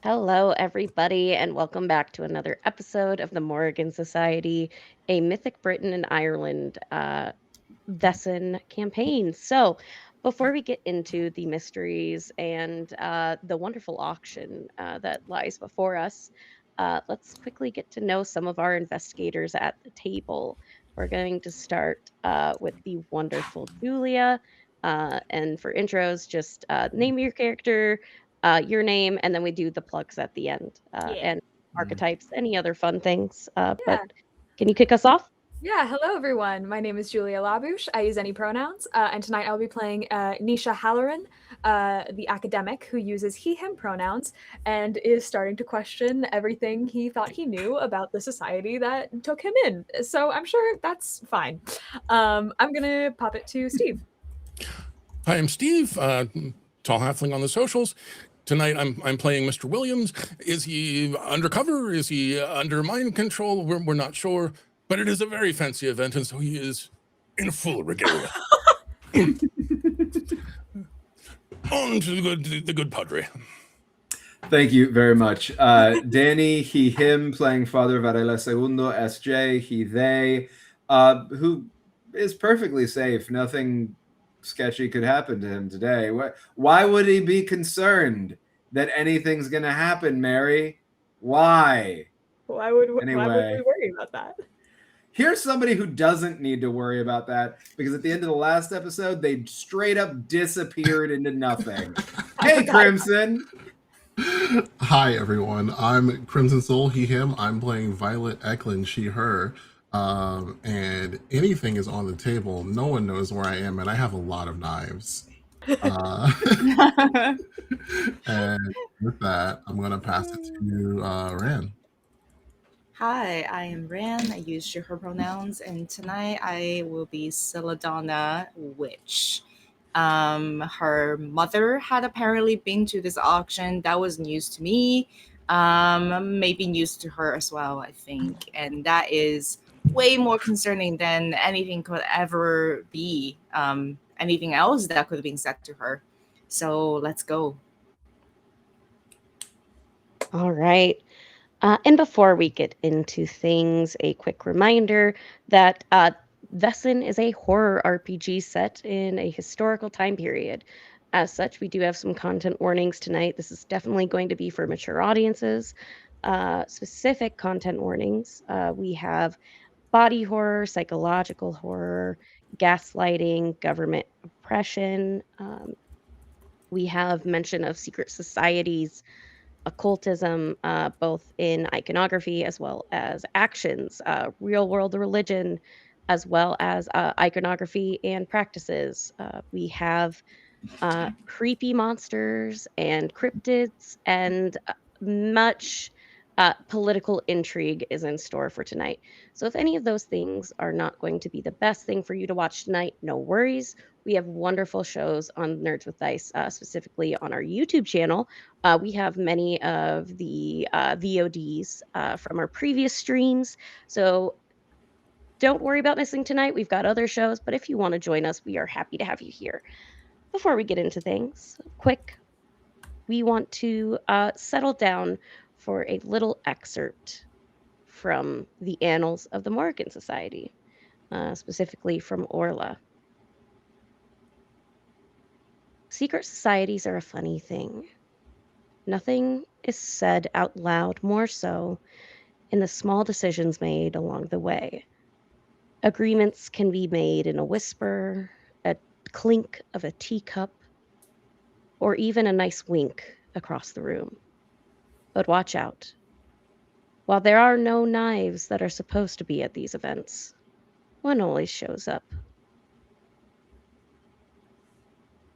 Hello, everybody, and welcome back to another episode of the Morrigan Society, a Mythic Britain and Ireland Vesson campaign. So, before we get into the mysteries and the wonderful auction that lies before us, let's quickly get to know some of our investigators at the table. We're going to start with the wonderful Julia. And for intros, just name your character, your name, and then we do the plugs at the end Yeah. and Mm. archetypes, any other fun things. But Yeah. can you kick us off? Yeah. Hello, everyone. My name is Julia Labouche. I use any pronouns. And tonight I'll be playing Nisha Halloran, the academic who uses he, him pronouns and is starting to question everything he thought he knew about the society that took him in. So I'm sure that's fine. I'm going to pop it to Steve. Hi, I'm Steve, tall halfling on the socials. Tonight I'm playing Mr. Williams. Is he undercover? Is he under mind control? We're not sure, but it is a very fancy event, and so he is in full regalia. On to the good padre. Thank you very much. Danny, he, him, playing Father Varela Segundo, SJ, he, they, who is perfectly safe. Nothing sketchy could happen to him today. Why would he be concerned that anything's going to happen, Mary? Why? Why would we Anyway. worry about that? Here's somebody who doesn't need to worry about that, because at the end of the last episode, they straight up disappeared into nothing. Hey, Crimson! Hi, everyone. I'm Crimson Soul, he, him. I'm playing Violet Eklund, she, her. And anything is on the table. No one knows where I am, and I have a lot of knives. And with that, I'm going to pass it to Ran. Hi, I am Ran. I use she, her pronouns, and tonight I will be Celadonna Witch. Her mother had apparently been to this auction. That was news to me. Maybe news to her as well, I think. And that is way more concerning than anything could ever be. Anything else that could have been said to her. So let's go. All right. And before we get into things, a quick reminder that Vesson is a horror RPG set in a historical time period. As such, we do have some content warnings tonight. This is definitely going to be for mature audiences. Specific content warnings. We have body horror, psychological horror, gaslighting, government oppression. We have mention of secret societies, occultism, both in iconography as well as actions, real world religion, as well as iconography and practices. We have creepy monsters and cryptids, and much political intrigue is in store for tonight. So, if any of those things are not going to be the best thing for you to watch tonight, no worries. We have wonderful shows on Nerds with Dice, specifically on our YouTube channel. We have many of the VODs from our previous streams. So, don't worry about missing tonight. We've got other shows, but if you want to join us, we are happy to have you here. Before we get into things, we want to settle down for a little excerpt from the Annals of the Morrigan Society, specifically from Orla. Secret societies are a funny thing. Nothing is said out loud, more so in the small decisions made along the way. Agreements can be made in a whisper, a clink of a teacup, or even a nice wink across the room. But watch out. While there are no knives that are supposed to be at these events, one always shows up.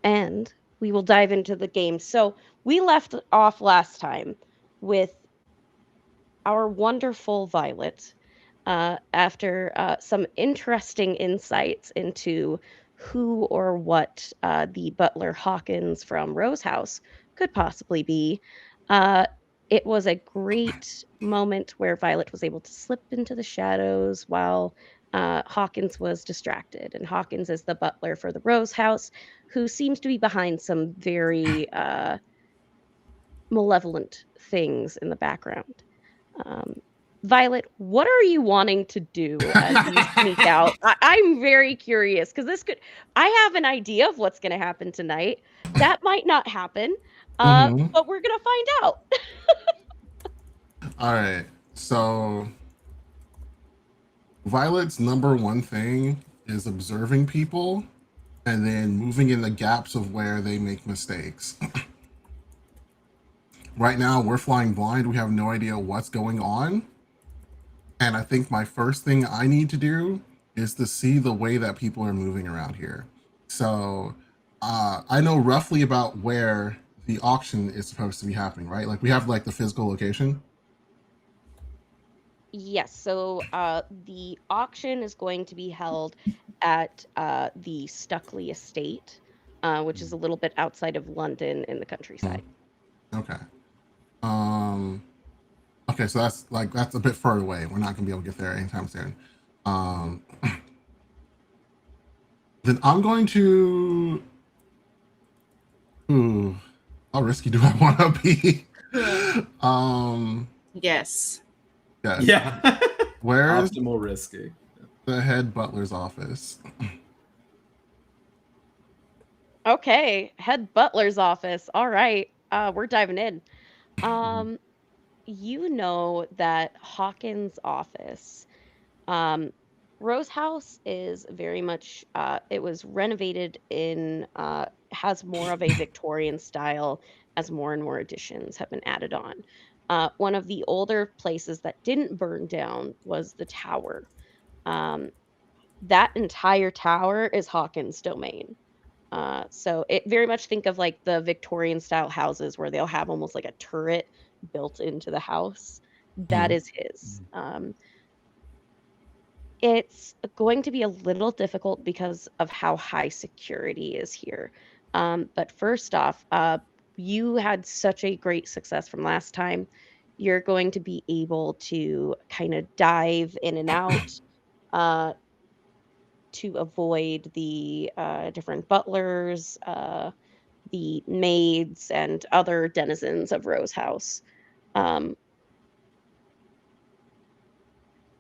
And we will dive into the game. So we left off last time with our wonderful Violet after some interesting insights into who or what the butler Hawkins from Rose House could possibly be. It was a great moment where Violet was able to slip into the shadows while Hawkins was distracted. And Hawkins is the butler for the Rose House, who seems to be behind some very malevolent things in the background. Violet, what are you wanting to do as you sneak out? I'm very curious because I have an idea of what's going to happen tonight. That might not happen, Mhm. but we're going to find out. All right. So Violet's number one thing is observing people and then moving in the gaps of where they make mistakes. Right now, we're flying blind. We have no idea what's going on. And I think my first thing I need to do is to see the way that people are moving around here. So I know roughly about where the auction is supposed to be happening, right? Like we have like the physical location. Yes, so the auction is going to be held at the Stuckley Estate, which is a little bit outside of London in the countryside. Okay. Um, okay, so that's a bit further away. We're not gonna be able to get there anytime soon. Um, then I'm going to. Ooh, how risky do I want to be? Yes. Yes. Yeah. Where's Optimal risky. the head butler's office? Okay, head butler's office. All right, we're diving in. Um, you know that Hawkins' office, um, Rose House is very much. It was renovated has more of a Victorian style as more and more additions have been added on. One of the older places that didn't burn down was the tower. Um, that entire tower is Hawkins' domain. So it very much think of like the Victorian style houses where they'll have almost like a turret built into the house. That Mhm. is his. It's going to be a little difficult because of how high security is here. But first off, you had such a great success from last time. You're going to be able to kind of dive in and out. Uh, to avoid the different butlers, the maids, and other denizens of Rose House. Um,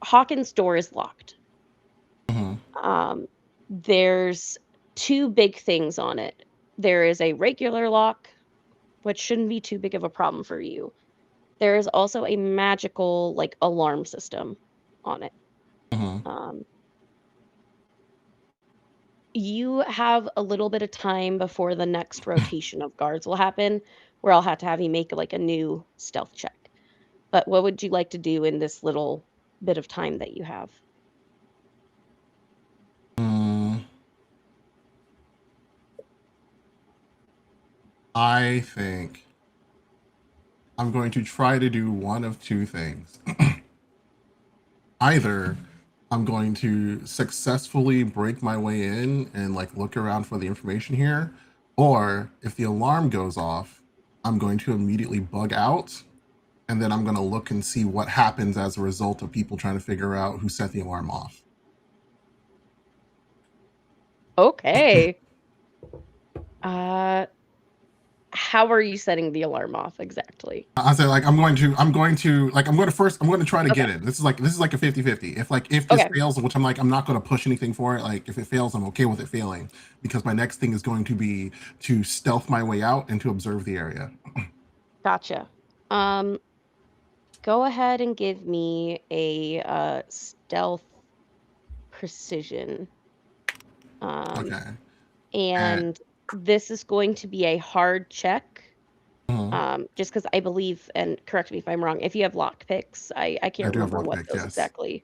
Hawkins' door is locked. Mhm. There's two big things on it. There is a regular lock, which shouldn't be too big of a problem for you. There is also a magical like alarm system on it. Mhm. Um, you have a little bit of time before the next rotation of guards will happen, where I'll have to have you make like a new stealth check. But what would you like to do in this little bit of time that you have? Mm, I think I'm going to try to do one of two things. Either I'm going to successfully break my way in and like look around for the information here, or if the alarm goes off, I'm going to immediately bug out and then I'm going to look and see what happens as a result of people trying to figure out who set the alarm off. Okay. Uh, how are you setting the alarm off exactly? I said like I'm going to I'm going to try to Okay. get it. This is like a 50-50. If this Okay. fails, which I'm not going to push anything for it, like if it fails, I'm okay with it failing because my next thing is going to be to stealth my way out and to observe the area. Gotcha. Um, go ahead and give me a stealth precision. Okay. And And this is going to be a hard check. mhm, Just because I believe, and correct me if I'm wrong, if you have lock picks, I I can't do have remember what lockpick, those yes. exactly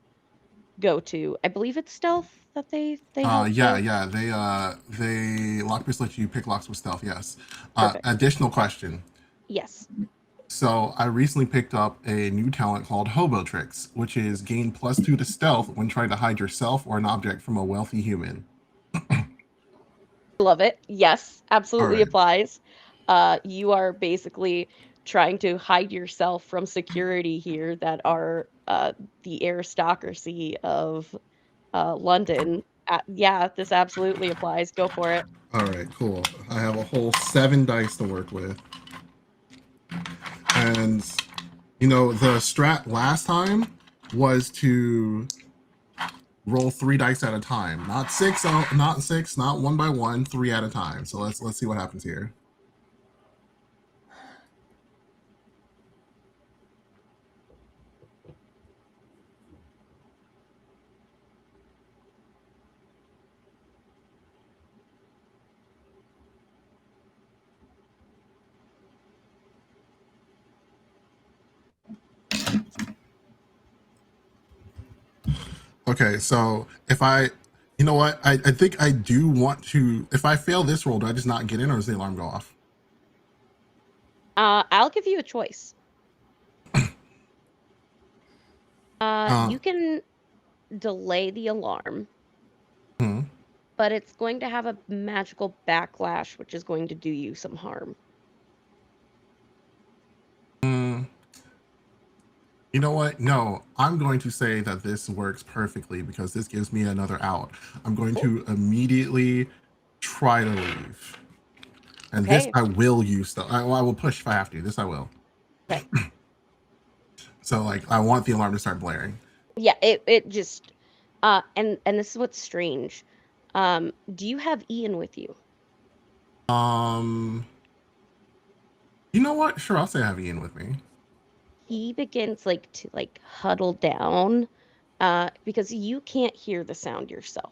go to. I believe it's stealth that they help Yeah, with. yeah. They lockpicks let you pick locks with stealth, yes. Perfect. Additional question. Yes. So I recently picked up a new talent called Hobo Tricks, which is gain +2 to stealth when trying to hide yourself or an object from a wealthy human. Love it. Yes, All absolutely right. applies. You are basically trying to hide yourself from security here that are the aristocracy of London. Yeah, this absolutely applies. Go for it. All right, cool. I have a whole 7 dice to work with. And the strat last time was to roll 3 dice at a time, not six, not one by one, 3 at a time. So let's see what happens here. Okay, so if I, you know what, I think I do want to, if I fail this roll, do I just not get in, or does the alarm go off? I'll give you a choice. You can delay the alarm, but it's going to have a magical backlash, which is going to do you some harm. You know what? No, I'm going to say that this works perfectly because this gives me another out. I'm going to immediately try to leave. And this Okay. I will use though. I will push if I have to. This I will. Okay. So like I want the alarm to start blaring. Yeah, it just and this is what's strange. Do you have Ian with you? You know what? Sure, I'll say I have Ian with me. He begins to huddle down because you can't hear the sound yourself.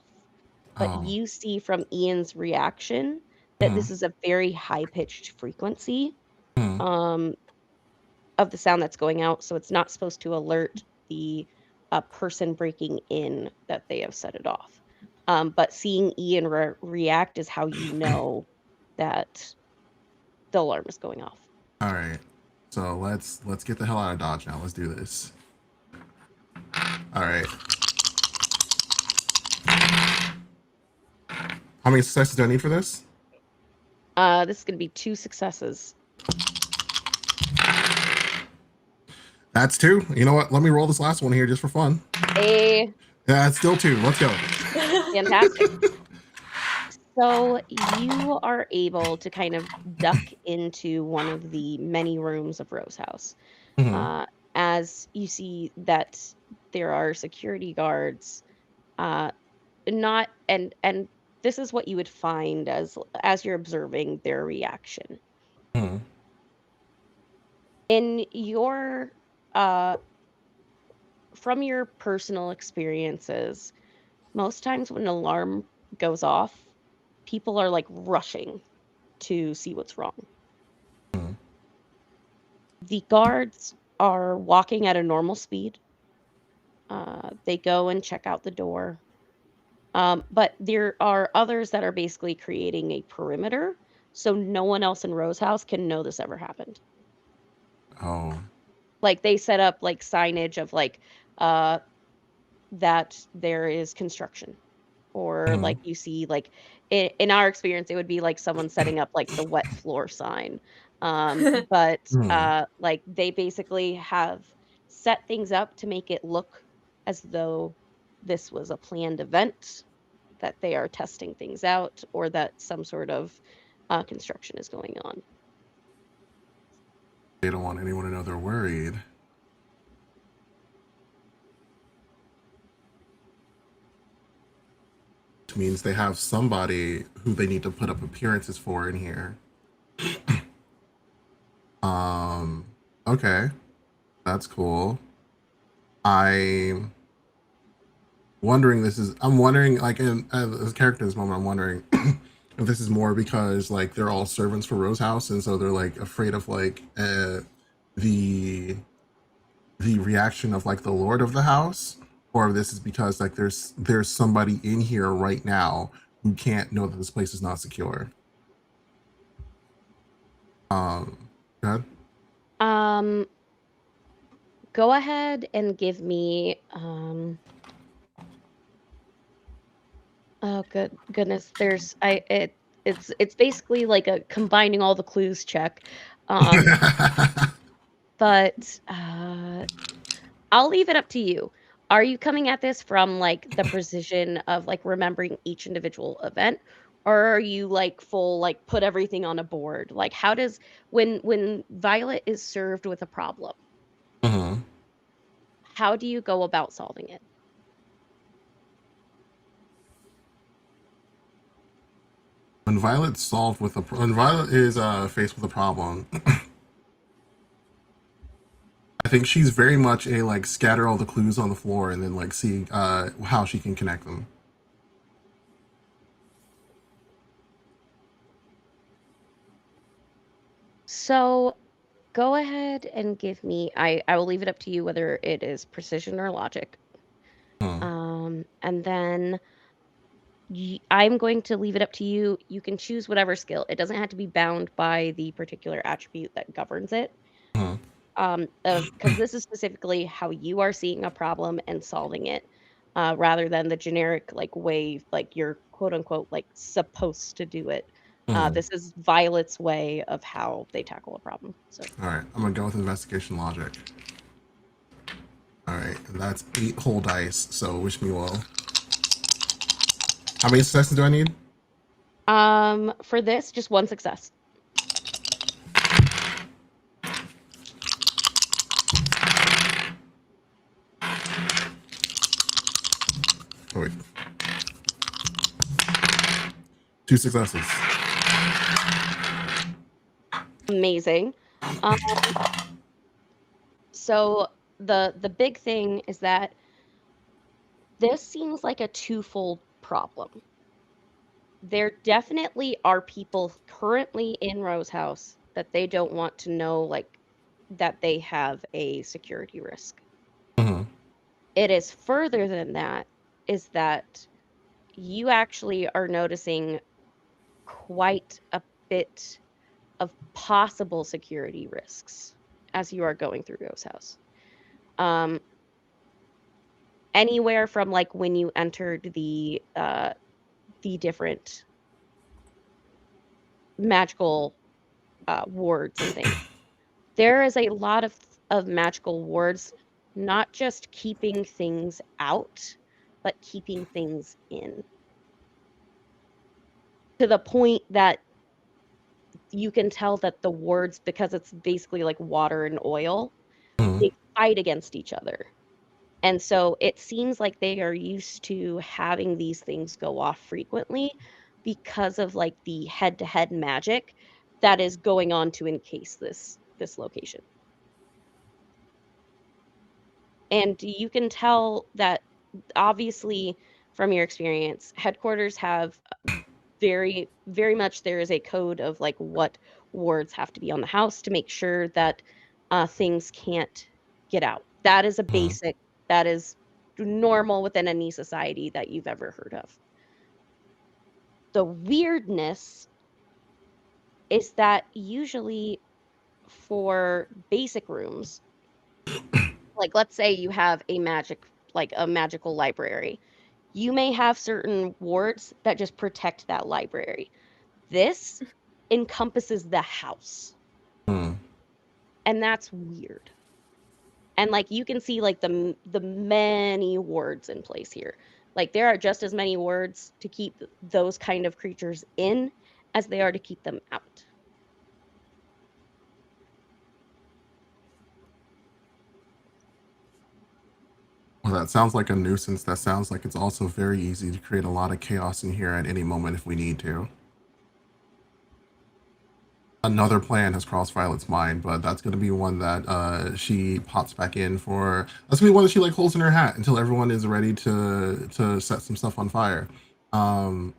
But you see from Ian's reaction that this is a very high-pitched frequency of the sound that's going out, so it's not supposed to alert the person breaking in that they have set it off. But seeing Ian react is how you know that the alarm is going off. All right. So let's get the hell out of Dodge now. Let's do this. All right. How many successes do I need for this? This is going to be 2 successes. That's 2. You know what? Let me roll this last one here just for fun. Yeah, it's still 2. Let's go. Fantastic. So you are able to kind of duck into one of the many rooms of Rose House. As you see that there are security guards, not and this is what you would find as you're observing their reaction. In your from your personal experiences, most times when an alarm goes off, people are like rushing to see what's wrong. The guards are walking at a normal speed. They go and check out the door. But there are others that are basically creating a perimeter, so no one else in Rose House can know this ever happened. Oh. Like they set up like signage of that there is construction. Or like you see like in our experience it would be like someone setting up like the wet floor sign. But like they basically have set things up to make it look as though this was a planned event, that they are testing things out, or that some sort of construction is going on. They don't want anyone to know they're worried. Which means they have somebody who they need to put up appearances for in here. Okay. That's cool. I'm wondering like as a character in this moment, I'm wondering if this is more because like they're all servants for Rose House and so they're like afraid of like the reaction of like the lord of the house, or this is because like there's somebody in here right now who can't know that this place is not secure. Go ahead. Go ahead and give me oh goodness, there's it's basically like a combining all the clues check. But I'll leave it up to you. Are you coming at this from like the precision of like remembering each individual event, Or are you like full like put everything on a board? Like how does when Violet is served with a problem, Uh-huh. how do you go about solving it? When when Violet is faced with a problem, I think she's very much a like scatter all the clues on the floor and then like see how she can connect them. So go ahead and give me I will leave it up to you whether it is precision or logic. Uh-huh. And then I'm going to leave it up to you. You can choose whatever skill. It doesn't have to be bound by the particular attribute that governs it. Uh-huh. Because this is specifically how you are seeing a problem and solving it, rather than the generic like way like you're quote unquote like supposed to do it. Uh-huh. This is Violet's way of how they tackle a problem. So All right, I'm gonna go with investigation logic. All right, and that's 8 whole dice. So wish me well. How many successes do I need? for this, just one success. Oh wait, 2 successes. Amazing. Um, so the big thing is that this seems like a twofold problem. There definitely are people currently in Rose House that they don't want to know, like, that they have a security risk. Uh-huh. It is further than that, is that you actually are noticing quite a bit of possible security risks as you are going through Rose House. Um, Anywhere from like when you entered the different magical wards and things. There is a lot of magical wards, not just keeping things out, but keeping things in. To the point that you can tell that the wards, because it's basically like water and oil, Uh-huh. they fight against each other. And so it seems like they are used to having these things go off frequently because of like the head-to-head magic that is going on to encase this location. And you can tell that obviously from your experience, headquarters have very much there is a code of like what wards have to be on the house to make sure that things can't get out. That is a Uh-huh. basic, that is normal within any society that you've ever heard of. The weirdness is that usually for basic rooms, like let's say you have a magical library, you may have certain wards that just protect that library. This encompasses the house, Uh-huh. and that's weird. And like you can see like the many wards in place here. Like there are just as many wards to keep those kind of creatures in as they are to keep them out. Well, that sounds like a nuisance. That sounds like it's also very easy to create a lot of chaos in here at any moment if we need to. Another plan has crossed Violet's mind, but that's going to be one that she pops back in for. That's going to be one that she like holds in her hat until everyone is ready to set some stuff on fire. Um,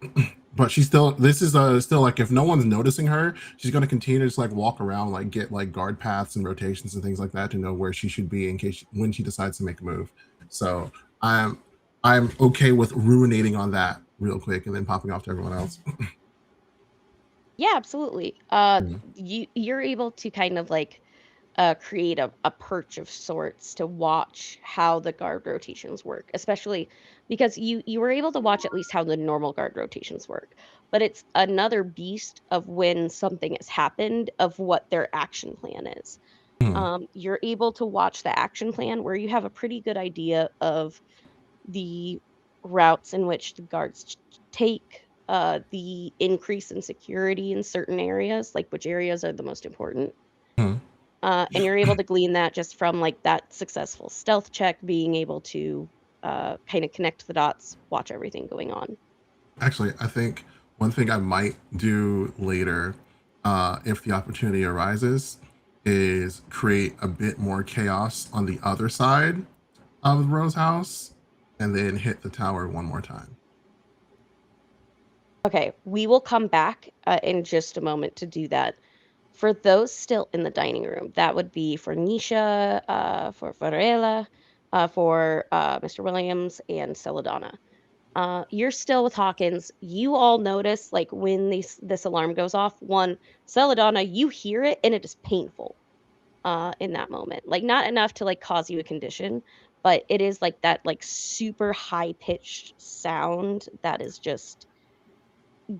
but she's still. This is still like if no one's noticing her, she's going to continue to just like walk around, like get like guard paths and rotations and things like that to know where she should be in case when she decides to make a move. So I'm okay with ruinating on that real quick and then popping off to everyone else. Yeah, absolutely. You're able to kind of like create a perch of sorts to watch how the guard rotations work, especially because you were able to watch at least how the normal guard rotations work. But it's another beast of when something has happened of what their action plan is. Mhm. You're able to watch the action plan where you have a pretty good idea of the routes in which the guards take, the increase in security in certain areas, like which areas are the most important. Hmm. And you're able to glean that just from like that successful stealth check, being able to kind of connect the dots, watch everything going on. Actually, I think one thing I might do later, if the opportunity arises, is create a bit more chaos on the other side of Rose House and then hit the tower one more time. Okay, we will come back in just a moment to do that. For those still in the dining room, that would be for Nisha, for Varela, for Mr. Williams, and Celadonna. You're still with Hawkins. You all notice, like, when this alarm goes off, one, Celadonna, you hear it, and it is painful in that moment. Like, not enough to, like, cause you a condition, but it is, like, that, like, super high-pitched sound that is just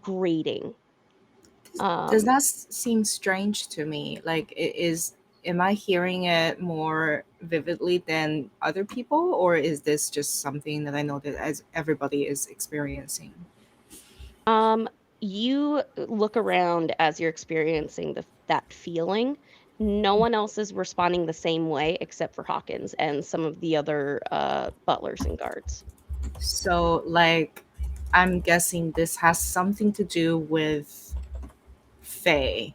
grating. Does Um, that seem strange to me? Like, am I hearing it more vividly than other people, or is this just something that I know that as everybody is experiencing? Um, you look around as you're experiencing that feeling. No one else is responding the same way except for Hawkins and some of the other butlers and guards. So, like, I'm guessing this has something to do with Faye.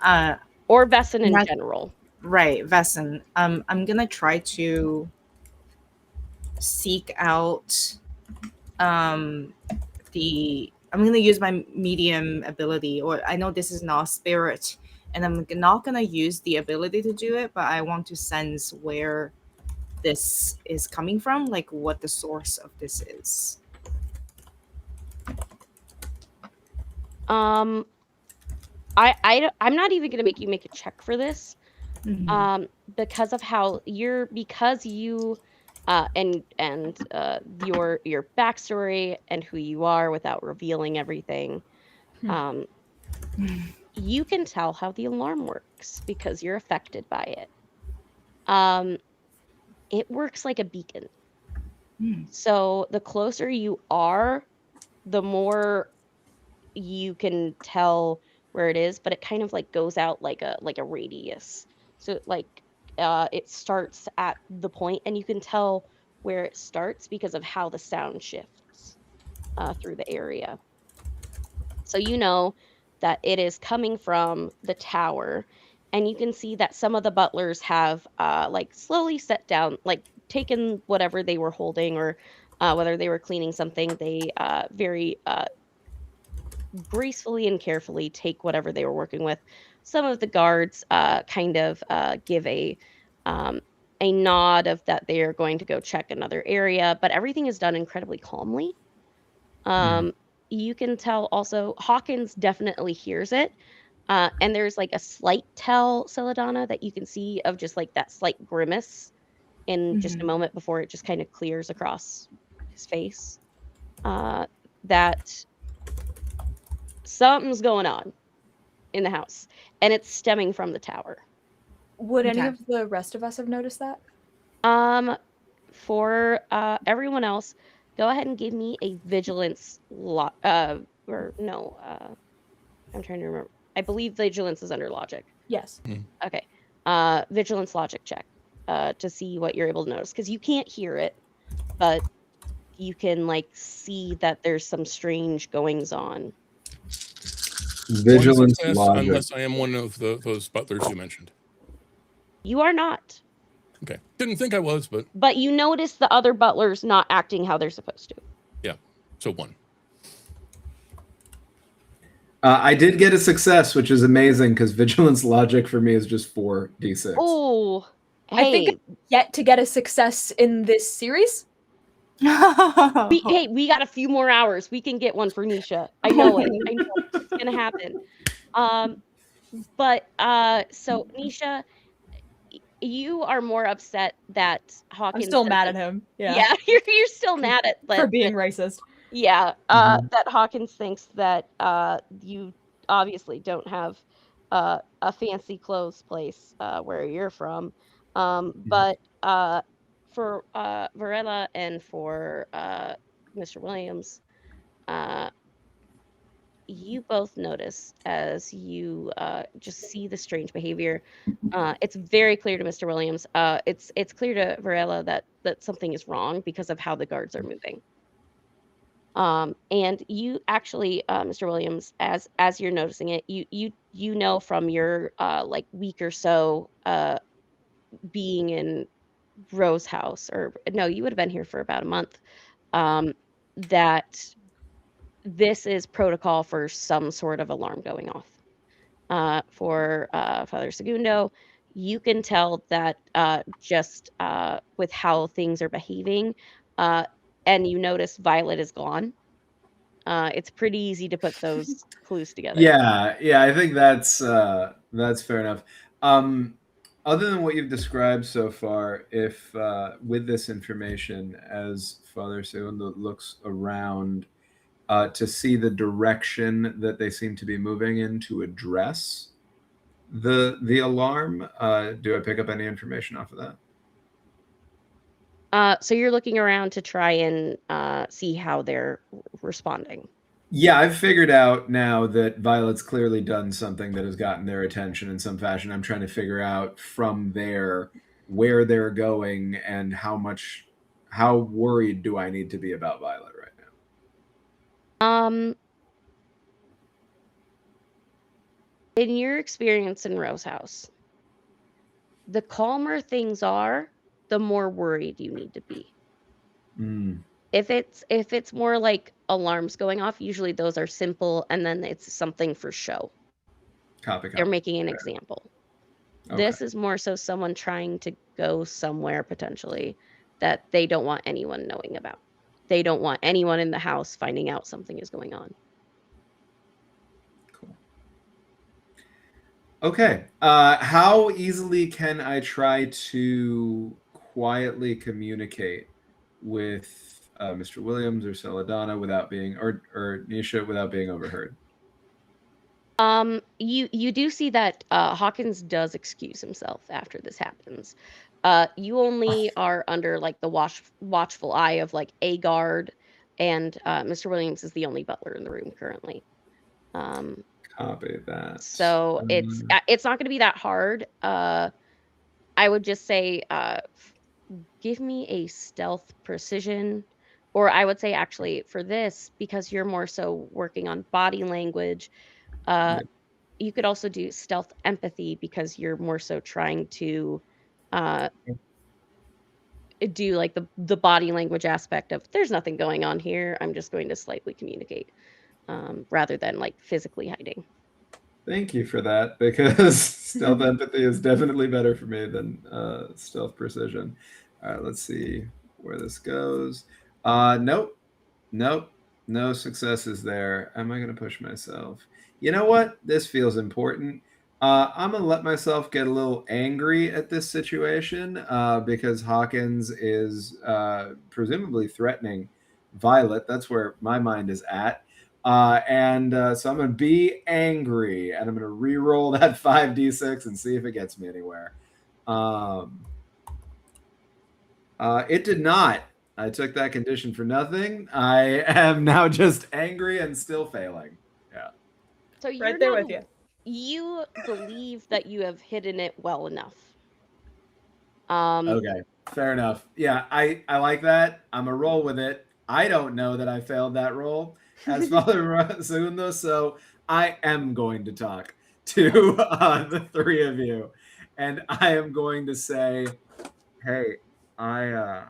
Uh, Or Vesson in not general. right, Vesson. I'm gonna try to seek out um I'm gonna use my medium ability, or I know this is not spirit, and I'm not gonna use the ability to do it, but I want to sense where this is coming from, like what the source of this is. Um, I'm not even gonna make you make a check for this. Mm-hmm. Because of how because you and your backstory and who you are without revealing everything. Hmm. Um, you can tell how the alarm works because you're affected by it. Um, it works like a beacon. So the closer you are, the more you can tell where it is, but it kind of like goes out like a radius. So like it starts at the point and you can tell where it starts because of how the sound shifts through the area. So you know that it is coming from the tower, and you can see that some of the butlers have like slowly set down, like taken whatever they were holding or whether they were cleaning something. They very gracefully and carefully take whatever they were working with. Some of the guards kind of give um, a nod of that they are going to go check another area, but everything is done incredibly calmly. Um, you can tell also Hawkins definitely hears it. And there's like a slight tell, Celadonna, that you can see of just like that slight grimace in just a Mm-hmm. moment before it just kind of clears across his face. Uh, that something's going on in the house, and it's stemming from the tower. Would any Okay. of the rest of us have noticed that? Um, for everyone else, go ahead and give me a vigilance or no, I'm trying to remember. I believe vigilance is under logic. Yes. Okay. Vigilance logic check to see what you're able to notice because you can't hear it, but you can like see that there's some strange goings on. One Vigilance success, logic. unless I am one of those butlers you mentioned. You are not, Okay, didn't think I was, but but you notice the other butlers not acting how they're supposed to. yeah, so one. I did get a success, which is amazing because vigilance logic for me is just 4d6. Oh, I think hey, I've yet to get a success in this series. we got a few more hours. We can get one for Nisha. I know it. I know it. It's gonna happen. Um, but so Nisha, you are more upset that I'm Hawkins still says mad that. at him. Yeah, you're still mad at For that. being racist. Yeah, Mhm. that Hawkins thinks that you obviously don't have a fancy clothes place where you're from. But for Varela and for Mr. Williams, uh, you both notice as you just see the strange behavior. It's very clear to Mr. Williams. It's clear to Varela that something is wrong because of how the guards are moving. And you actually, Mr. Williams, as you're noticing it, you know from your like week or so being in Rose house, or no, you would have been here for about a month, that this is protocol for some sort of alarm going off. For Father Segundo, you can tell that just with how things are behaving, uh, and you notice Violet is gone. It's pretty easy to put those clues together. Yeah, I think that's fair enough. Other than what you've described so far, if with this information, as Father Segundo looks around to see the direction that they seem to be moving in to address the alarm, do I pick up any information off of that? So you're looking around to try and see how they're responding. Yeah, I've figured out now that Violet's clearly done something that has gotten their attention in some fashion. I'm trying to figure out from there where they're going and how worried do I need to be about Violet right now. In your experience in Rose House, the calmer things are, the more worried you need to be. Mm, If it's more like alarms going off, usually those are simple and then it's something for show. copy. They're making an Okay. example. Okay. This is more so someone trying to go somewhere potentially that they don't want anyone knowing about. They don't want anyone in the house finding out something is going on. Cool. Okay. How easily can I try to quietly communicate with Mr. Williams or Celadonna without being, or Nisha without being overheard? You do see that Hawkins does excuse himself after this happens. You only are under like the watchful eye of like a guard, and Mr. Williams is the only butler in the room currently. Copy that. So it's not going to be that hard. I would just say give me a stealth precision, or I would say actually for this, because you're more so working on body language, Yep. you could also do stealth empathy because you're more so trying to do like the body language aspect of there's nothing going on here. I'm just going to slightly communicate rather than like physically hiding. Thank you for that, because stealth empathy is definitely better for me than stealth precision. All right, let's see where this goes. Nope, no successes there. Am I going to push myself? You know what? This feels important. I'm going to let myself get a little angry at this situation because Hawkins is presumably threatening Violet. That's where my mind is at. And so I'm going to be angry, and I'm going to re-roll that 5d6 and see if it gets me anywhere. It did not. I took that condition for nothing. I am now just angry and still failing. Yeah. So you're Right there not, with you. you believe that you have hidden it well enough. Okay, fair enough. Yeah, I like that. I'm a roll with it. I don't know that I failed that roll as Father Segundo, so I am going to talk to the three of you, and I am going to say, "Hey, I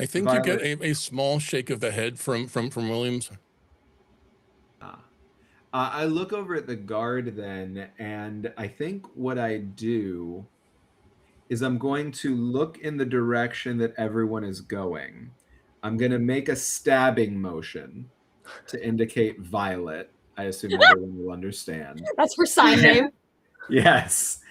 think Violet, you get a small shake of the head from Williams. I look over at the guard then, and I think what I do is I'm going to look in the direction that everyone is going. I'm going to make a stabbing motion to indicate Violet. I assume everyone will understand. That's her sign name. Yes.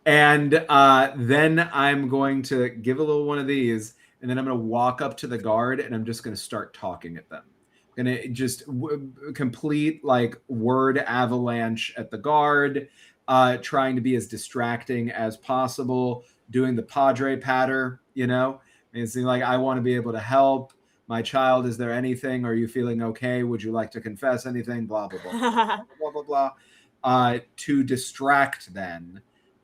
And then I'm going to give a little one of these, and then I'm going to walk up to the guard, and I'm just going to start talking at them. I'm going to just complete like word avalanche at the guard, trying to be as distracting as possible, doing the padre patter, you know? And it's like, I want to be able to help. my child, is there anything? Are you feeling okay? Would you like to confess anything? Blah, blah, blah, blah, blah, blah, blah, blah, blah. To distract then,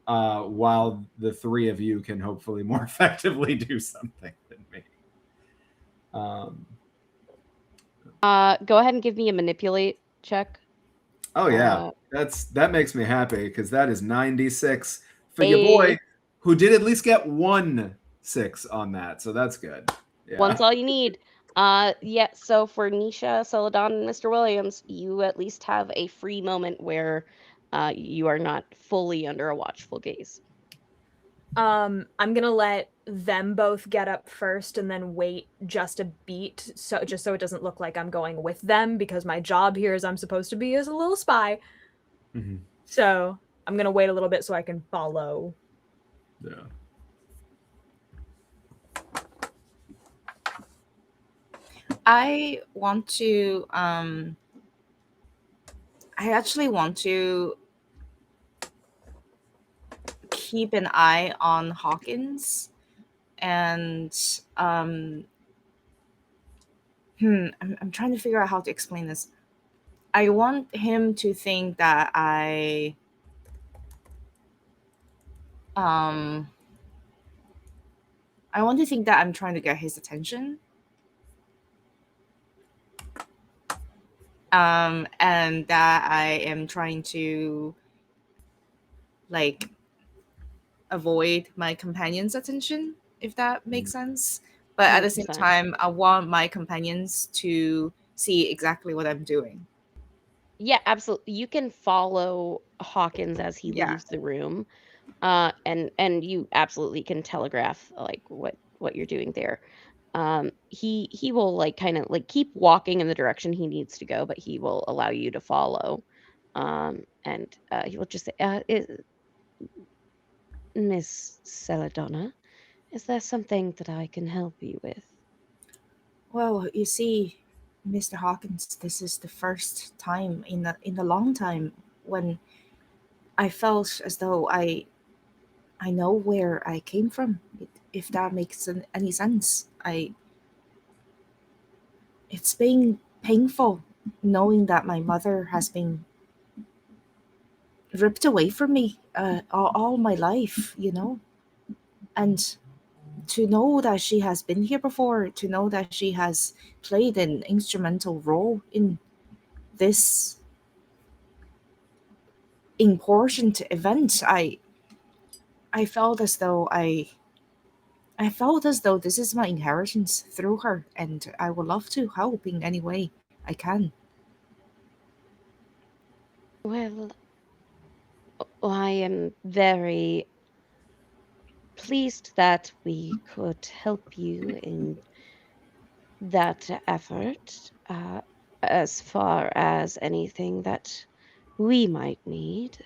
while the three of you can hopefully more effectively do something than me. Go ahead and give me a manipulate check. Oh yeah, that makes me happy because that is 96 for your boy, who did at least get 1 6 on that, so that's good. Yeah. One's all you need. Yeah, so for Nisha, Celadon, and Mr. Williams, you at least have a free moment where you are not fully under a watchful gaze. I'm gonna let them both get up first and then wait just a beat, so it doesn't look like I'm going with them, because my job here is I'm supposed to be as a little spy. Mm-hmm. So I'm gonna wait a little bit so I can follow. Yeah. I actually want to keep an eye on Hawkins, and I'm trying to figure out how to explain this. I want him to think that I want to think that I'm trying to get his attention. And that I am trying to like avoid my companion's attention, if that makes sense. But at the same 100%. time, I want my companions to see exactly what I'm doing. Yeah, absolutely. You can follow Hawkins as he Yeah. leaves the room, and you absolutely can telegraph like what you're doing there. He will like kind of like keep walking in the direction he needs to go, but he will allow you to follow. And he will just say, Miss Celadonna, is there something that I can help you with? Well, you see, Mr. Hawkins, this is the first time in a long time when I felt as though I know where I came from. If that makes any sense, it's been painful knowing that my mother has been ripped away from me all my life, and to know that she has been here before, to know that she has played an instrumental role in this important event, I felt as though I felt as though this is my inheritance through her, and I would love to help in any way I can. Well, I am very pleased that we could help you in that effort. As far as anything that we might need,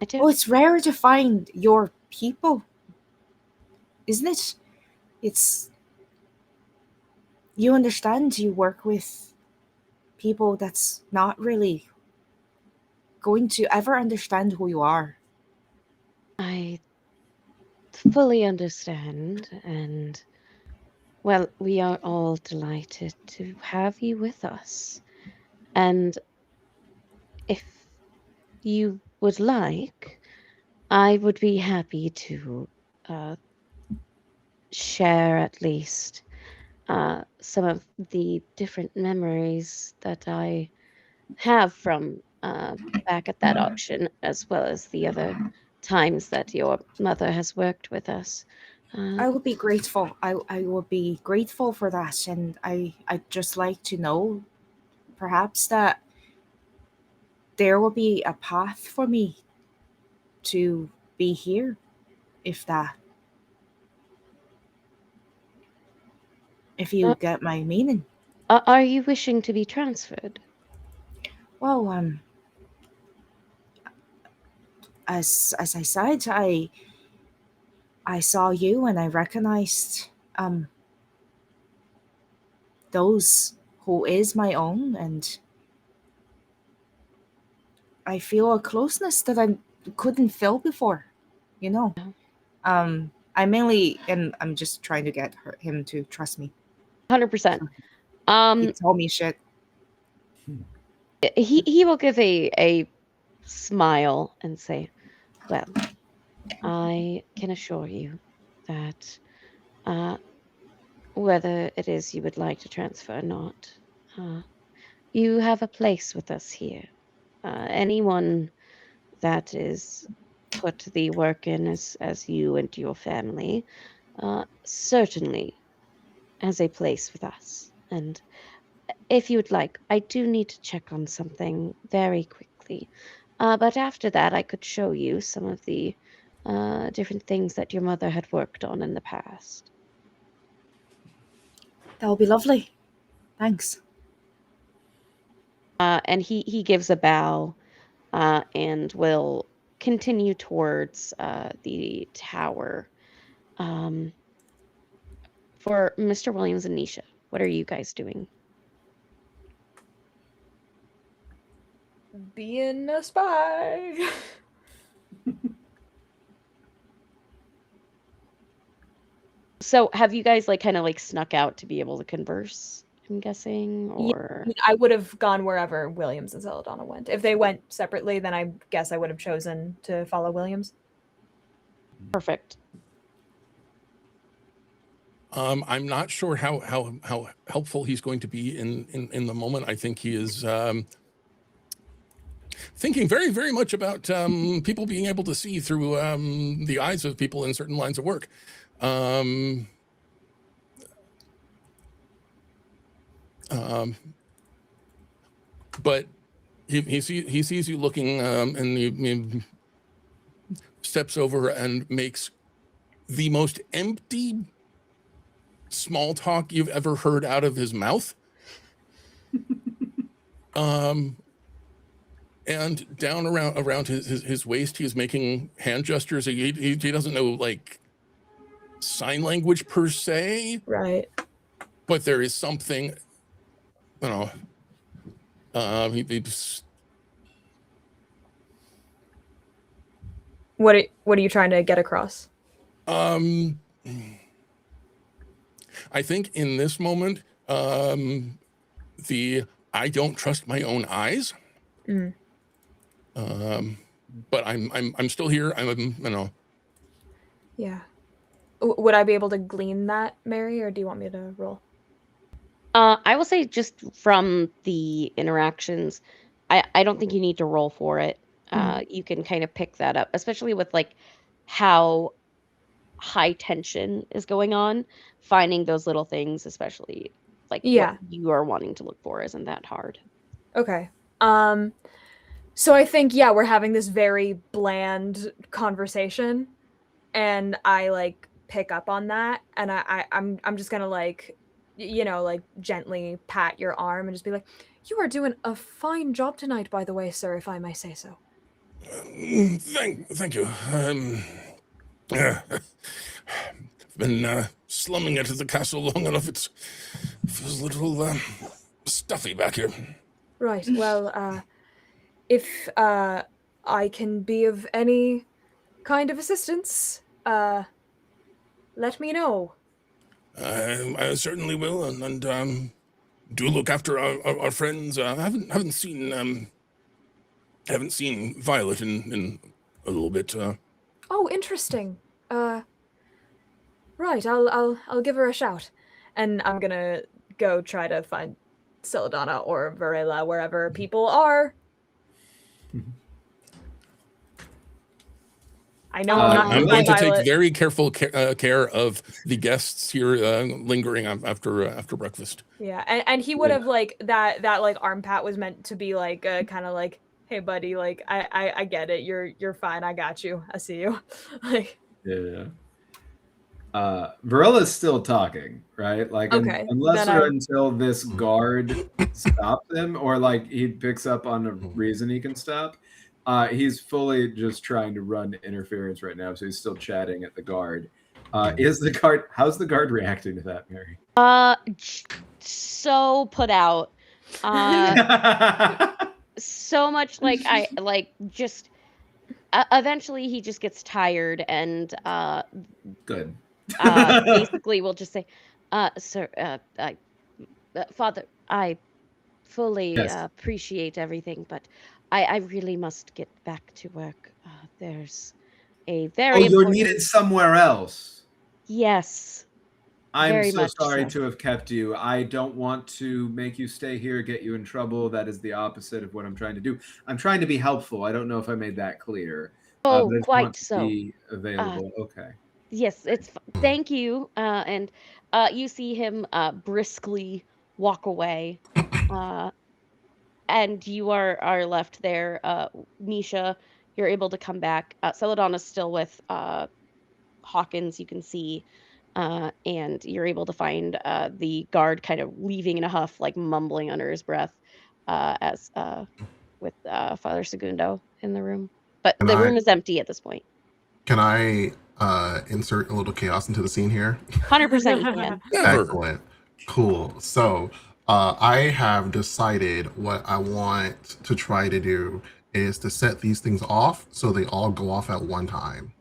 I Well, don't. it's rare to find your people, isn't it? It's you understand you work with people that's not really going to ever understand who you are. I fully understand, and well, we are all delighted to have you with us. And if you would like, I would be happy to uh, share at least some of the different memories that I have from back at that auction, as well as the other times that your mother has worked with us. I would be grateful. I would be grateful for that, and I'd just like to know perhaps that there will be a path for me to be here, if you Uh, get my meaning. are you wishing to be transferred? Well, as I said, I saw you and I recognized those who is my own, and I feel a closeness that I couldn't feel before, you know. No. Um I'm just trying to get him to trust me. 100%. He told me shit. He will give a smile and say, "Well, I can assure you that whether it is you would like to transfer or not, you have a place with us here. Anyone that is put the work in as you and your family certainly has a place with us. And if you would like, I do need to check on something very quickly. But after that, I could show you some of the different things that your mother had worked on in the past." That will be lovely. Thanks. And he gives a bow and will continue towards the tower. For Mr. Williams and Nisha, what are you guys doing? Being a spy. So have you guys kind of snuck out to be able to converse, I'm guessing, or I would have gone wherever Williams and Celadonna went. If they went separately, then I guess I would have chosen to follow Williams. perfect? I'm not sure how helpful he's going to be in the moment. I think he is thinking very, very much about people being able to see through the eyes of people in certain lines of work. But he sees you looking, and he steps over and makes the most empty small talk you've ever heard out of his mouth. And down around his waist, he's making hand gestures. He doesn't know sign language per se, Right. but there is something, he What are you trying to get across? I think in this moment, the I don't trust my own eyes. Mm. But I'm still here. Yeah. Would I be able to glean that, Mary, or do you want me to roll? I will say just from the interactions, I don't think you need to roll for it. You can kind of pick that up, especially with how high tension is going on. Finding those little things, especially what you are wanting to look for, isn't that hard. Okay. So I think we're having this very bland conversation, and I pick up on that, and I'm just gonna gently pat your arm and just be like, "You are doing a fine job tonight, by the way, sir, if I may say so." Thank you. I've been slumming it at the castle long enough. It feels a little stuffy back here. Right. Well, if I can be of any kind of assistance, let me know. I certainly will, and do look after our friends. I haven't seen Violet in a little bit. Oh, interesting. Right. I'll give her a shout, and I'm gonna go try to find Celadonna or Varela wherever people are. I know I'm going to Violet. take very careful care of the guests here lingering after breakfast. Yeah, and he would have that arm pat was meant to be kind of hey buddy, I get it, you're fine, I got you, I see you. Yeah. Varella's still talking, right? Okay, unless or until this guard stops him, or he picks up on a reason he can stop. He's fully just trying to run interference right now, so he's still chatting at the guard. How's the guard reacting to that, Mary? So put out. So much just Eventually he just gets tired and Good. basically will just say, sir, Father, I fully Yes. appreciate everything, but I really must get back to work. There's a Oh, very you're important. needed somewhere else. Yes, I'm very so much sorry so. to have kept you. I don't want to make you stay here, get you in trouble. That is the opposite of what I'm trying to do. I'm trying to be helpful. I don't know if I made that clear, Oh, but I just want quite to so. be available. Okay. Yes, thank you. And you see him briskly walk away. Uh, and you are left there. Nisha, you're able to come back. Celadonna's still with Hawkins, you can see. And you're able to find the guard kind of leaving in a huff, like mumbling under his breath, as with Father Segundo in the room. But Can the I room is empty at this point. can I insert a little chaos into the scene here? 100% you can. Never. Excellent. Cool. So I have decided what I want to try to do is to set these things off so they all go off at one time.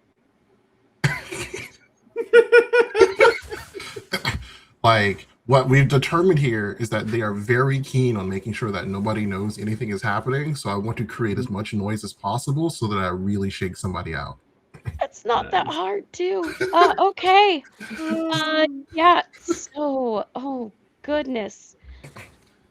Like what we've determined here is that they are very keen on making sure that nobody knows anything is happening. So I want to create as much noise as possible so that I really shake somebody out. It's not that Nice. hard too. Okay. Yeah. So, oh goodness.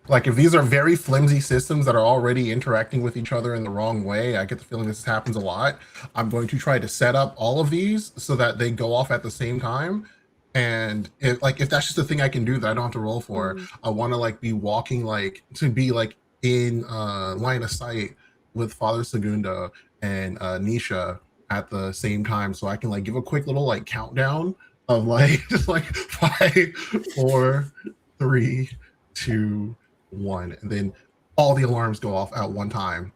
Like if these are very flimsy systems that are already interacting with each other in the wrong way, I get the feeling this happens a lot. I'm going to try to set up all of these so that they go off at the same time. And if that's just a thing I can do that I don't have to roll for, Mhm. I want to like be walking to be like in line of sight with Father Segunda and Nisha at the same time, so I can like give a quick little like countdown of like just like 5, 4, 3, 2, 1, and then all the alarms go off at one time.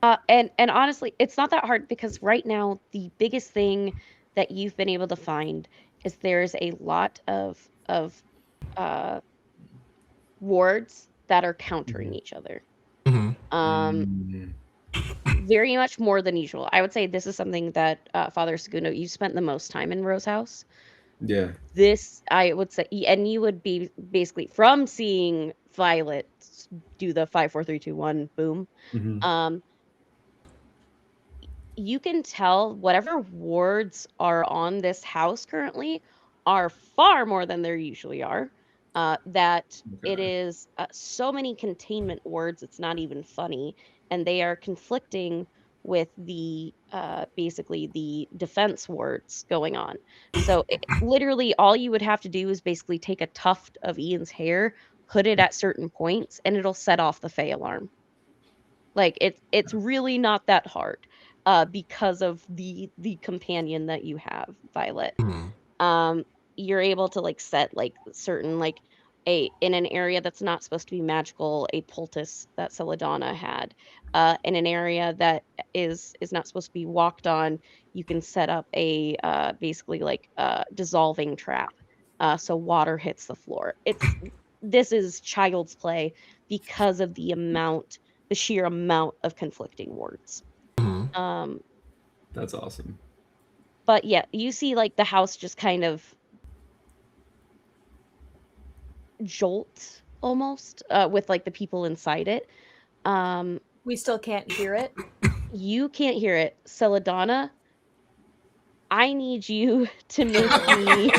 And honestly, it's not that hard because right now the biggest thing that you've been able to find is there's a lot of uh wards that are countering each other. Mhm. Um Mm, very much more than usual. I would say this is something that Father Segundo, you spent the most time in Rose House. yeah. This I would say, and you would be basically from seeing Violet do the 5 4 3 2 1 boom. Mhm. Um you can tell whatever wards are on this house currently are far more than there usually are. That it Okay. is so many containment wards, it's not even funny, and they are conflicting with the basically the defense wards going on. So literally, all you would have to do is basically take a tuft of Ian's hair, put it at certain points, and it'll set off the Fey alarm. Like it's really not that hard, because of the companion that you have, Violet. Mhm. Um, you're able to like set like certain like a in an area that's not supposed to be magical, a poultice that Celadonna had. In an area that is not supposed to be walked on, you can set up a basically like dissolving trap. So water hits the floor. This is child's play because of the sheer amount of conflicting words. Mhm. Um, That's awesome. but yeah, you see like the house just kind of jolt almost with like the people inside it. Um, We still can't hear it. you can't hear it. Celadonna, I need you to make me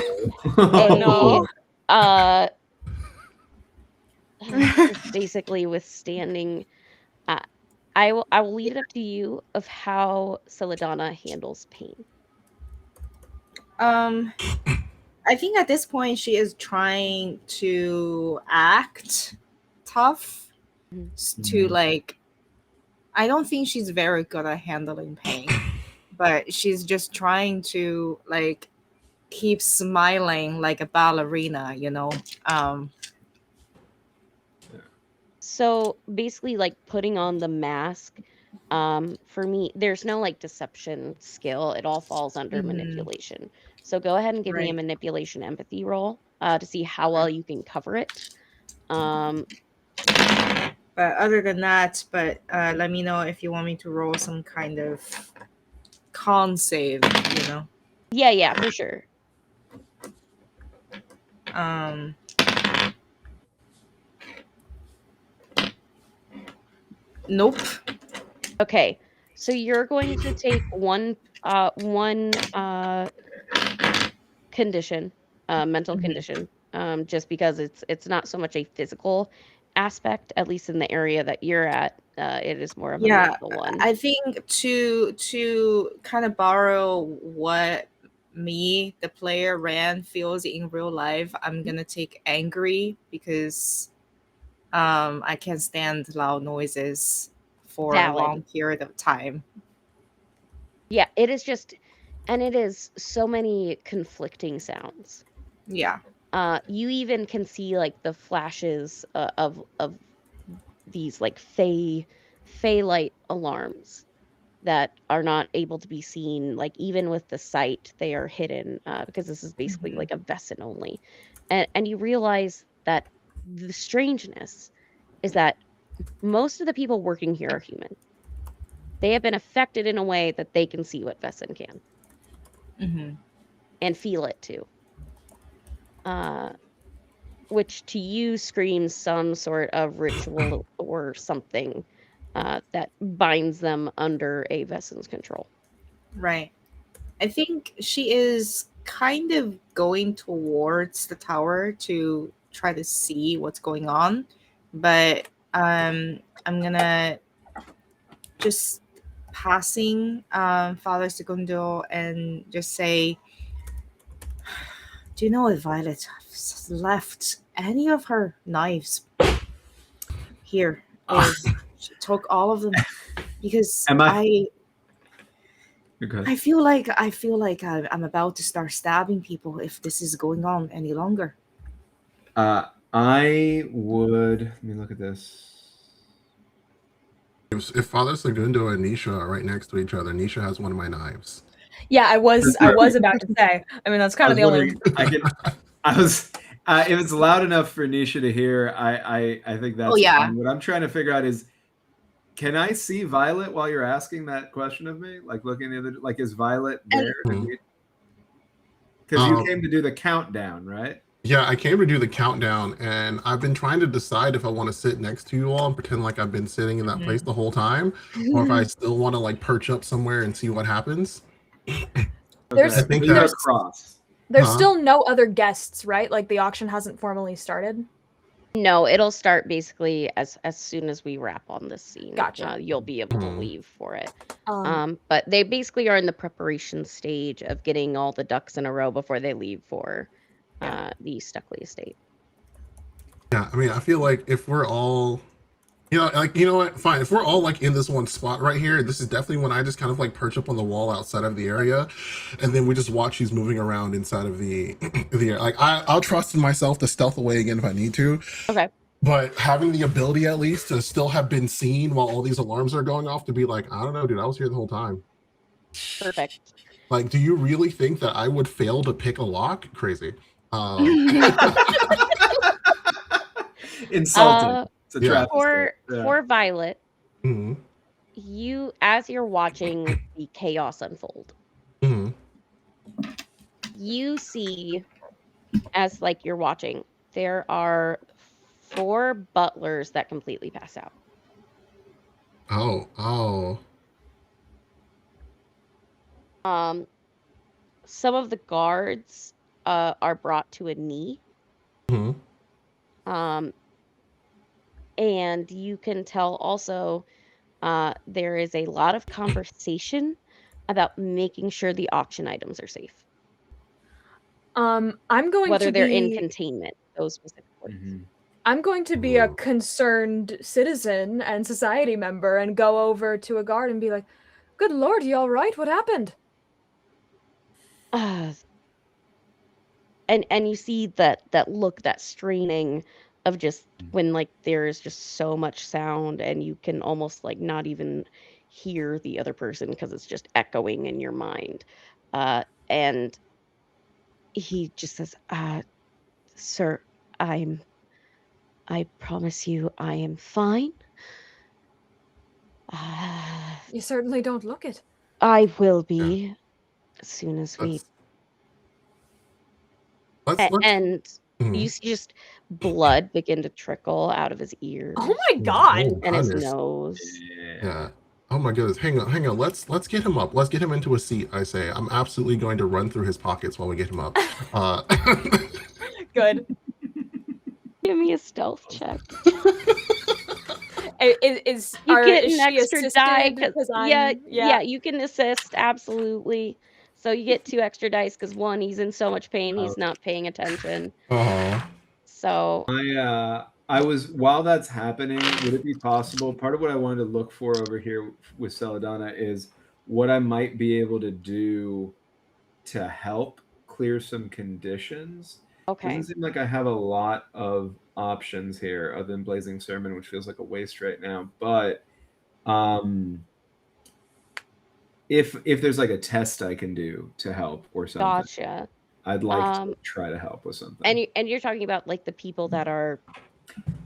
Oh a no. uh just basically withstanding. uh, I will leave it up to you of how Celadonna handles pain. Um, I think at this point she is trying to act tough Mhm. to Mhm. like. I don't think she's very good at handling pain, but she's just trying to like keep smiling like a ballerina, you know. Um, So basically, like putting on the mask, for me, there's no like deception skill. It all falls under mhm, manipulation. So go ahead and give me a right. manipulation empathy roll to see how well Okay. you can cover it. Um, But other than that, let me know if you want me to roll some kind of con save, you know. Yeah, for sure. Um, nope. Okay. So you're going to take one condition, mental Mhm. condition, just because it's not so much a physical aspect, at least in the area that you're at. It is more of a Yeah, mental one. I think to kind of borrow what me, the player Rand, feels in real life, I'm gonna take angry because I can't stand loud noises for a Valid. long period of time. Yeah, it is just, and it is so many conflicting sounds. Yeah. You even can see like the flashes of these like fey light alarms that are not able to be seen. Like even with the sight, they are hidden because this is basically Mhm. like a Vesson only, and you realize that the strangeness is that most of the people working here are human. They have been affected in a way that they can see what Vesson can Mhm. and feel it too. Uh, which to you screams some sort of ritual or something that binds them under a Vesson's control. Right. I think she is kind of going towards the tower to try to see what's going on, but I'm gonna just passing Father Segundo and just say, "Do you know if Violet has left any of her knives here, or she took all of them? Because Am I okay? I feel like I'm about to start stabbing people if this is going on any longer." I would. Let me look at this. If Father Segundo and Nisha are right next to each other, Nisha has one of my knives. Yeah, I was about to say. I mean, that's I kind of was the only. wondering. I was. If it's loud enough for Nisha to hear, I think Oh that's yeah. fine. What I'm trying to figure out is, can I see Violet while you're asking that question of me? Like looking at the like, is Violet And there? Mhm. Because you Um, came to do the countdown, right? yeah, I came to do the countdown, and I've been trying to decide if I want to sit next to you all and pretend like I've been sitting in that place Mhm. the whole time, or if I still want to like perch up somewhere and see what happens. I there's think So you're that, there's across. there's huh? still no other guests, right? Like the auction hasn't formally started. No, it'll start basically as soon as we wrap on this scene. Gotcha. You'll be able to Mhm. leave for it. Um, But they basically are in the preparation stage of getting all the ducks in a row before they leave for Yeah. the Stuckley estate. Yeah, I mean, I feel like if we're all, like, you know what? Fine. If we're all like in this one spot right here, this is definitely when I just kind of like perch up on the wall outside of the area, and then we just watch these moving around inside of the the area. Like I'll trust in myself to stealth away again if I need to, Okay, but having the ability at least to still have been seen while all these alarms are going off to be like, I don't know, dude, I was here the whole time. perfect. Like, do you really think that I would fail to pick a lock? Crazy. Insulting. uh, It's a Yeah. travesty. Yeah. for Violet, Hmm. you as you're watching the chaos unfold, Hmm. you see as like you're watching, there are four butlers that completely pass out. Oh, oh. Um, some of the guards are brought to a knee. Hmm. Um, and you can tell also there is a lot of conversation about making sure the auction items are safe, I'm going whether to they're in be containment, those specific words. Mhm. I'm going to be a concerned citizen and society member and go over to a guard and be like, "Good lord, you all right? What happened?" Uh, and you see that look, that straining of just when like there is just so much sound and you can almost like not even hear the other person because it's just echoing in your mind. And he just says, sir, I promise you I am fine. Ah, You certainly don't look it. I will Yeah. be as soon as we. Let's And mhm. you see just blood begin to trickle out of his Oh ears my god! Oh and his goodness. nose. Yeah. Yeah. Oh my goodness. Hang on. Let's get him up. Let's get him into a seat. I say. I'm absolutely going to run through his pockets while we get him up. Uh, Good. Give me a stealth check. You get Is an she extra die assisted? because Because yeah, I'm yeah, you can assist absolutely. So you get 2 extra dice because 1, he's in so much pain, Oh, he's not paying attention. uh-huh. So I was while that's happening, would it be possible? Part of what I wanted to look for over here with Celadonna is what I might be able to do to help clear some conditions. Doesn't okay, seem like I have a lot of options here other than Blazing Sermon, which feels like a waste right now. But um if there's like a test I can do to help or something, gotcha. I'd like to Um, try to help with something. and you're talking about, like, the people that are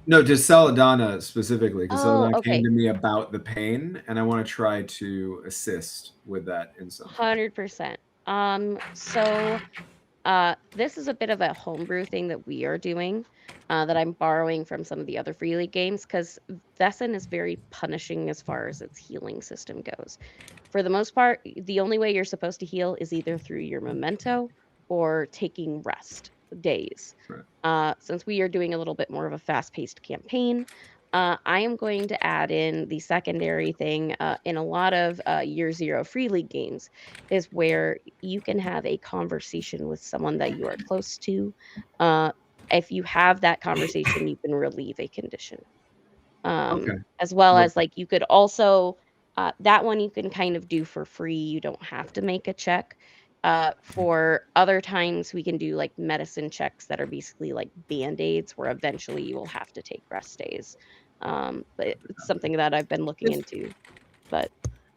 No, just Celadonna specifically, because oh, Celadonna came okay. to me about the pain, and I want to try to assist with that in some fashion. 100%. So, this is a bit of a homebrew thing that we are doing, that I'm borrowing from some of the other Free League games, 'cause Vesson is very punishing as far as its healing system goes. For the most part, the only way you're supposed to heal is either through your memento or taking rest days. Right. Since we are doing a little bit more of a fast-paced campaign, I am going to add in the secondary thing in a lot of Year Zero Free League games, is where you can have a conversation with someone that you are close to. Uh, if you have that conversation, you can relieve a condition. Okay. As well Okay. as, like, you could also that one you can kind of do for free, you don't have to make a check. For other times, we can do, like, medicine checks that are basically like Band-Aids, where eventually you will have to take rest days. But it's something that I've been looking Bef- into, but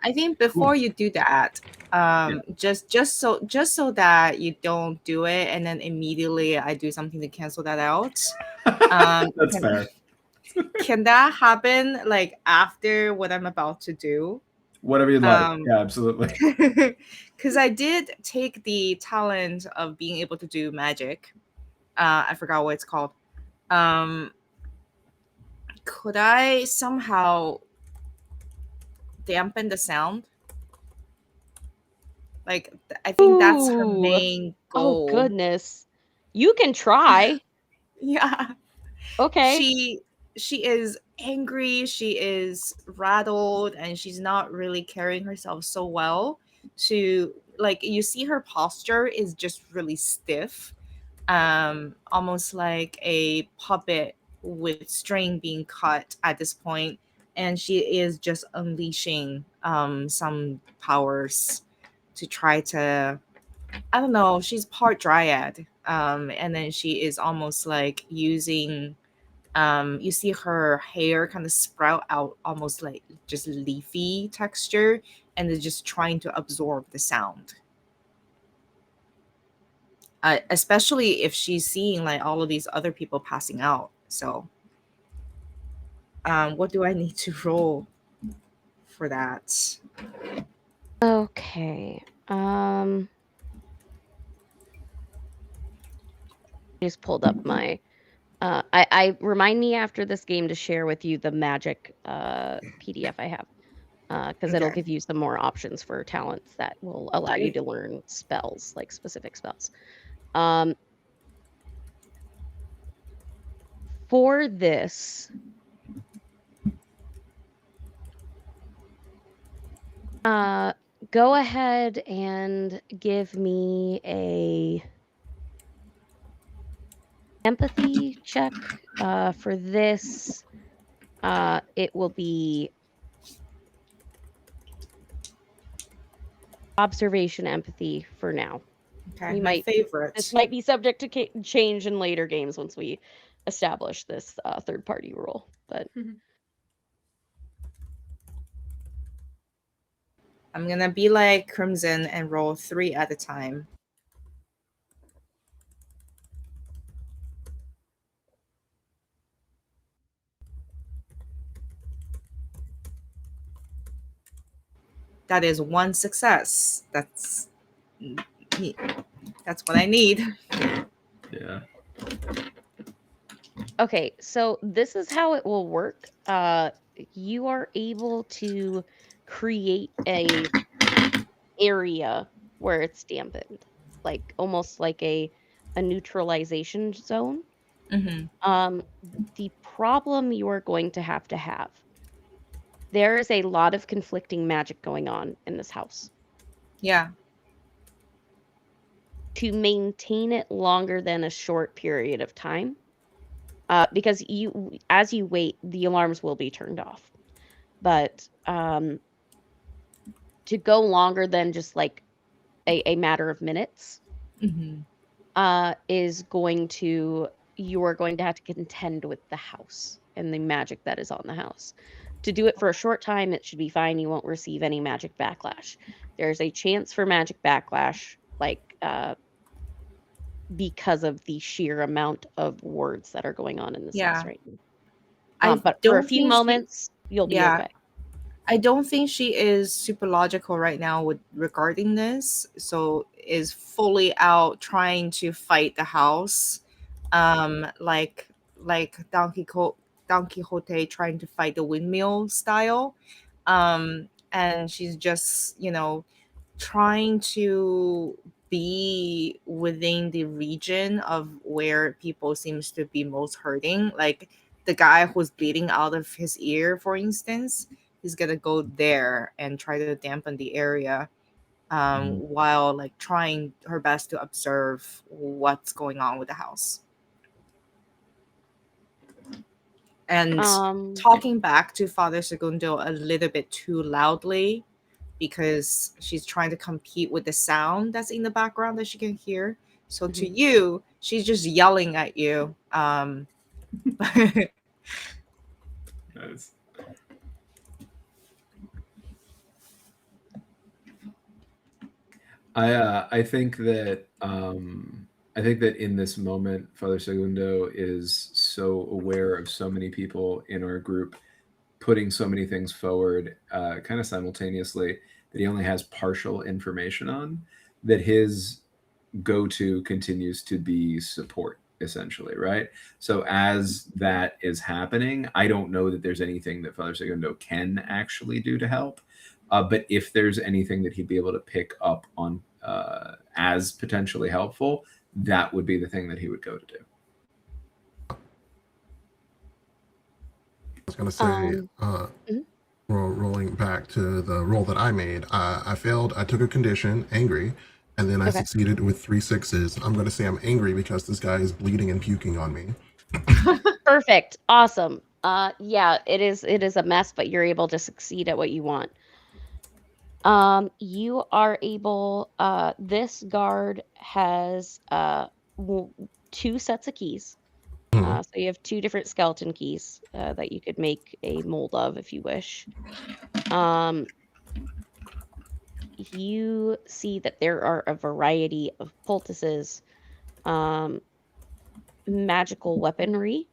I think Cool. before you do that, Yeah. just so that you don't do it and then immediately I do something to cancel that out. That's Can, fair. can that happen like after what I'm about to do? Whatever you'd like. Um, Yeah, absolutely. because I did take the talent of being able to do magic. I forgot what it's called. Um, could I somehow dampen the sound? Like, I think that's her ooh, main oh goal. goodness. You can try. Yeah, Okay. she she is angry, she is rattled, and she's not really carrying herself so well. To like, you see her posture is just really stiff, almost like a puppet with string being cut at this point, and she is just unleashing some powers to try to, I don't know, she's part dryad, and then she is almost like using, you see her hair kind of sprout out almost like just leafy texture, and is just trying to absorb the sound, especially if she's seeing like all of these other people passing out. So what do I need to roll for that? Okay. Just pulled up my I remind me after this game to share with you the magic PDF I have, because it'll Okay. give you some more options for talents that will allow you Okay. to learn spells, like specific spells. Um, for this, uh, go ahead and give me a empathy check. For this, it will be observation empathy for now. Okay, We my might This favorite. might be subject to change in later games once we establish this third party rule. But I'm gonna be like Crimson and roll three at a time. That is one success. That's what I need. Yeah. Okay, so this is how it will work. You are able to create a area where it's dampened, like almost like a neutralization zone. Hmm. Um, the problem you are going to have, there is a lot of conflicting magic going on in this house. Yeah. To maintain it longer than a short period of time, because as you wait, the alarms will be turned off. But to go longer than just like a matter of minutes, Hmm. is going to you are going to have to contend with the house and the magic that is on the house. To do it for a short time, it should be fine. You won't receive any magic backlash. There's a chance for magic backlash, like because of the sheer amount of words that are going on in this house Yeah. right now. I But for a don't few think she. moments, you'll be Yeah. okay. I don't think she is super logical right now with regarding this. So is fully out trying to fight the house, like Don Quixote trying to fight the windmill style, and she's just trying to be within the region of where people seems to be most hurting, like the guy who's bleeding out of his ear, for instance. He's gonna go there and try to dampen the area, while like trying her best to observe what's going on with the house and Um, talking back to Father Segundo a little bit too loudly because she's trying to compete with the sound that's in the background that she can hear. So to mhm. you, she's just yelling at you. Nice. I think that in this moment, Father Segundo is so aware of so many people in our group putting so many things forward, kind of simultaneously, that he only has partial information on. That his go-to continues to be support, essentially, right? So as that is happening, I don't know that there's anything that Father Segundo can actually do to help. But if there's anything that he'd be able to pick up on as potentially helpful, that would be the thing that he would go to do. I was gonna say, Um, mhm. rolling back to the roll that I made, I failed. I took a condition, angry, and then I Okay. succeeded with 3 6s. I'm gonna say I'm angry because this guy is bleeding and puking on me. Perfect. Awesome. Yeah, it is a mess, but you're able to succeed at what you want. You are able, this guard has two sets of keys. Mhm. So you have two different skeleton keys that you could make a mold of if you wish. Um, you see that there are a variety of poultices, um, magical weaponry,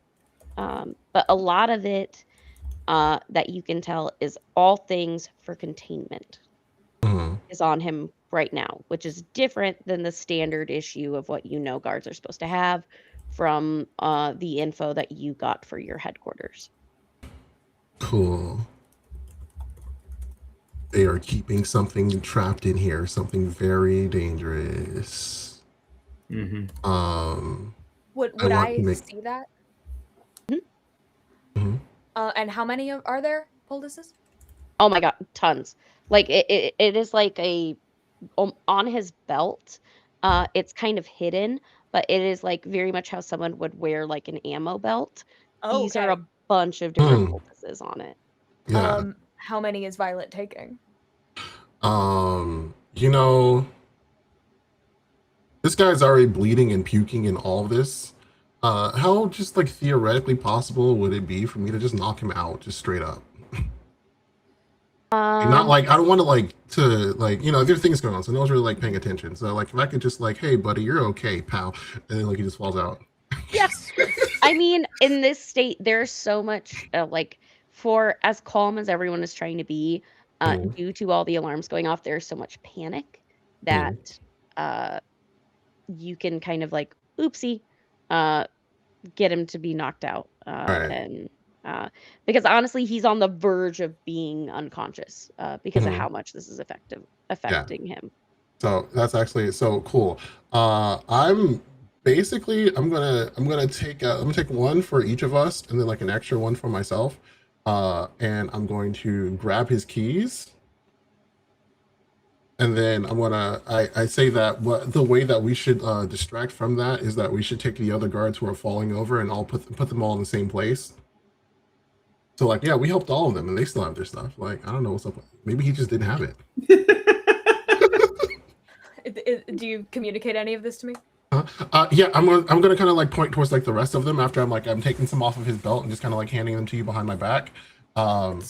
but a lot of it that you can tell is all things for containment Mhm. is on him right now, which is different than the standard issue of what guards are supposed to have from the info that you got for your headquarters. Cool. They are keeping something trapped in here, something very dangerous. Mm-hmm. Would I would want to I make. see that? Mhm. Mhm. And how many are there poultices? Oh my god, tons. Like it is like on his belt. It's kind of hidden, but it is like very much how someone would wear like an ammo belt. Oh, These are okay. a bunch of different Mm, poultices on it. yeah. How many is Violet taking? You know, this guy's already bleeding and puking and all this. How just like theoretically possible would it be for me to just knock him out just straight up? Like, not Um, like I don't want to there are things going on, so no one's really like paying attention. So like if I could just like, hey buddy, you're okay, pal, and then like he just falls out. yeah. I mean, in this state, there's so much like for as calm as everyone is trying to be, Mhm. Due to all the alarms going off, there's so much panic that you can kind of like, oopsie, uh, get him to be knocked out. Right. And because honestly, he's on the verge of being unconscious because of Mhm. how much this is Yeah. affecting him. So that's actually so cool. I'm gonna take one for each of us, and then like an extra one for myself. And I'm going to grab his keys, and then I say that the way that we should distract from that is that we should take the other guards who are falling over and all put them all in the same place. So like, yeah, we helped all of them, and they still have their stuff. Like, I don't know what's up. Maybe he just didn't have it. Do you communicate any of this to me? Yeah, I'm gonna kind of like point towards like the rest of them after I'm taking some off of his belt and just kind of like handing them to you behind my back. Do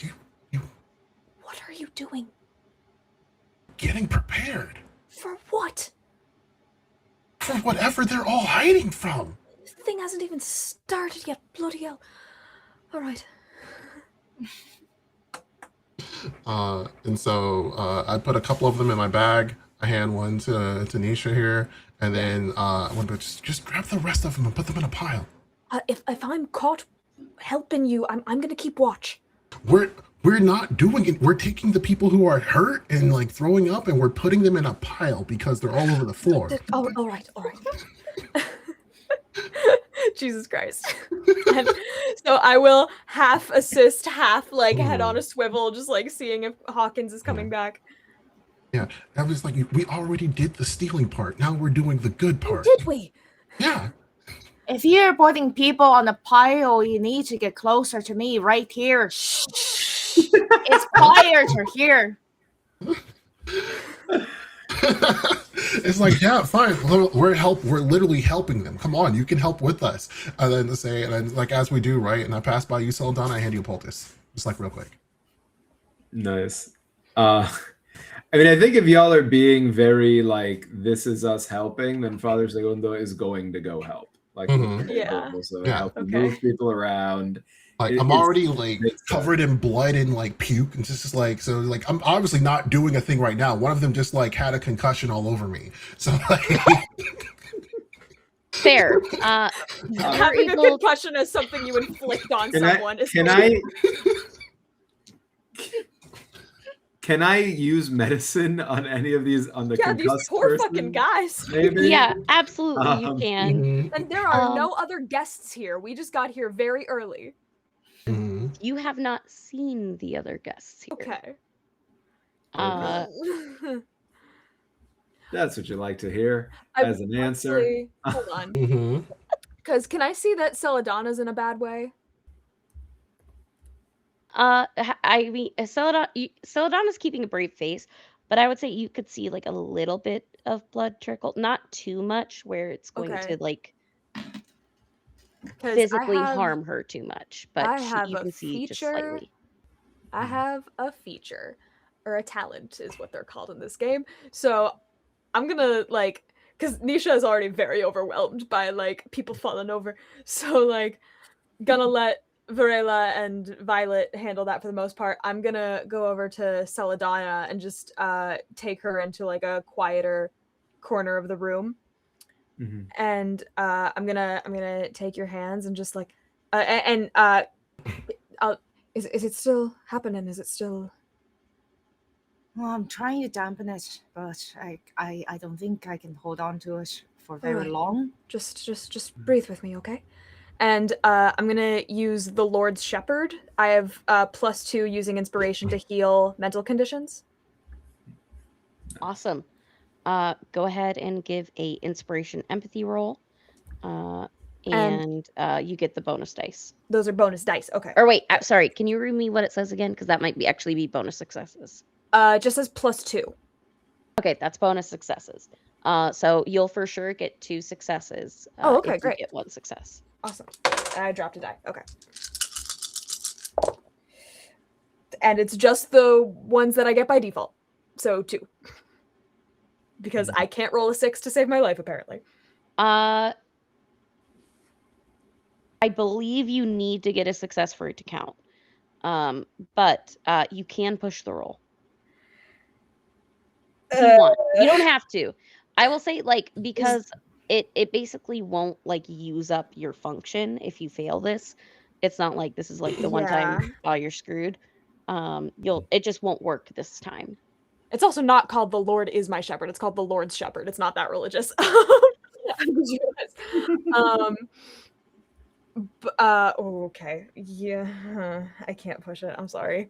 you What are you doing? getting prepared For what? for whatever they're all hiding from? The thing hasn't even started yet. Bloody hell! All right. And so I put a couple of them in my bag. I hand one to Nisha here, and then I want to just grab the rest of them and put them in a pile. If I'm caught helping you, I'm gonna keep watch. We're not doing it. We're taking the people who are hurt and like throwing up, and we're putting them in a pile because they're all over the floor. Oh, all right. Jesus Christ. And so I will half assist, half like head on a swivel, just like seeing if Hawkins is coming back. Yeah, I was like, we already did the stealing part. Now we're doing the good part. Did we? Yeah. If you're putting people on a pile, you need to get closer to me right here. It's quieter here. It's like, yeah, fine. We're literally helping them. Come on, you can help with us. And then like as we do, right? And I pass by you, Celadon, I hand you a poultice. Just like real quick. Nice. I mean, I think if y'all are being very like, this is us helping, then Father Segundo is going to go help. Like, Yeah. So Yeah. help Okay. move people around. Like I'm already like covered in blood and like puke, and just like so like I'm obviously not doing a thing right now. One of them just like had a concussion all over me. So like Fair. Having a concussion is something you inflict on someone. Can I use medicine on any of these on the concussed these poor person, fucking guys. Maybe? Yeah, absolutely you can. And there are no other guests here. We just got here very early. You have not seen the other guests here. Okay. That's what you like to hear I as an answer. actually, hold on. Because can I see that Celadonna's in a bad way? I mean, Celadonna's keeping a brave face, but I would say you could see like a little bit of blood trickle, not too much where it's going to like physically harm her too much, but you can see just slightly. I have a feature, or a talent is what they're called in this game. So I'm gonna like, because Nisha is already very overwhelmed by like people falling over. So like, gonna let Varela and Violet handle that for the most part. I'm gonna go over to Celadonna and just take her into like a quieter corner of the room. And I'm gonna take your hands and just like is it still happening? Is it still? Well, I'm trying to dampen it, but I don't think I can hold on to it for very long. Just breathe with me, okay? And I'm gonna use the Lord's Shepherd. I have +2 using inspiration to heal mental conditions. Awesome. Go ahead and give a inspiration empathy roll. And you get the bonus dice. Those are bonus dice. Okay. Or wait, sorry. Can you read me what it says again? Because that might actually be bonus successes. Just says +2. Okay, that's bonus successes. So you'll for sure get 2 successes. Okay, if great. You get 1 success. Awesome. I dropped a die. Okay. And it's just the ones that I get by default. So 2. Because I can't roll a 6 to save my life, apparently. I believe you need to get a success for it to count. But you can push the roll if you want. You don't have to. I will say, like, because it basically won't like use up your function if you fail this. It's not like this is like the one Yeah. time you're screwed. It just won't work this time. It's also not called the Lord is my shepherd. It's called the Lord's shepherd. It's not that religious. I just realized. Okay. Yeah. I can't push it. I'm sorry.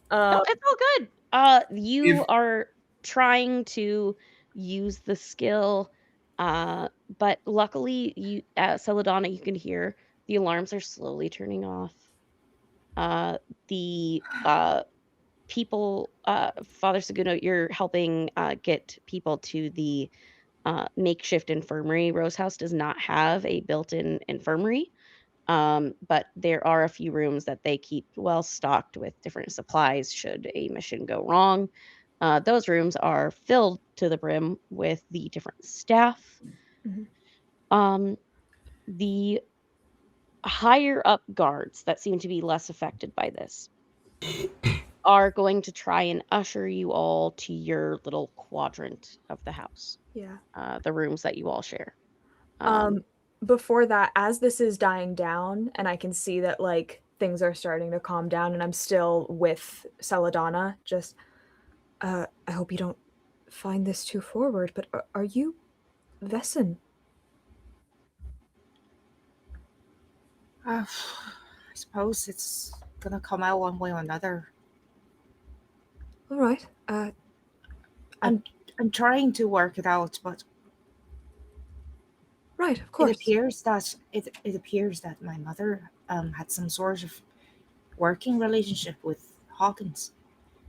No, it's all good. You If- are trying to use the skill, but luckily, Celadonna, you can hear the alarms are slowly turning off. The people, Father Segundo, you're helping get people to the makeshift infirmary. Rose House does not have a built-in infirmary. But there are a few rooms that they keep well stocked with different supplies should a mission go wrong. Those rooms are filled to the brim with the different staff. Mhm. The higher up guards that seem to be less affected by this are going to try and usher you all to your little quadrant of the house, Yeah. the rooms that you all share. Before that, as this is dying down and I can see that like things are starting to calm down and I'm still with Celadonna, just I hope you don't find this too forward, but are you Vesson? I suppose it's gonna come out one way or another. All right. I'm trying to work it out, but Right, of it course. appears that my mother had some sort of working relationship with Hawkins.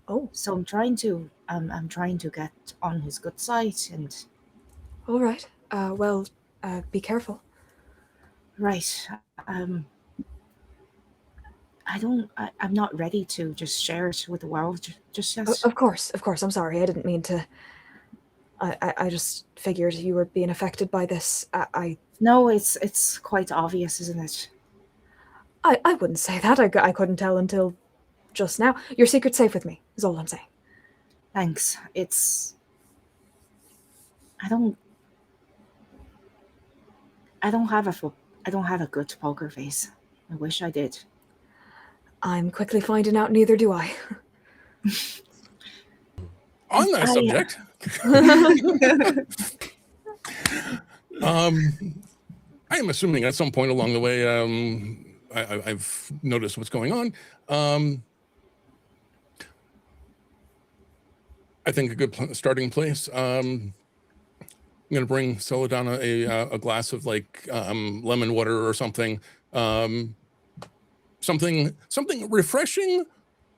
Oh, So I'm trying to get on his good side, and all right. Well, be careful. right. I'm not ready to just share it with the world just yet. Of course. I'm sorry. I didn't mean to. I just figured you were being affected by this. No, it's quite obvious, isn't it? I wouldn't say that. I couldn't tell until just now. Your secret's safe with me, is all I'm saying. Thanks. I don't have a good poker face. I wish I did. I'm quickly finding out neither do I. On that subject, I am assuming at some point along the way, I've noticed what's going on. I think a good starting place. I'm going to bring Celadonna a glass of like lemon water or something, something refreshing,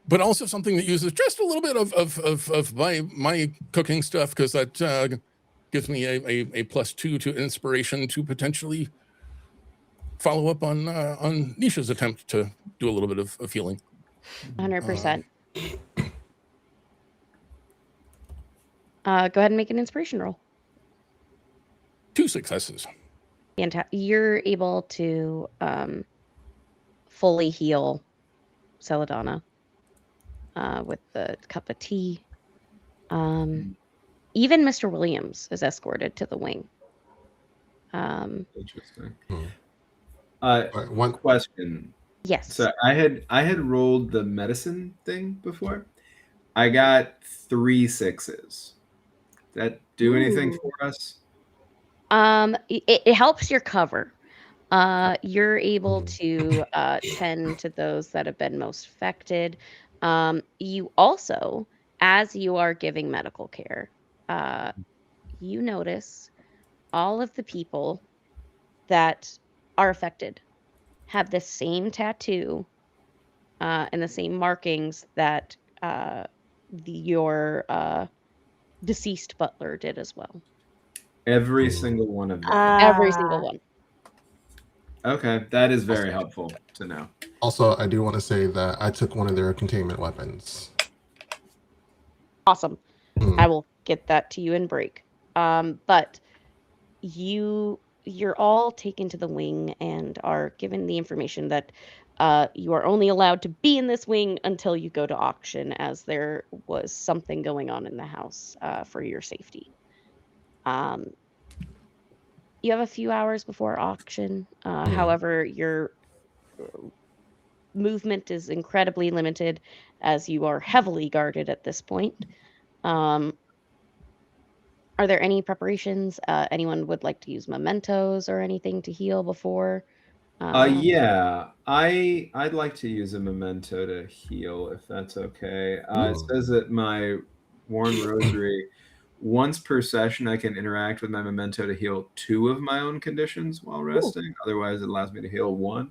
but also something that uses just a little bit of my cooking stuff, because that gives me a +2 to inspiration to potentially follow up on Nisha's attempt to do a little bit of healing. 100%. Go ahead and make an inspiration roll. 2 successes. You're able to fully heal Celadonna with the cup of tea. Even Mr. Williams is escorted to the wing. Interesting. Right, one Question. Yes. So I had rolled the medicine thing before. I got 3 6s. That do anything for us? It helps your cover. You're able to tend to those that have been most affected. You also, as you are giving medical care, you notice all of the people that are affected have the same tattoo and the same markings that your deceased butler did as well. Every single one of them. Every single one. Okay, that is very helpful to know. Also, I do want to say that I took one of their containment weapons. Awesome. I will get that to you in break. But you're all taken to the wing and are given the information that You are only allowed to be in this wing until you go to auction, as there was something going on in the house for your safety. Um, you have a few hours before auction. However, your movement is incredibly limited as you are heavily guarded at this point. Are there any preparations? Anyone would like to use mementos or anything to heal before? Yeah, I'd like to use a memento to heal, if that's okay. It says that my Worn Rosary, once per session, I can interact with my memento to heal 2 of my own conditions while resting. Otherwise, it allows me to heal 1.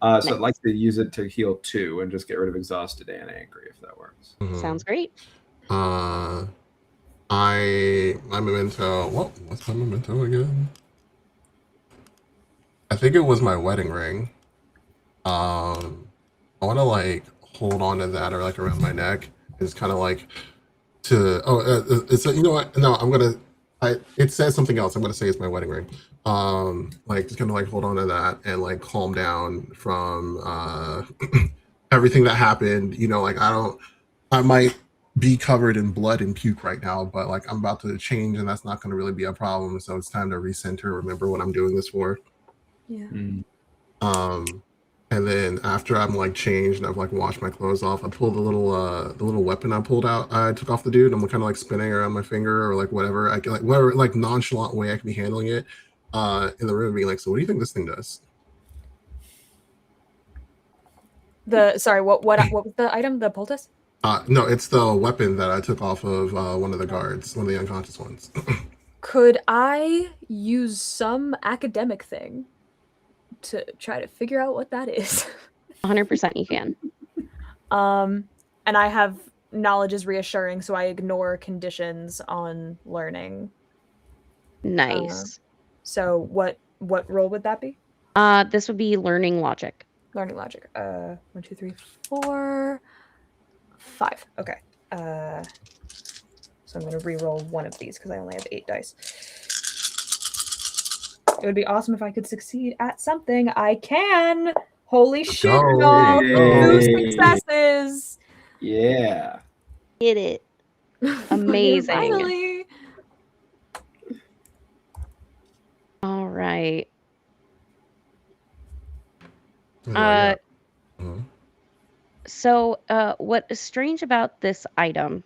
So I'd like to use it to heal 2 and just get rid of exhausted and angry, if that works. Sounds great. My memento. What's my memento again? I think it was my wedding ring. I want to like hold on to that or like around my neck. It's kind of like to. It's you know what? No, I'm gonna. It says something else. I'm gonna say it's my wedding ring. Like just gonna like hold on to that and like calm down from everything that happened. You know, like I might be covered in blood and puke right now, but like I'm about to change and that's not going to really be a problem. So it's time to recenter, remember what I'm doing this for. Yeah. And then after I'm like changed and I've like washed my clothes off, I pull the little weapon I pulled out. I took off the dude. I'm kind of like spinning around my finger or like whatever. I can like whatever like nonchalant way I can be handling it in the room, being like, so what do you think this thing does? Sorry, what was the item? The poultice? No, it's the weapon that I took off of one of the guards, one of the unconscious ones. Could I use some academic thing to try to figure out what that is? 100% you can. And I have knowledge is reassuring, so I ignore conditions on learning. Nice. So what role would that be? This would be learning logic. Learning logic. 1, 2, 3, 4, 5. Okay. So I'm going to re-roll one of these because I only have 8 dice. It would be awesome if I could succeed at something. I can! Holy shit, dog! 2 successes! Yeah. Did it. Amazing. Finally! All right. So what is strange about this item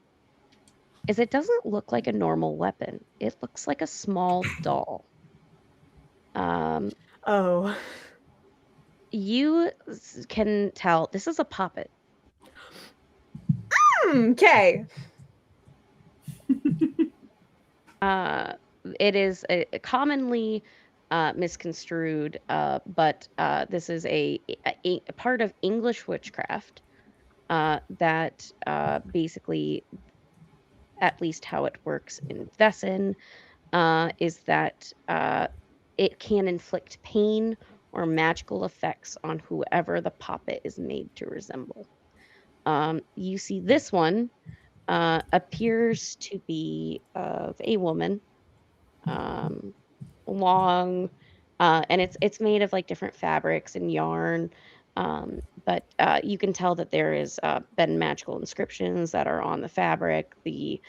is it doesn't look like a normal weapon. It looks like a small doll. Oh. You can tell this is a puppet. Okay. It is commonly misconstrued, but this is a part of English witchcraft that basically, at least how it works in Vesson, is that it can inflict pain or magical effects on whoever the puppet is made to resemble. You see this one appears to be of a woman, long, and it's made of like different fabrics and yarn, but you can tell that there is been magical inscriptions that are on the fabric. The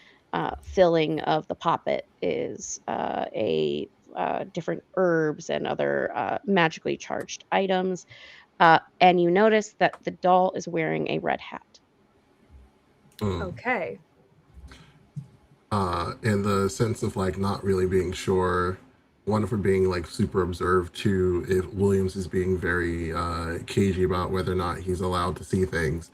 filling of the poppet is different herbs and other magically charged items, and you notice that the doll is wearing a red hat. Okay. In the sense of like not really being sure, one, if we're being like super observed, two, if Williams is being very cagey about whether or not he's allowed to see things.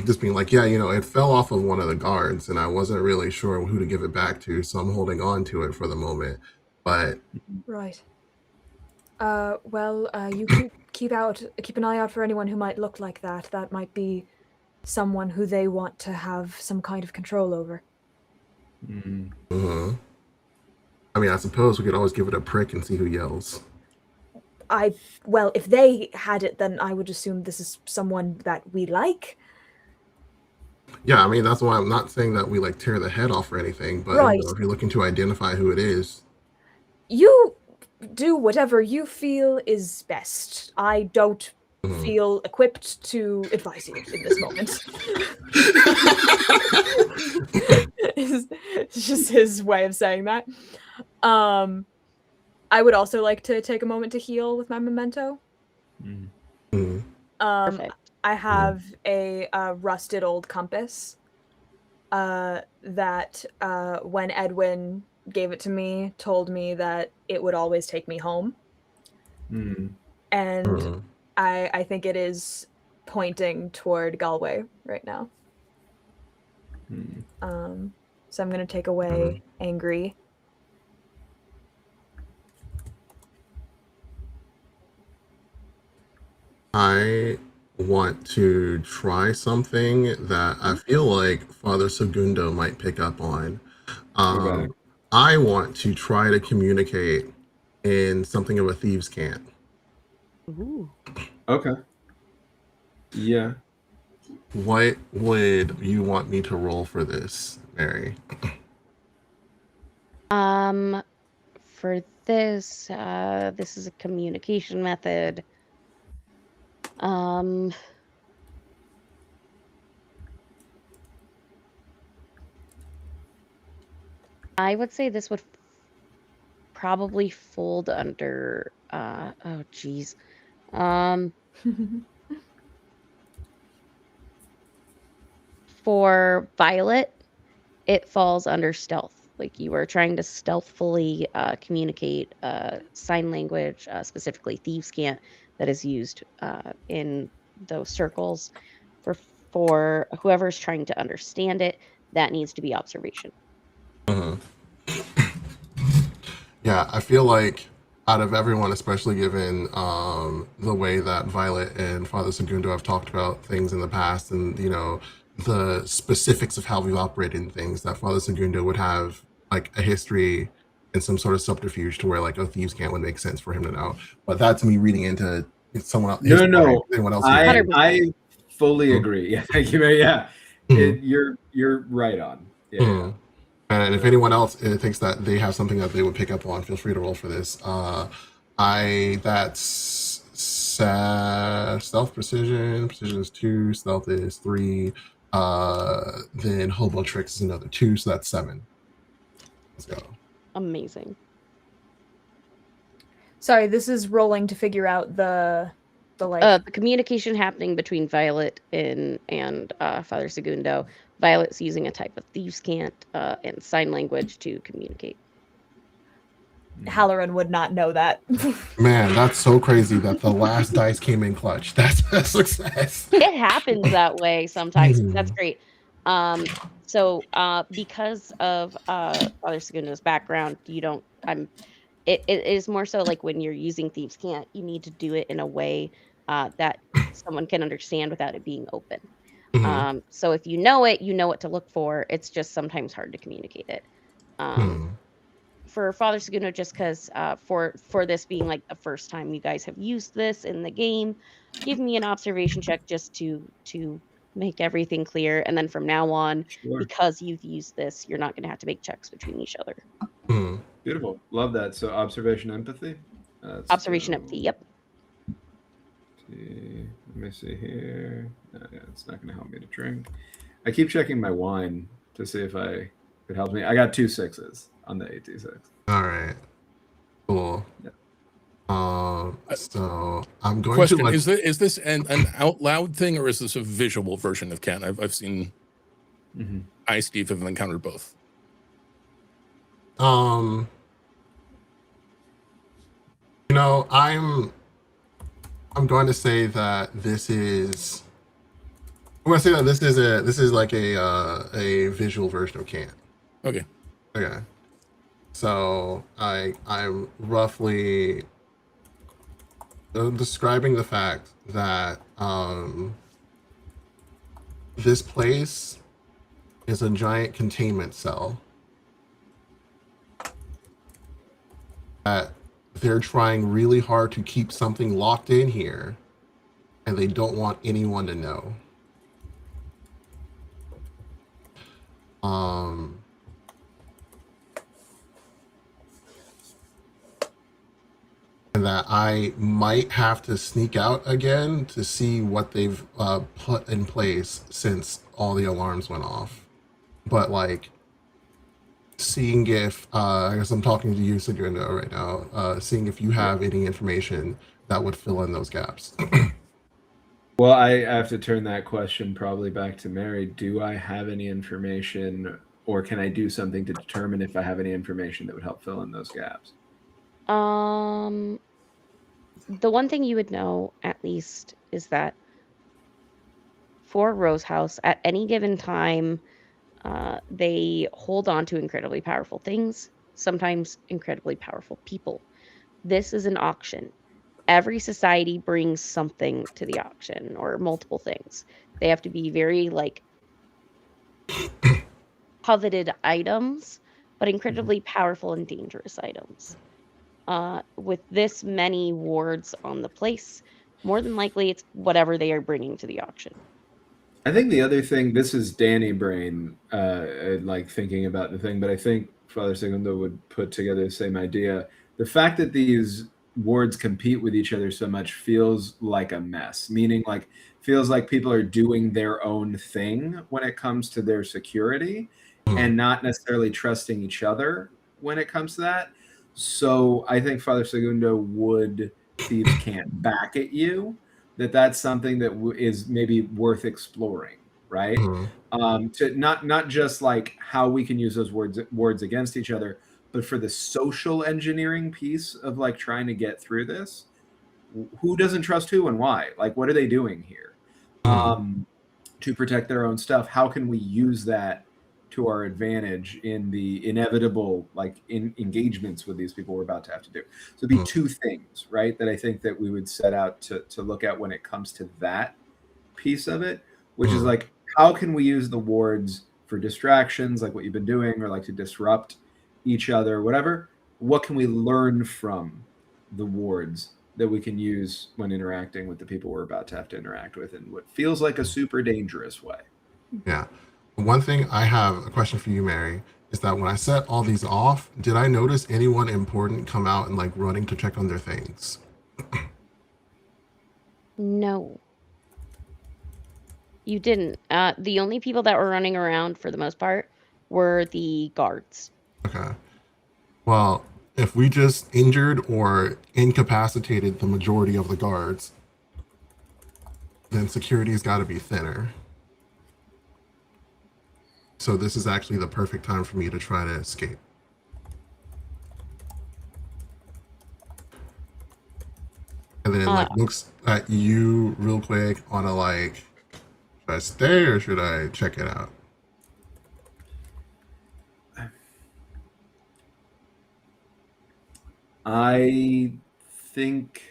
Just being like, yeah, you know, it fell off of one of the guards and I wasn't really sure who to give it back to, so I'm holding on to it for the moment. But right. Well, you keep an eye out for anyone who might look like that. That might be someone who they want to have some kind of control over. I mean, I suppose we could always give it a prick and see who yells. Well, if they had it, then I would assume this is someone that we like. Yeah, I mean, that's why I'm not saying that we like tear the head off or anything, but right. You know, if you're looking to identify who it is, you do whatever you feel is best. I don't feel equipped to advise you in this moment. It's just his way of saying that. I would also like to take a moment to heal with my memento. Mm. Perfect. I have a rusted old compass that when Edwin gave it to me, told me that it would always take me home. And I think it is pointing toward Galway right now. So I'm going to take away angry. I want to try something that I feel like Father Segundo might pick up on. I want to try to communicate in something of a thieves' cant. Ooh. Okay. Yeah. What would you want me to roll for this, Mary? For this, this is a communication method. I would say this would probably fold under, oh geez. For Violet, it falls under stealth. Like you are trying to stealthfully communicate sign language, specifically thieves' cant, that is used in those circles. For whoever's trying to understand it, that needs to be observation. Yeah, I feel like out of everyone, especially given the way that Violet and Father Segundo have talked about things in the past, and the specifics of how we've operated in things, that Father Segundo would have like a history and some sort of subterfuge to where like a thieves' cant would make sense for him to know. But that's me reading into someone else. No. Anyone else? I fully agree. Yeah, thank you, Mary. Yeah, you're right on. Yeah. And if anyone else thinks that they have something that they would pick up on, feel free to roll for this. That's stealth precision. Precision is 2. Stealth is 3. Then hobo tricks is another 2, so that's 7. Let's go. Amazing. Sorry, this is rolling to figure out the like the communication happening between Violet and Father Segundo. Violet's using a type of thieves' cant and sign language to communicate. Halloran would not know that. Man, that's so crazy that the last dice came in clutch. That's a success. It happens that way sometimes. That's great. So because of Father Segundo's background, it is more so like when you're using thieves' cant, you need to do it in a way that someone can understand without it being open. So if you know it, you know what to look for. It's just sometimes hard to communicate it. For Father Segundo, just because for this being like the first time you guys have used this in the game, give me an observation check just to make everything clear. And then from now on, because you've used this, you're not going to have to make checks between each other. Beautiful. Love that. So observation empathy. Observation empathy. Yep. Let me see here. Yeah, it's not going to help me to drink. I keep checking my wine to see if it helps me. I got 2 6s on the AT6. All right. Cool. Yeah. So I'm going Question: to like. Is this an out loud thing, or is this a visual version of cant? I've seen. I, Steve, have encountered both. I'm going to say that this is. I'm going to say that this is like a visual version of cant. Okay. So I'm roughly describing the fact that this place is a giant containment cell that they're trying really hard to keep something locked in here, and they don't want anyone to know. And and that I might have to sneak out again to see what they've put in place since all the alarms went off. But like seeing if I guess I'm talking to you, Segunda, right now, seeing if you have any information that would fill in those gaps. Well, I have to turn that question probably back to Mary. Do I have any information, or can I do something to determine if I have any information that would help fill in those gaps? The one thing you would know at least is that for Rose House, at any given time, they hold on to incredibly powerful things, sometimes incredibly powerful people. This is an auction. Every society brings something to the auction or multiple things. They have to be very like coveted items, but incredibly powerful and dangerous items. With this many wards on the place, more than likely it's whatever they are bringing to the auction. I think the other thing, this is Danny brain, like thinking about the thing, but I think Father Segundo would put together the same idea. The fact that these wards compete with each other so much feels like a mess, meaning like feels like people are doing their own thing when it comes to their security and not necessarily trusting each other when it comes to that. So I think Father Segundo would Thieves Can't back at you that that's something that is maybe worth exploring, right? To not just like how we can use those words against each other, but for the social engineering piece of like trying to get through this. Who doesn't trust who and why? Like, what are they doing here to protect their own stuff? How can we use that to our advantage in the inevitable like engagements with these people we're about to have to do? So it'd be two things, right, that I think that we would set out to look at when it comes to that piece of it, which is like, how can we use the wards for distractions like what you've been doing, or like to disrupt each other, whatever? What can we learn from the wards that we can use when interacting with the people we're about to have to interact with in what feels like a super dangerous way? Yeah. One thing I have a question for you, Mary, is that when I set all these off, did I notice anyone important come out and like running to check on their things? No. You didn't. The only people that were running around for the most part were the guards. Okay. Well, if we just injured or incapacitated the majority of the guards, then security's got to be thinner. So this is actually the perfect time for me to try to escape. And then like looks at you real quick on a like, should I stay or should I check it out? I think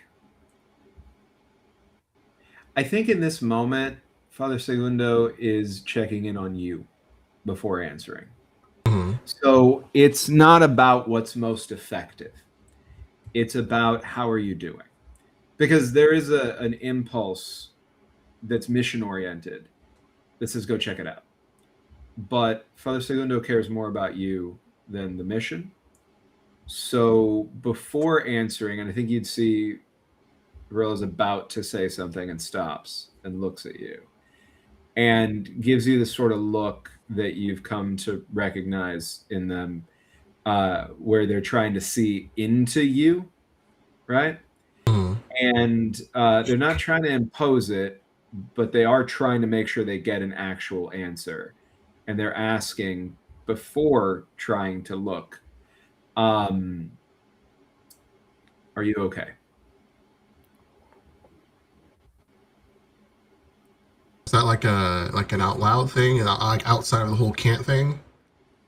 in this moment, Father Segundo is checking in on you before answering. So it's not about what's most effective. It's about how are you doing? Because there is an impulse that's mission oriented that says go check it out. But Father Segundo cares more about you than the mission. So before answering, and I think you'd see Rilla's about to say something and stops and looks at you and gives you the sort of look that you've come to recognize in them, where they're trying to see into you, right? And they're not trying to impose it, but they are trying to make sure they get an actual answer. And they're asking before trying to look, are you okay? Is that like an out loud thing, like outside of the whole can't thing?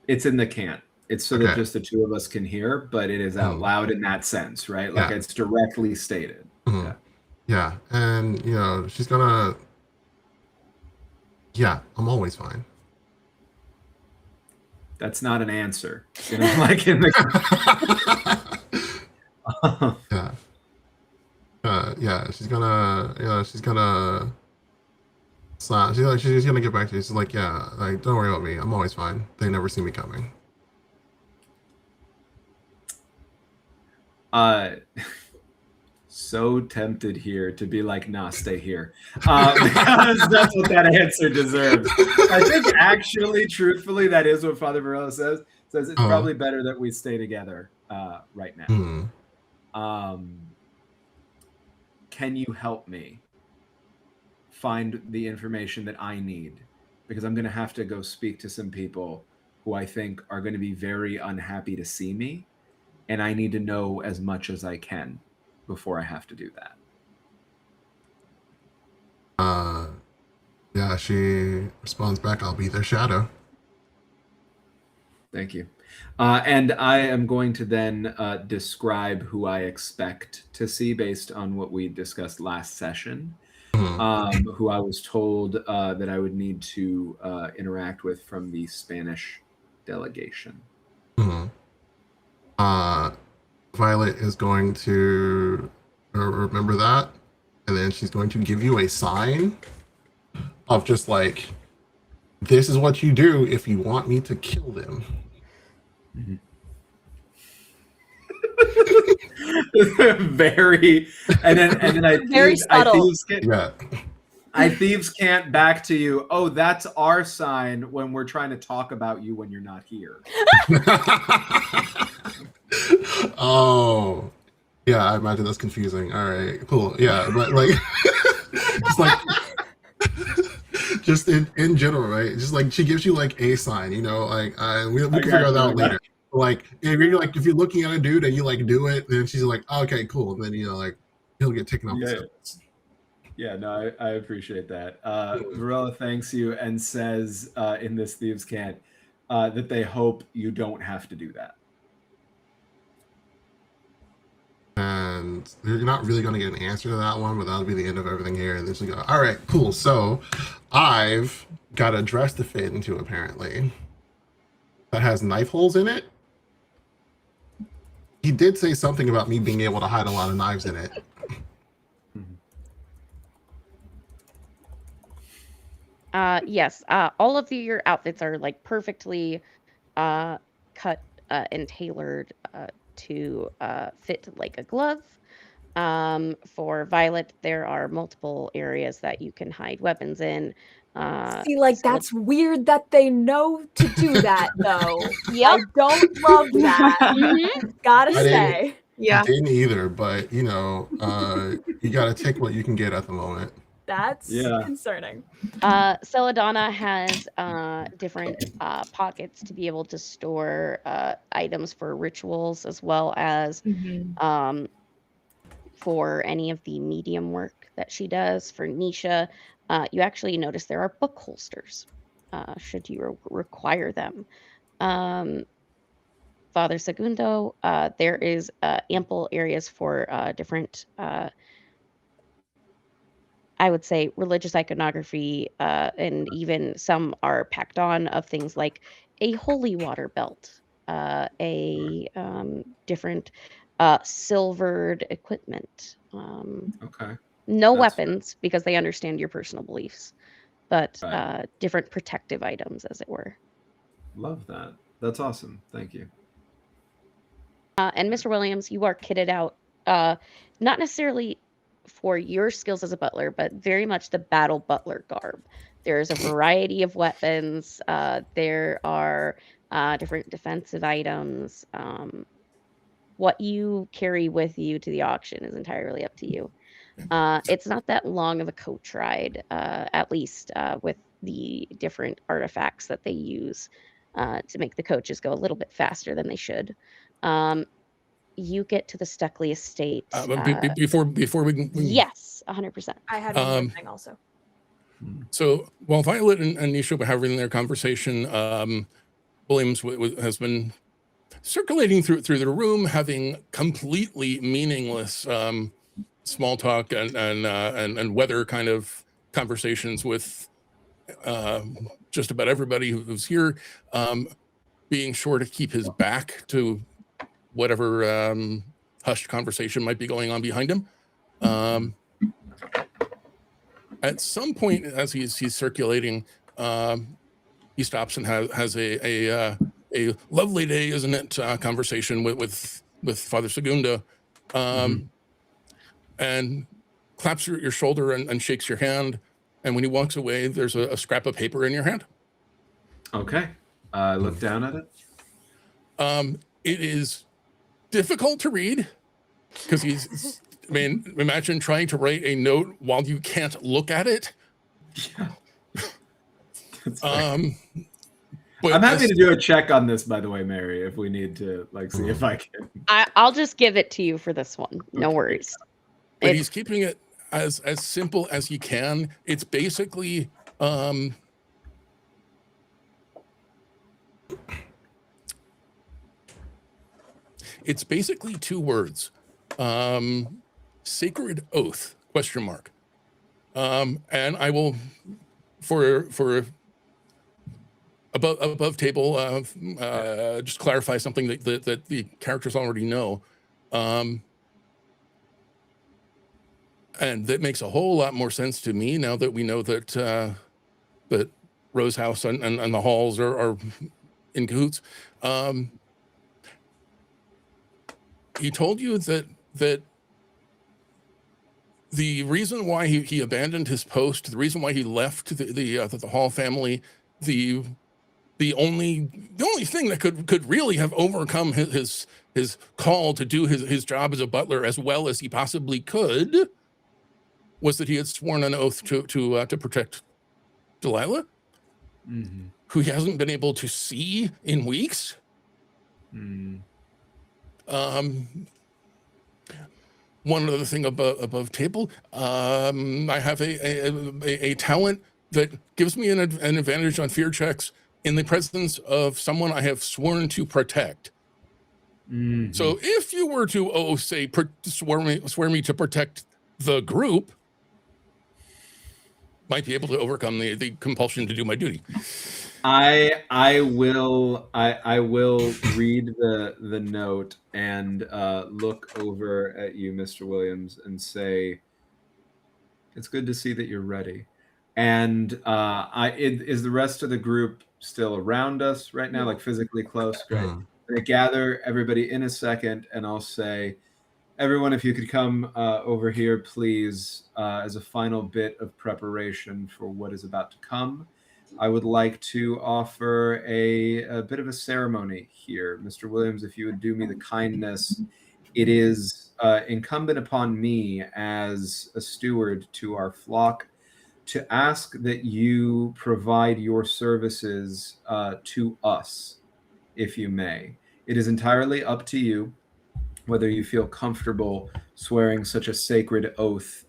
It's in the can't. It's so that just the two of us can hear, but it is out loud in that sense, right? Like it's directly stated. Yeah, and you know she's gonna. Yeah, I'm always fine. That's not an answer, you know, like in the. Yeah, she's gonna. She's gonna get back to you. She's like, yeah, like don't worry about me. I'm always fine. They never see me coming. so tempted here to be like, nah, stay here. Because that's what that answer deserves. I think actually, truthfully, that is what Father Varela says. Says it's probably better that we stay together right now. Can you help me find the information that I need? Because I'm going to have to go speak to some people who I think are going to be very unhappy to see me. And I need to know as much as I can before I have to do that. Yeah, she responds back, I'll be their shadow. Thank you. And I am going to then describe who I expect to see based on what we discussed last session, who I was told that I would need to interact with from the Spanish delegation. Violet is going to remember that, and then she's going to give you a sign of just like, this is what you do if you want me to kill them. Very, and then I Very subtle. I thieves can't back to you. Oh, that's our sign when we're trying to talk about you when you're not here. Oh, yeah, I imagine that's confusing. All right, cool. Yeah, but like, just like, just in general, right? Just like she gives you like a sign, you know, like we'll figure that out later. Like if you're looking at a dude and you like do it, then she's like, oh, okay, cool. And then like he'll get taken off the steps. Yeah, no, I appreciate that. Varela thanks you and says in this Thieves' Cant that they hope you don't have to do that. And you're not really going to get an answer to that one, but that'll be the end of everything here. And then she'll go, all right, cool. So I've got a dress to fit into, apparently, that has knife holes in it. He did say something about me being able to hide a lot of knives in it. Yes, all of your outfits are like perfectly cut and tailored to fit like a glove. For Violet, there are multiple areas that you can hide weapons in. See, like, that's weird that they know to do that, though. I don't love that. Gotta say. Yeah. Didn't either, but you know, you gotta take what you can get at the moment. That's concerning. Celadonna has different pockets to be able to store items for rituals, as well as for any of the medium work that she does. For Nisha, you actually notice there are book holsters, should you require them. Father Segundo, there is ample areas for different, I would say, religious iconography, and even some are packed on of things like a holy water belt, a different silvered equipment. No weapons, because they understand your personal beliefs, but different protective items, as it were. Love that. That's awesome. Thank you. And Mr. Williams, you are kitted out, not necessarily for your skills as a butler, but very much the battle butler garb. There's a variety of weapons. There are different defensive items. What you carry with you to the auction is entirely up to you. It's not that long of a coach ride, at least with the different artifacts that they use to make the coaches go a little bit faster than they should. You get to the Stuckley estate. Before we can... Yes, 100%. I had one thing also. So while Violet and Nisha were having their conversation, Williams has been circulating through the room, having completely meaningless small talk and weather kind of conversations with just about everybody who's here, being sure to keep his back to whatever hushed conversation might be going on behind him. At some point, as he's circulating, he stops and has a lovely day, isn't it? Conversation with Father Segundo, and claps your shoulder and shakes your hand. And when he walks away, there's a scrap of paper in your hand. Okay. I look down at it. It is difficult to read because imagine trying to write a note while you can't look at it. Yeah. But I'm happy to do a check on this, by the way, Mary, if we need to see if I can. I'll just give it to you for this one. No worries. But he's keeping it as simple as he can. It's basically two words. Sacred oath, ? And I will for above table just clarify something that the characters already know. And that makes a whole lot more sense to me now that we know that that Rose House and the halls are in cahoots. He told you that the reason why he abandoned his post, the reason why he left the Hall family, the only thing that could really have overcome his call to do his job as a butler as well as he possibly could was that he had sworn an oath to protect Delilah, who he hasn't been able to see in weeks. One other thing above table, I have a talent that gives me an advantage on fear checks in the presence of someone I have sworn to protect. So if you were to swear me to protect the group, might be able to overcome the compulsion to do my duty. I will read the note and look over at you, Mr. Williams, and say, it's good to see that you're ready. And is the rest of the group still around us right now, like physically close? Great. I'm gonna gather everybody in a second, and I'll say, everyone, if you could come over here, please, as a final bit of preparation for what is about to come. I would like to offer a bit of a ceremony here. Mr. Williams, if you would do me the kindness, it is incumbent upon me as a steward to our flock to ask that you provide your services to us, if you may. It is entirely up to you whether you feel comfortable swearing such a sacred oath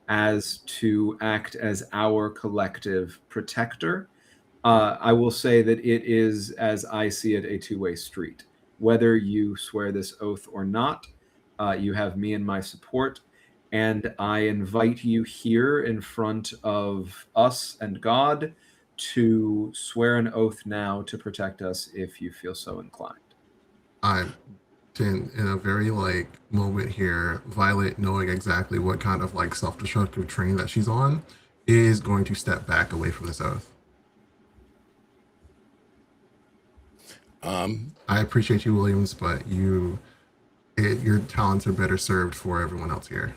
as to act as our collective protector. I will say that it is, as I see it, a two-way street. Whether you swear this oath or not, you have me and my support, and I invite you here in front of us and God to swear an oath now to protect us if you feel so inclined. I'm in a very moment here, Violet, knowing exactly what kind of self-destructive train that she's on, is going to step back away from this oath. I appreciate you, Williams, but your talents are better served for everyone else here.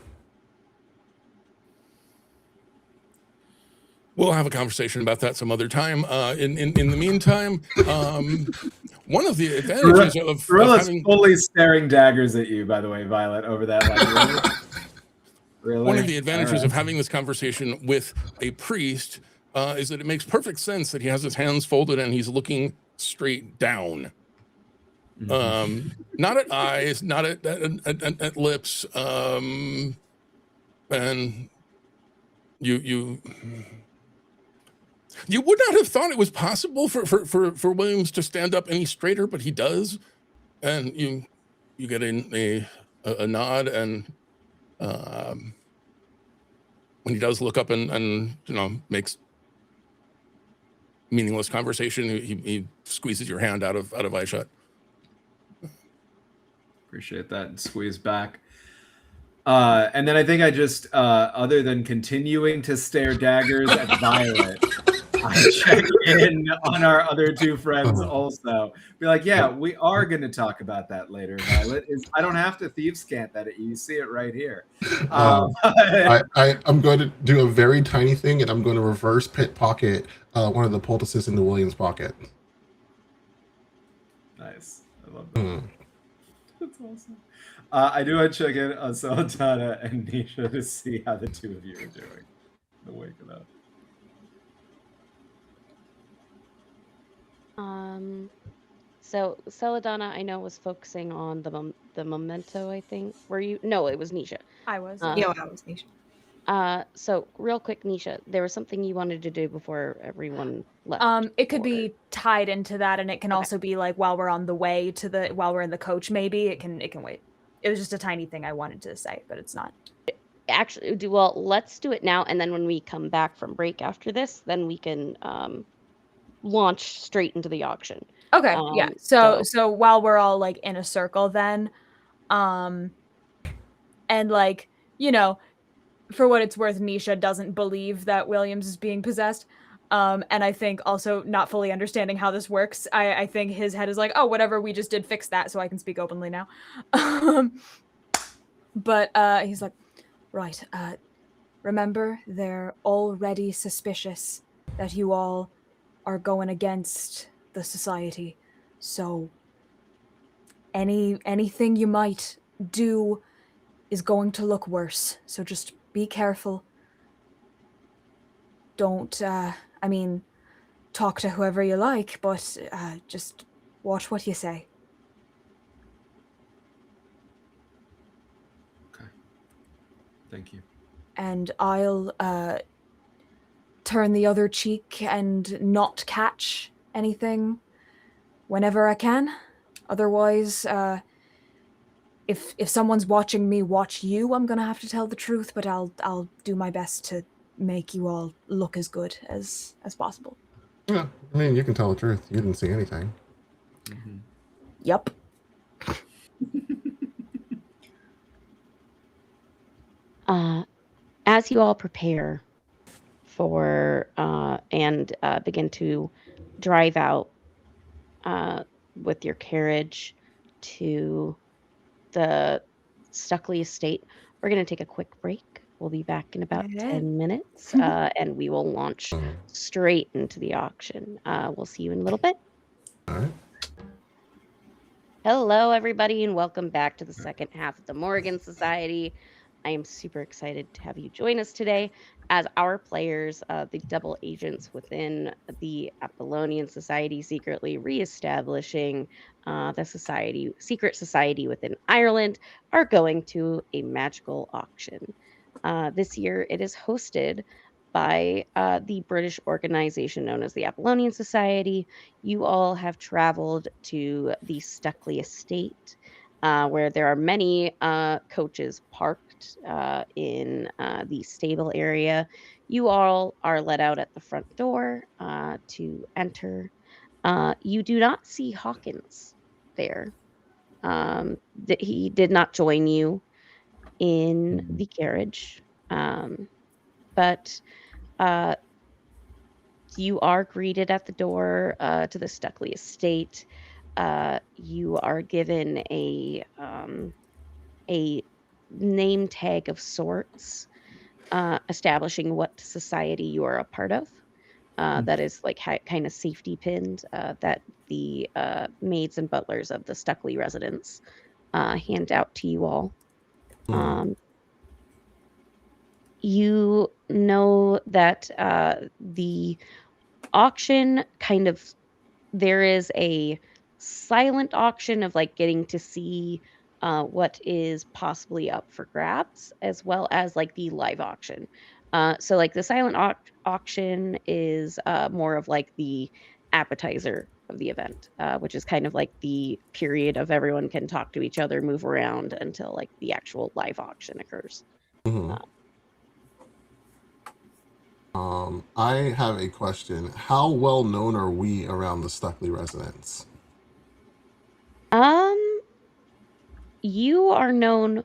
We'll have a conversation about that some other time. In the meantime, one of the advantages of having fully staring daggers at you, by the way, Violet, over that. Really? One of the advantages of having this conversation with a priest is that it makes perfect sense that he has his hands folded and he's looking straight down. Not at eyes, not at lips, and you would not have thought it was possible for Williams to stand up any straighter, but he does, and you get a nod, and when he does look up and makes meaningless conversation, he squeezes your hand out of eye shut. Appreciate that, and squeeze back. And then I think I just, other than continuing to stare daggers at Violet, I check in on our other two friends also. Be like, yeah, we are going to talk about that later. Violet is. I don't have to thieves cant that. You see it right here. I'm going to do a very tiny thing, and I'm going to reverse pickpocket one of the poultices into William's pocket. Nice. I love that. That's awesome. I do want to check in on Celadonna and Nisha to see how the two of you are doing in the wake of that. So Celadonna, I know, was focusing on the memento. I think. Were you? No, it was Nisha. I was. Yeah, I was Nisha. So real quick, Nisha, there was something you wanted to do before everyone left. It could or- be tied into that, and it can also be like while we're on the way to while we're in the coach. Maybe it can wait. It was just a tiny thing I wanted to say, but it's not. Actually, well, let's do it now, and then when we come back from break after this, then we can launch straight into the auction. Okay, yeah. So while we're all like in a circle, then, and like for what it's worth, Nisha doesn't believe that Williams is being possessed. And I think also not fully understanding how this works, I think his head is like, oh, whatever, we just did fix that, so I can speak openly now. But he's like, right, remember, they're already suspicious that you all are going against the society. So anything you might do is going to look worse. So just be careful. Don't, talk to whoever you like, but just watch what you say. Okay. Thank you. And I'll turn the other cheek and not catch anything whenever I can. Otherwise, if someone's watching me watch you, I'm gonna have to tell the truth, but I'll do my best to make you all look as good as possible. Yeah, I mean, you can tell the truth. You didn't see anything. Mm-hmm. Yep. As you all prepare for and begin to drive out with your carriage to the Stuckley estate, we're going to take a quick break. We'll be back in about 10 minutes, and we will launch straight into the auction. We'll see you in a little bit. All right. Hello, everybody, and welcome back to the second half of the Morrigan Society. I am super excited to have you join us today as our players, the double agents within the Apollonian Society, secretly reestablishing the secret society within Ireland, are going to a magical auction. This year, it is hosted by the British organization known as the Apollonian Society. You all have traveled to the Stuckley estate, where there are many coaches parked in the stable area. You all are let out at the front door to enter. You do not see Hawkins there. He did not join you in the carriage, but you are greeted at the door to the Stuckley estate. You are given a name tag of sorts, establishing what society you are a part of. That is like kind of safety pinned that the maids and butlers of the Stuckley residence hand out to you all. You know that the auction there is a silent auction of like getting to see what is possibly up for grabs, as well as like the live auction. So like the silent auction is more of like the appetizer of the event, which is kind of like the period of everyone can talk to each other, move around until like the actual live auction occurs. I have a question. How well known are we around the Stuckley residence? You are known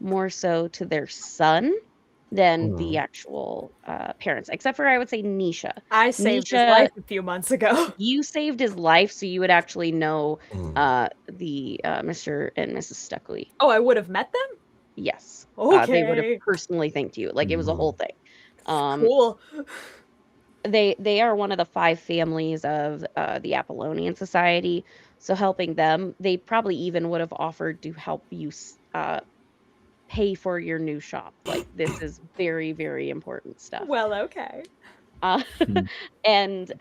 more so to their son, than the Mm. actual parents, except for I would say Nisha. I saved his Nisha, life a few months ago. you saved his life, so you would actually know Mm. the Mr. and Mrs. Stuckley. Oh, I would have met them? Yes, they would have Okay. personally thanked you. Like it was a whole Mhm. thing. Um, Cool. they are one of the 5 families of the Apollonian Society. So helping them, they probably even would have offered to help you pay for your new shop. Like this is very, very important stuff. Well, okay. Uh, Hmm. and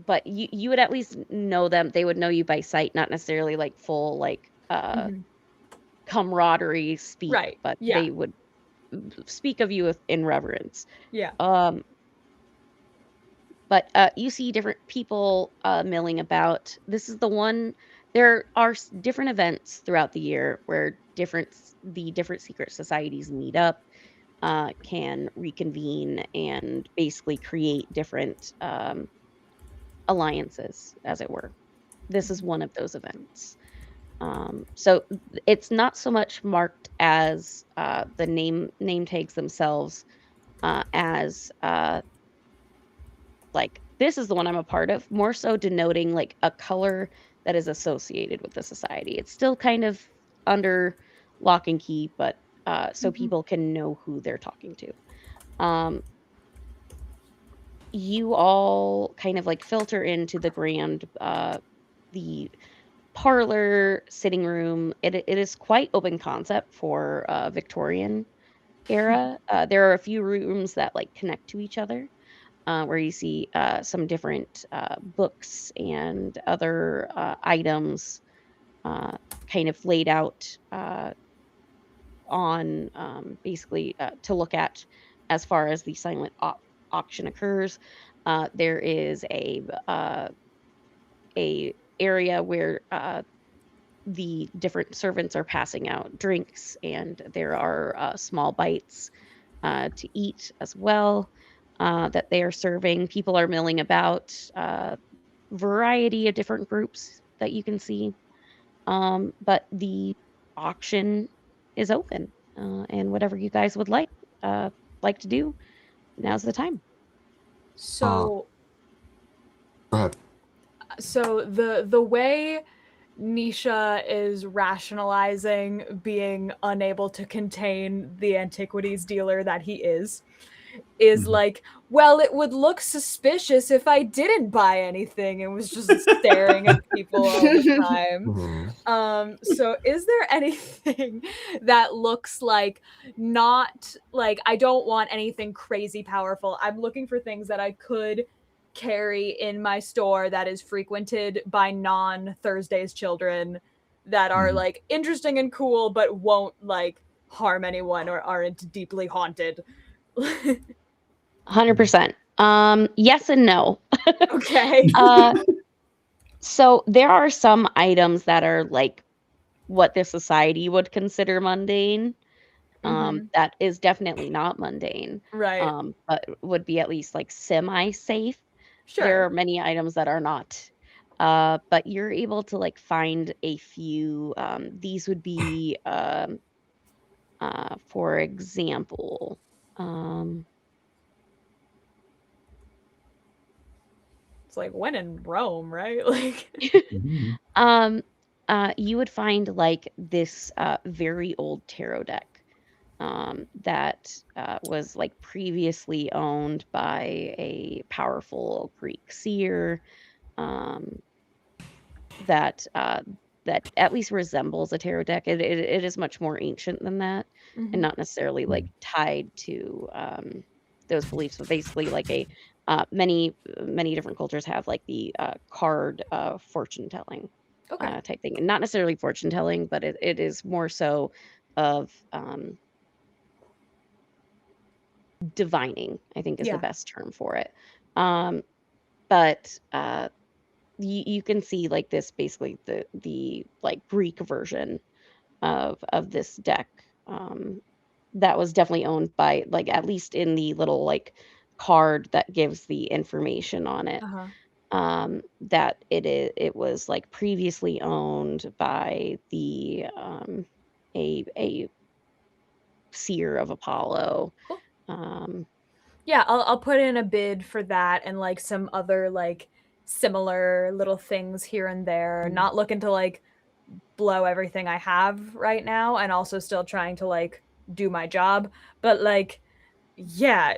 but you would at least know them. They would know you by sight, not necessarily like full like Mhm. camaraderie speak, Right. but Yeah. they would speak of you in reverence. Yeah. Um, but you see different people milling about. This is the one. There are different events throughout the year where the different secret societies meet up, can reconvene, and basically create different alliances, as it were. This is Mhm. one of those events. So it's not so much marked as the name tags themselves as like this is the one I'm a part of, more so denoting like a color that is associated with the society. It's still kind of under lock and key, but so Mhm. people can know who they're talking to. Um, you all kind of like filter into the grand, the parlor, sitting room. It is quite open concept for Victorian era. There are a few rooms that like connect to each other, where you see some different books and other items uh, kind of laid out on basically to look at as far as the silent auction occurs. There is a area where the different servants are passing out drinks, and there are small bites to eat as well that they are serving. People are milling about, variety of different groups that you can see. But the auction is open, and whatever you guys would like to do, now's the time. Uh, So Go ahead. the way Nisha is rationalizing being unable to contain the antiquities dealer that he is Mhm. like, well, it would look suspicious if I didn't buy anything and was just staring at people all the time. Mhm. So is there anything that looks like not like I don't want anything crazy powerful. I'm looking for things that I could carry in my store that is frequented by non-Thursday's children that are Mhm. like interesting and cool but won't like harm anyone or aren't deeply haunted. 100%. Yes and no. Okay. uh, so there are some items that are like what the society would consider mundane. Mhm. That is definitely not mundane, Right. but would be at least like semi-safe. There Sure. are many items that are not. But you're able to like find a few. These would be, for example, um, It's like when in Rome, right? Like Mhm. um, you would find like this very old tarot deck that was like previously owned by a powerful Greek seer, um, that that at least resembles a tarot deck. It is much more ancient than that, and Mhm. not necessarily like Mhm. tied to those beliefs, but basically like a many different cultures have like the card fortune telling Okay. type thing, and not necessarily fortune telling, but it is more so of divining, I think is the Yeah. best term for it. Um, but you can see like this basically the like Greek version of this deck, that was definitely owned by like at least in the little like card that gives the information on it, Uh-huh. that it was like previously owned by the a seer of Apollo, Cool. Yeah, I'll put in a bid for that and like some other like similar little things here and there. Not looking to like blow everything I have right now, and also still trying to like do my job. But like, yeah,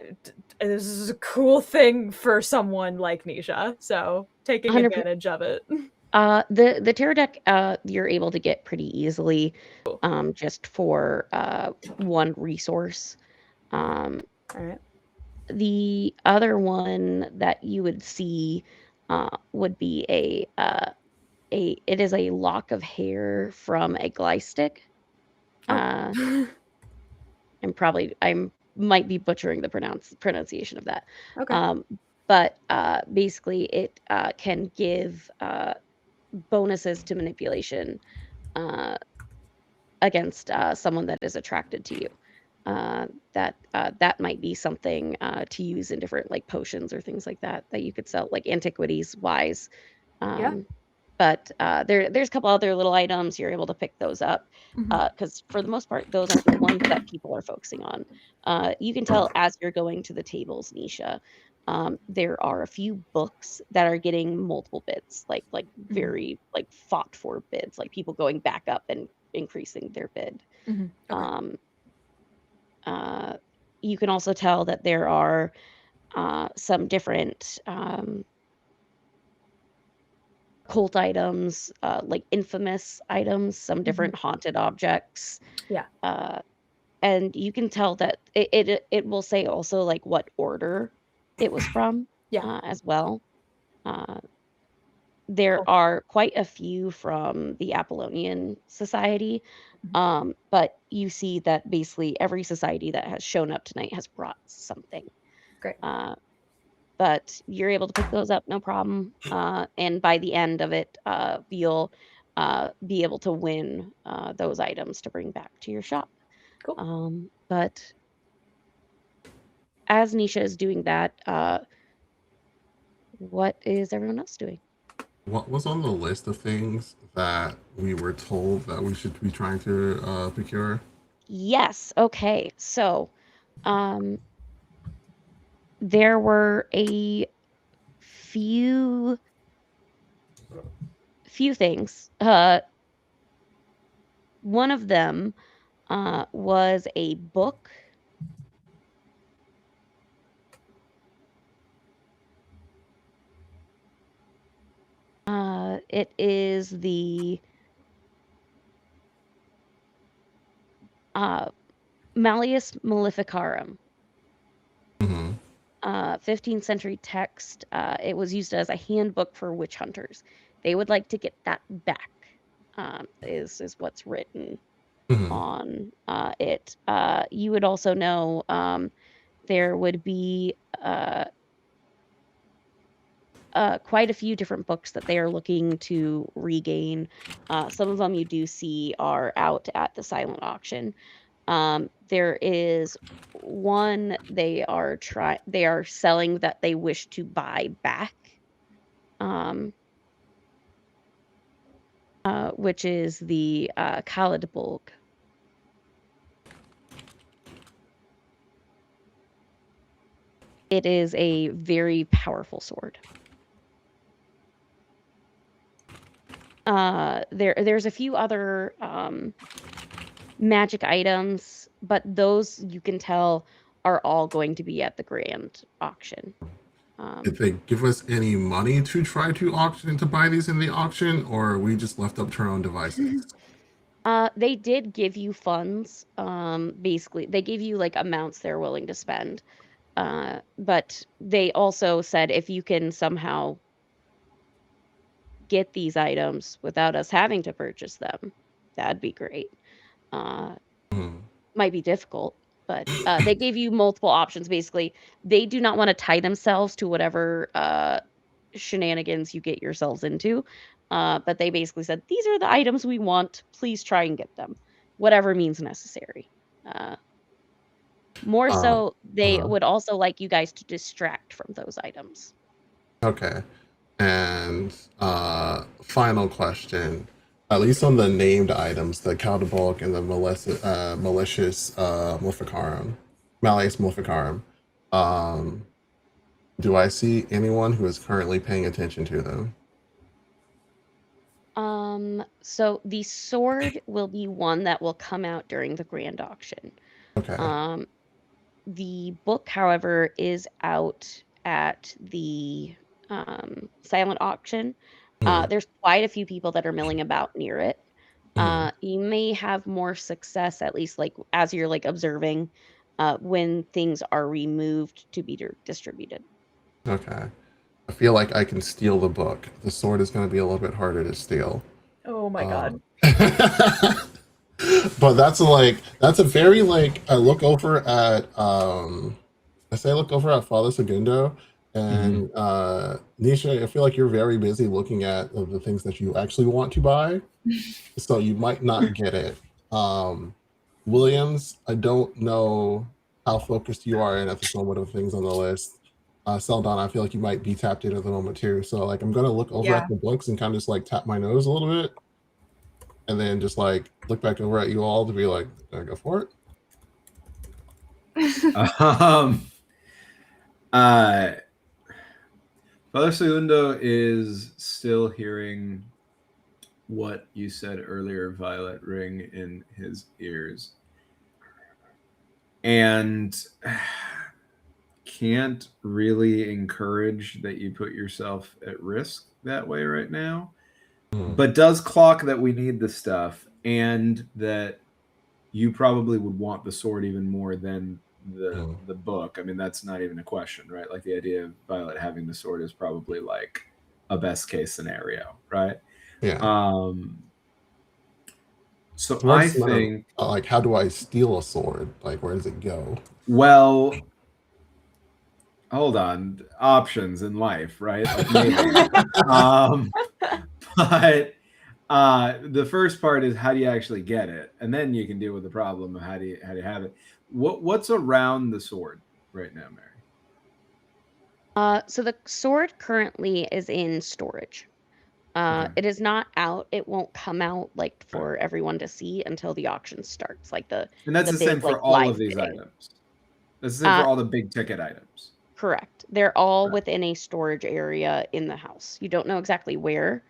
this is a cool thing for someone like Nisha. So taking 100%. advantage of it. The tarot deck you're able to get pretty easily, just for one resource. Um, All right. the other one that you would see would be it is a lock of hair from a glystick. Uh, I might be butchering the pronunciation of that. Okay. But basically, it can give bonuses to manipulation uh, against someone that is attracted to you. That might be something to use in different like potions or things like that that you could sell, like antiquities wise. Yeah. Um, but there's a couple other little items you're able to pick those up Mhm. because for the most part those aren't the ones that people are focusing on. You can tell as you're going to the tables, Nisha. There are a few books that are getting multiple bids, like Mhm. very like fought for bids, like people going back up and increasing their bid. Mhm. Okay. Um, uh, you can also tell that there are some different cult items, like infamous items, some Mhm. different haunted objects, Yeah. uh, and you can tell that it will say also like what order it was from, Yeah. as well. Uh, there Cool. are quite a few from the Apollonian Society, Mhm. but you see that basically every society that has shown up tonight has brought something. Great. Uh, but you're able to pick those up, no problem. And by the end of it, you'll be able to win those items to bring back to your shop. Cool. But as Nisha is doing that, what is everyone else doing? What was on the list of things that we were told that we should be trying to procure? Yes. Okay. So, um, there were a few things. One of them was a book. It is the uh, Malleus Maleficarum, Mm-hmm. 15th century text. It was used as a handbook for witch hunters. They would like to get that back. Is what's written Mm-hmm. on it. You would also know there would be quite a few different books that they are looking to regain. Some of them you do see are out at the silent auction. There is one they are selling that they wish to buy back, um, which is the Khalidbolg. It is a very powerful sword. There's a few other magic items, but those you can tell are all going to be at the grand auction. Did they give us any money to try to auction to buy these in the auction, or are we just left up to our own devices? They did give you funds. Basically, they gave you like amounts they're willing to spend. But they also said if you can somehow get these items without us having to purchase them, that'd be great. Uh, Hmm. might be difficult, but they gave you multiple options. Basically, they do not want to tie themselves to whatever shenanigans you get yourselves into. But they basically said, these are the items we want. Please try and get them, whatever means necessary. Uh, More Uh, so, they uh-huh. would also like you guys to distract from those items. Okay. And final question. At least on the named items, the Caldebulk and the malicious Maleficarum, Malleus Maleficarum. Do I see anyone who is currently paying attention to them? So the sword will be one that will come out during the grand auction. Okay. Um, the book, however, is out at the silent auction. Mhm, There's quite a few people that are milling about near it. mhm. You may have more success, at least like as you're like observing, when things are removed to be distributed. Okay. I feel like I can steal the book. The sword is going to be a little bit harder to steal. Oh my god. Um, but that's a very like I look over at I say I look over at Father Segundo and Nisha, I feel like you're very busy looking at the things that you actually want to buy, so you might not get it. Um, Williams, I don't know how focused you are in at this moment of things on the list. Seldon, I feel like you might be tapped in at the moment too. So like I'm gonna look over Yeah. at the books and kind of just like tap my nose a little bit, and then just like look back over at you all to be like, go for it. Uh, Father Segundo is still hearing what you said earlier, Violet, ring in his ears. And can't really encourage that you put yourself at risk that way right now, but does clock that we need the stuff and that you probably would want the sword even more than the book. I mean, that's not even a question, right? Like the idea of Violet having the sword is probably like a best case scenario, right? Yeah. So I I think like, how do I steal a sword? Like, where does it go? well, hold on, options in life, right? Like maybe. But the first part is how do you actually get it, and then you can deal with the problem of how do you have it. What's around the sword right now, Mary? So the sword currently is in storage. Okay. It is not out. It won't come out like Right. for everyone to see until the auction starts, like And that's the the big same like for all live of these bidding. items. That's the same for Uh, all the big ticket items. Correct. They're all Right. within a storage area in the house. You don't know exactly where,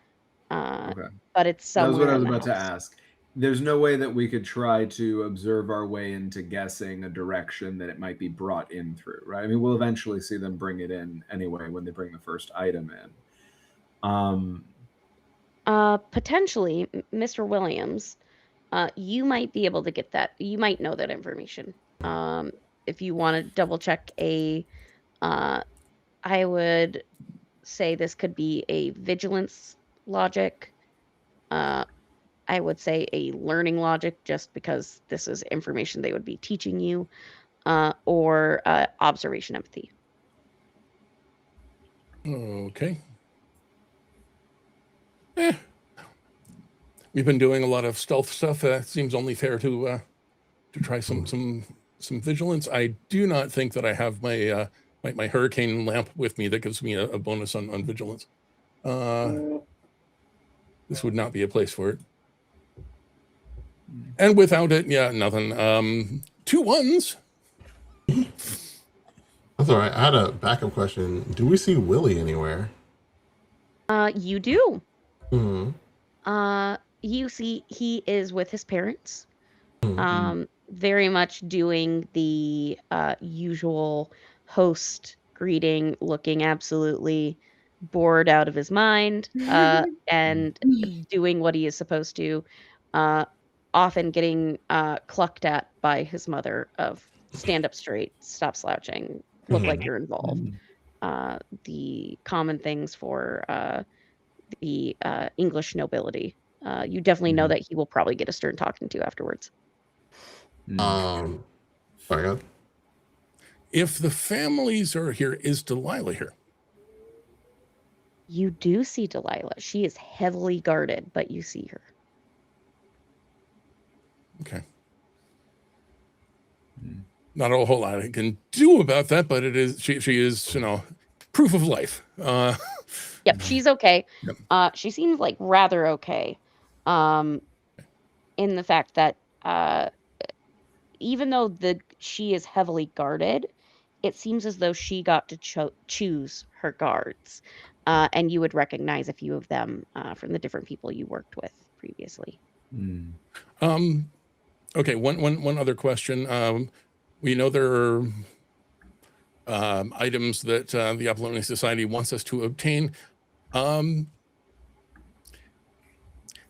Okay. but it's That was what somewhere I in was the about to house. ask. There's no way that we could try to observe our way into guessing a direction that it might be brought in through, right? I mean, we'll eventually see them bring it in anyway when they bring the first item in. Potentially, Mr. Williams, you might be able to get that. You might know that information. If you want to double check uh, I would say this could be a vigilance logic. Uh, I would say a learning logic, just because this is information they would be teaching you, or observation empathy. Okay. We've been doing a lot of stealth stuff. Seems only fair to try some vigilance. I do not think that I have my my hurricane lamp with me that gives me a bonus on vigilance. This would not be a place for it. And without it, yeah, nothing. 2 1s. That's all right. I had a backup question. Do we see Willie anywhere? You do. Mm-hmm. You see, he is with his parents. Mm-hmm. Very much doing the usual host greeting, looking absolutely bored out of his mind, and doing what he is supposed to. Often getting clucked at by his mother of stand up straight, stop slouching, look like you're involved. The common things for the English nobility. You definitely know that he will probably get a stern talking to afterwards. Sorry, God. If the families are here, is Delilah here? You do see Delilah. She is heavily guarded, but you see her. Okay. Not a whole lot I can do about that, but it is she is, proof of life. Yep, she's okay. Yep. She seems like rather okay. In the fact that even though she is heavily guarded, it seems as though she got to choose her guards, and you would recognize a few of them from the different people you worked with previously. Okay, one other question. We know there are items that the Apollonian Society wants us to obtain.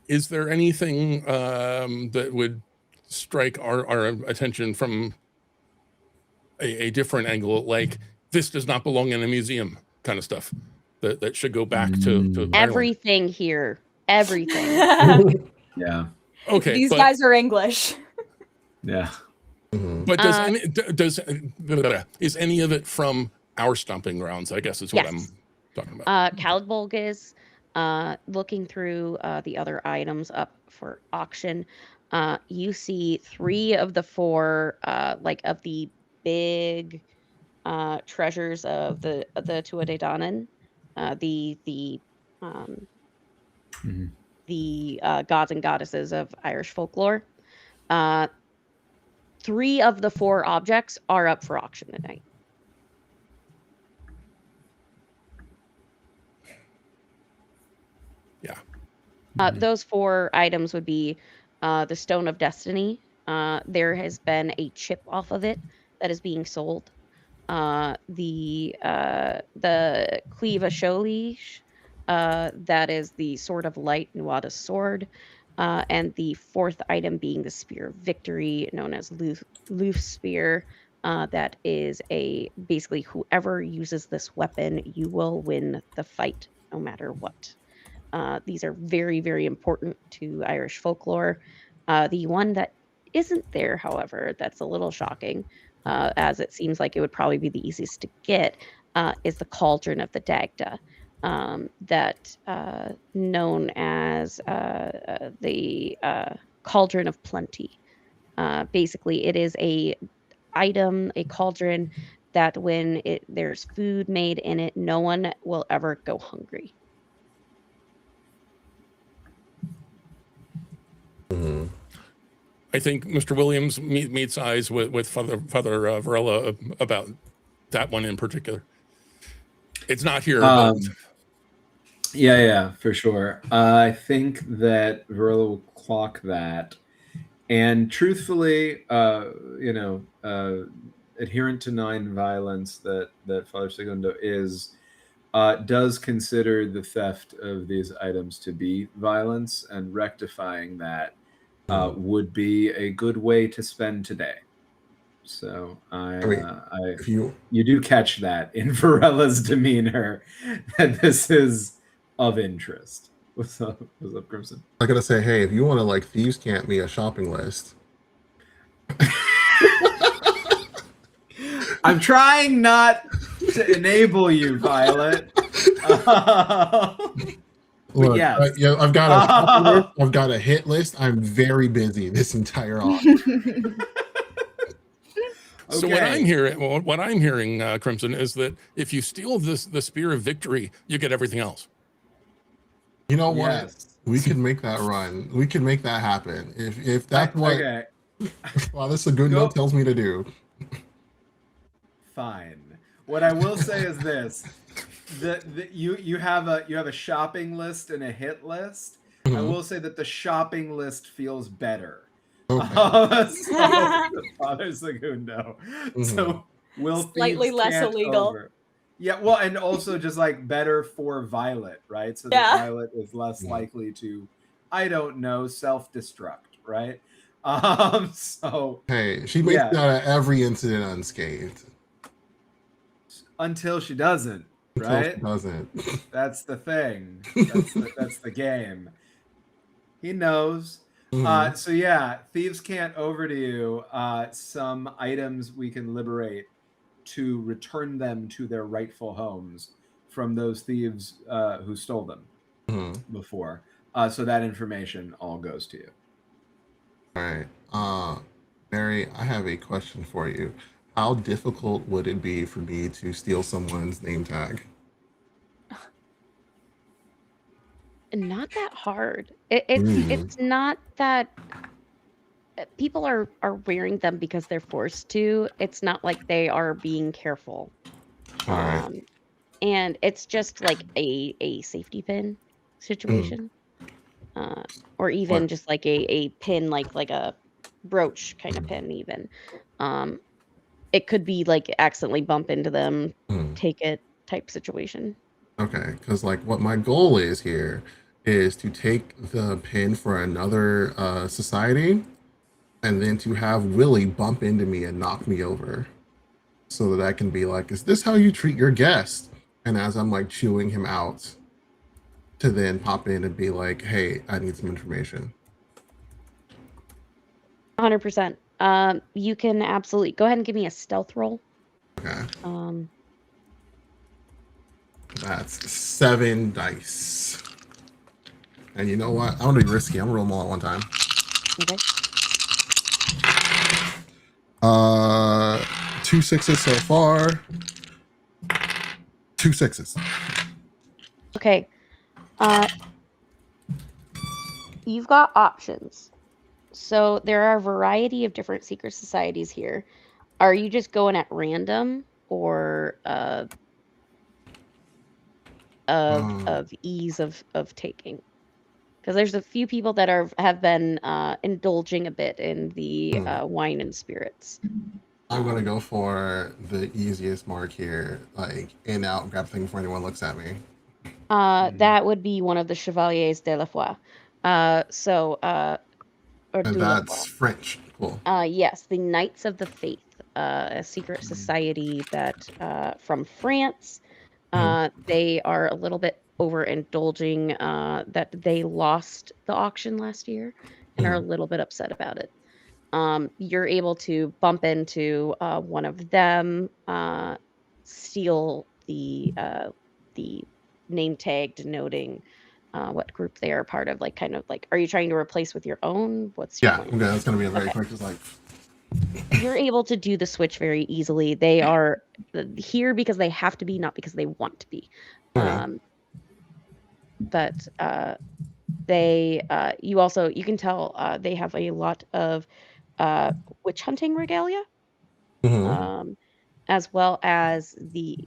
Is there anything that would strike our attention from a different angle, like this does not belong in a museum kind of stuff that should go back to Ireland? Everything here, everything. Yeah. Okay, These guys are English. Yeah. But is any of it from our stomping grounds? I guess is what I'm talking about. Caldbolg is looking through the other items up for auction. You see 3 of the 4 of the big treasures of the Tua de Danann, the gods and goddesses of Irish folklore. 3 of the 4 objects are up for auction tonight. Yeah. Those 4 items would be the Stone of Destiny. There has been a chip off of it that is being sold. The Cleave a Sholeash, that is the Sword of Light, Nuada's sword. And the 4th item being the Spear of Victory, known as Loof Spear. That is basically whoever uses this weapon, you will win the fight no matter what. These are very, very important to Irish folklore. The one that isn't there, however, that's a little shocking, as it seems like it would probably be the easiest to get, is the Cauldron of the Dagda, that known as the Cauldron of Plenty. Basically, it is a cauldron that when there's food made in it, no one will ever go hungry. I think Mr. Williams meets eyes with Father Varela about that one in particular. It's not here. Yeah, for sure. I think that Varela will clock that. And truthfully, adherent to 9 violence that Father Segundo is, does consider the theft of these items to be violence, and rectifying that would be a good way to spend today. So you do catch that in Varela's demeanor, that this is of interest. What's up, Crimson? I gotta say, hey, if you want to thieves camp me a shopping list. I'm trying not to enable you, Violet. Look, yes. I've got a shopping list, I've got a hit list. I'm very busy this entire autumn. So what I'm hearing, Crimson, is that if you steal the Spear of Victory, you get everything else. You know what? Yes. We can make that run. We can make that happen. If that's what well, this is a good note tells me to do. Fine. What I will say is this: you have a shopping list and a hit list. I will say that the shopping list feels better. Okay. Father Segundo. So will slightly less illegal. Over. Yeah, well, and also just better for Violet, right? So that Violet is less likely to, I don't know, self-destruct, right? So hey, she makes it out of every incident unscathed. Until she doesn't, right? Until she doesn't. That's the thing. That's the game. He knows. So yeah, thieves can't over to you some items we can liberate to return them to their rightful homes from those thieves who stole them before. So that information all goes to you. All right. Mary, I have a question for you. How difficult would it be for me to steal someone's name tag? Not that hard. It's not that people are wearing them because they're forced to. It's not like they are being careful. All right. And it's just like a safety pin situation. Or even What? just like a pin, like a brooch kind of pin even. Um, it could be like accidentally bump into them, Mm. take it type situation. Okay, because like what my goal is here is to take the pin for another society, and then to have Willie bump into me and knock me over, so that I can be like, "Is this how you treat your guest?" And as I'm like chewing him out, to then pop in and be like, "Hey, I need some information." 100%. You can absolutely go ahead and give me a stealth roll. Okay, Um, that's 7 dice. And you know what? I'm gonna be risky. I'm gonna roll them all at one time. okay. 2 6s so far. 2 6s. Okay. You've got options. So there are a variety of different secret societies here. Are you just going at random or of ease of taking? Because there's a few people that have been indulging a bit in the wine and spirits. I'm gonna go for the easiest mark here, like in out, grab thing before anyone looks at me. That would be one of the Chevaliers de la Foi. Or And de la that's French. Cool. Yes, the Knights of the Faith, a secret society that from France. They are a little bit overindulging. That they lost the auction last year and are a little bit upset about it. You're able to bump into one of them, steal the name tag denoting what group they are a part of. Like, kind of like, are you trying to replace with your own? What's your Yeah, plan? okay, that's gonna be a very Okay. quick, just like, You're able to do the switch very easily. They are here because they have to be, not because they want to be. okay. But they you can tell they have a lot of witch hunting regalia, Mm-hmm. as well as the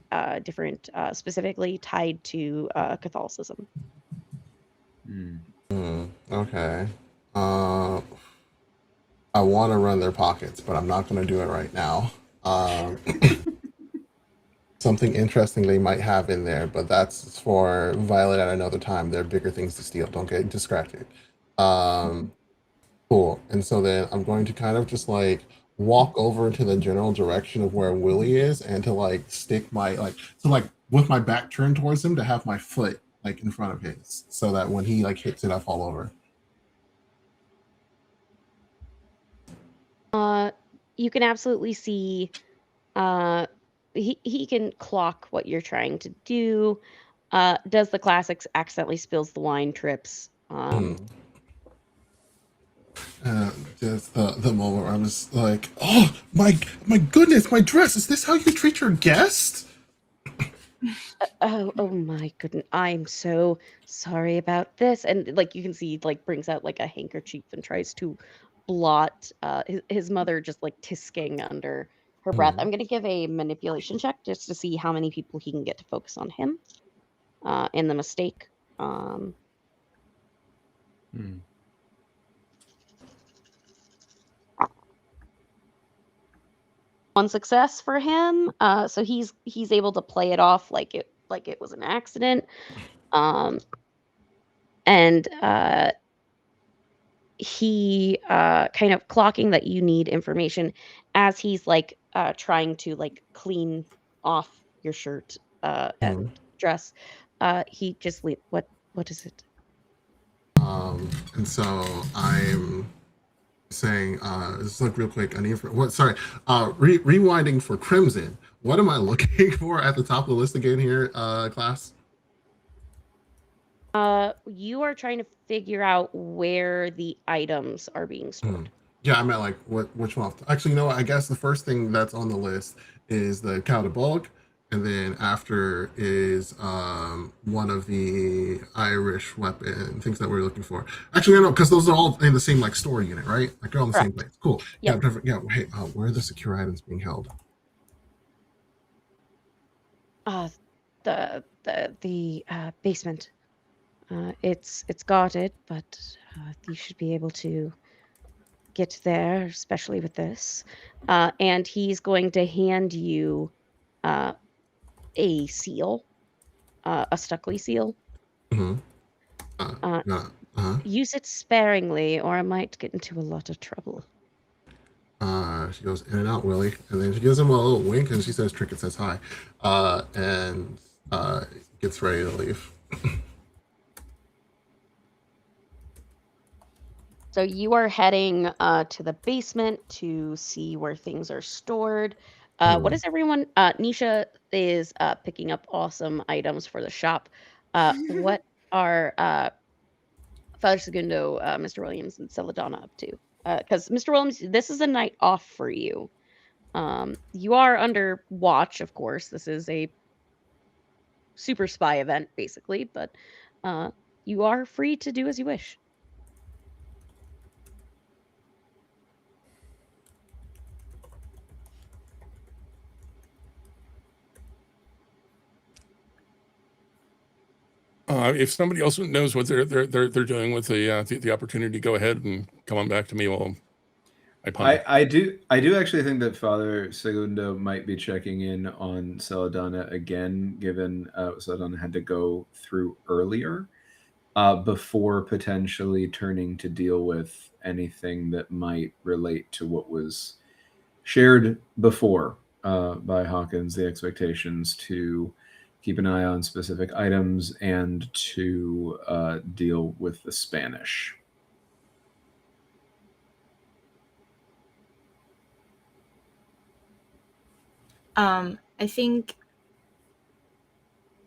different specifically tied to Catholicism. Okay. Uh, I want to run their pockets, but I'm not gonna do it right now. Um, something interesting they might have in there, but that's for Violet at another time. There are bigger things to steal. Don't get distracted. Um, Cool. And so then I'm going to kind of just like walk over to the general direction of where Willie is and to like stick my like so like with my back turned towards him to have my foot like in front of his so that when he like hits it I fall over. You can absolutely see he can clock what you're trying to do. Does the classics, accidentally spills the wine, trips. Just the moment where I'm just like, oh my goodness, my dress. Is this how you treat your guest? Oh my goodness, I'm so sorry about this. And like you can see, like brings out like a handkerchief and tries to blot his mother just like tisking under her breath. I'm gonna give a manipulation check just to see how many people he can get to focus on him in the mistake. One success for him. So he's able to play it off like it was an accident. And he kind of clocking that you need information as he's like trying to like clean off your shirt and dress. He just what is it? And so I'm saying, just look real quick. I need what? Sorry, rewinding for Crimson. What am I looking for at the top of the list again here, class? You are trying to figure out where the items are being stored. Yeah, I meant like which one? Actually, you know what? I guess the first thing that's on the list is the cow de bulk, and then after is one of the Irish weapon things that we're looking for. Actually, no, because those are all in the same like store unit, right? Like they're all in the same Correct. place. Cool. Yeah, Yep. perfect. Yeah. Hey, where are the secure items being held? Uh, the basement. It's guarded, but you should be able to get there, especially with this. And he's going to hand you uh, a seal, a Stuckley seal. Mm-hmm. Uh, Uh, yeah. Uh-huh. use it sparingly, or I might get into a lot of trouble. She goes in and out, Willie, and then she gives him a little wink, and she says, "Trinket says hi," and gets ready to leave. So you are heading to the basement to see where things are stored. What Mhm. is everyone? Nisha is picking up awesome items for the shop. What are Father Segundo, Mr. Williams, and Celadonna up to? Because Mr. Williams, this is a night off for you. You are under watch, of course. This is a super spy event, basically, but uh, you are free to do as you wish. If somebody else knows what they're doing with the opportunity, go ahead and come on back to me while I ponder. I do actually think that Father Segundo might be checking in on Celadonna again, given Celadonna had to go through earlier, before potentially turning to deal with anything that might relate to what was shared before by Hawkins, the expectations to keep an eye on specific items and to deal with the Spanish. I think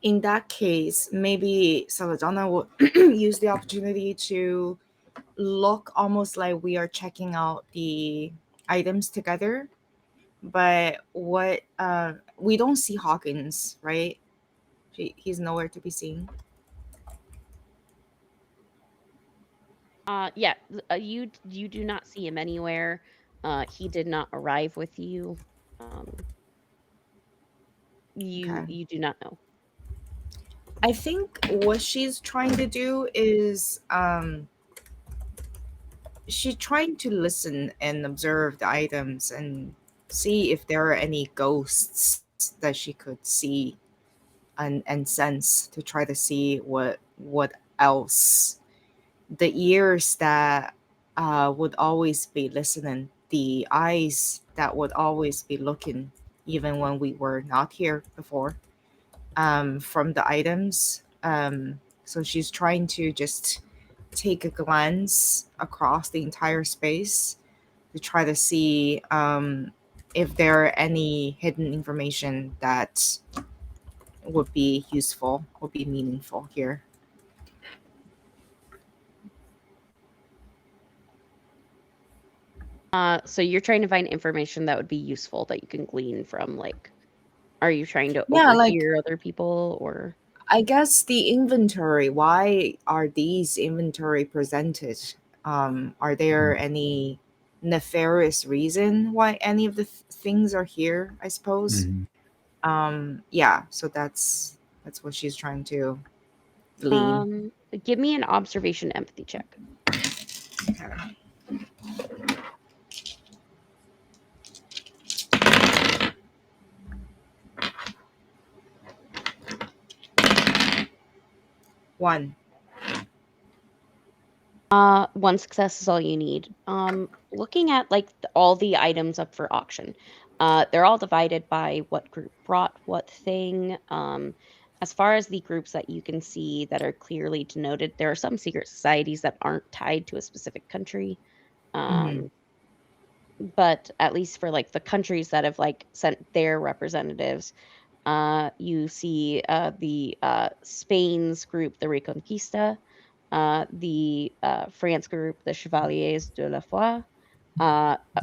in that case, maybe Saladonna will use the opportunity to look almost like we are checking out the items together. But what we don't see Hawkins, right? He's nowhere to be seen. Yeah, you do not see him anywhere. He did not arrive with you. Um, Okay. you do not know. I think what she's trying to do is she's trying to listen and observe the items and see if there are any ghosts that she could see and sense to try to see what else the ears that would always be listening, the eyes that would always be looking even when we were not here before, from the items. So she's trying to just take a glance across the entire space to try to see if there are any hidden information that would be useful, would be meaningful here. So you're trying to find information that would be useful that you can glean from, like, are you trying to Yeah, like overhear other people or? I guess the inventory. Why are these inventory presented? Are there any nefarious reason why any of the things are here? I suppose. Mhm. Yeah. So that's what she's trying to glean. Um, Give me an observation empathy check. Okay. One. One success is all you need. Looking at like all the items up for auction, they're all divided by what group brought what thing. As far as the groups that you can see that are clearly denoted, there are some secret societies that aren't tied to a specific country. Mm-hmm. Um, but at least for like the countries that have like sent their representatives, you see the Spain's group, the Reconquista, the France group, the Chevaliers de la Foi.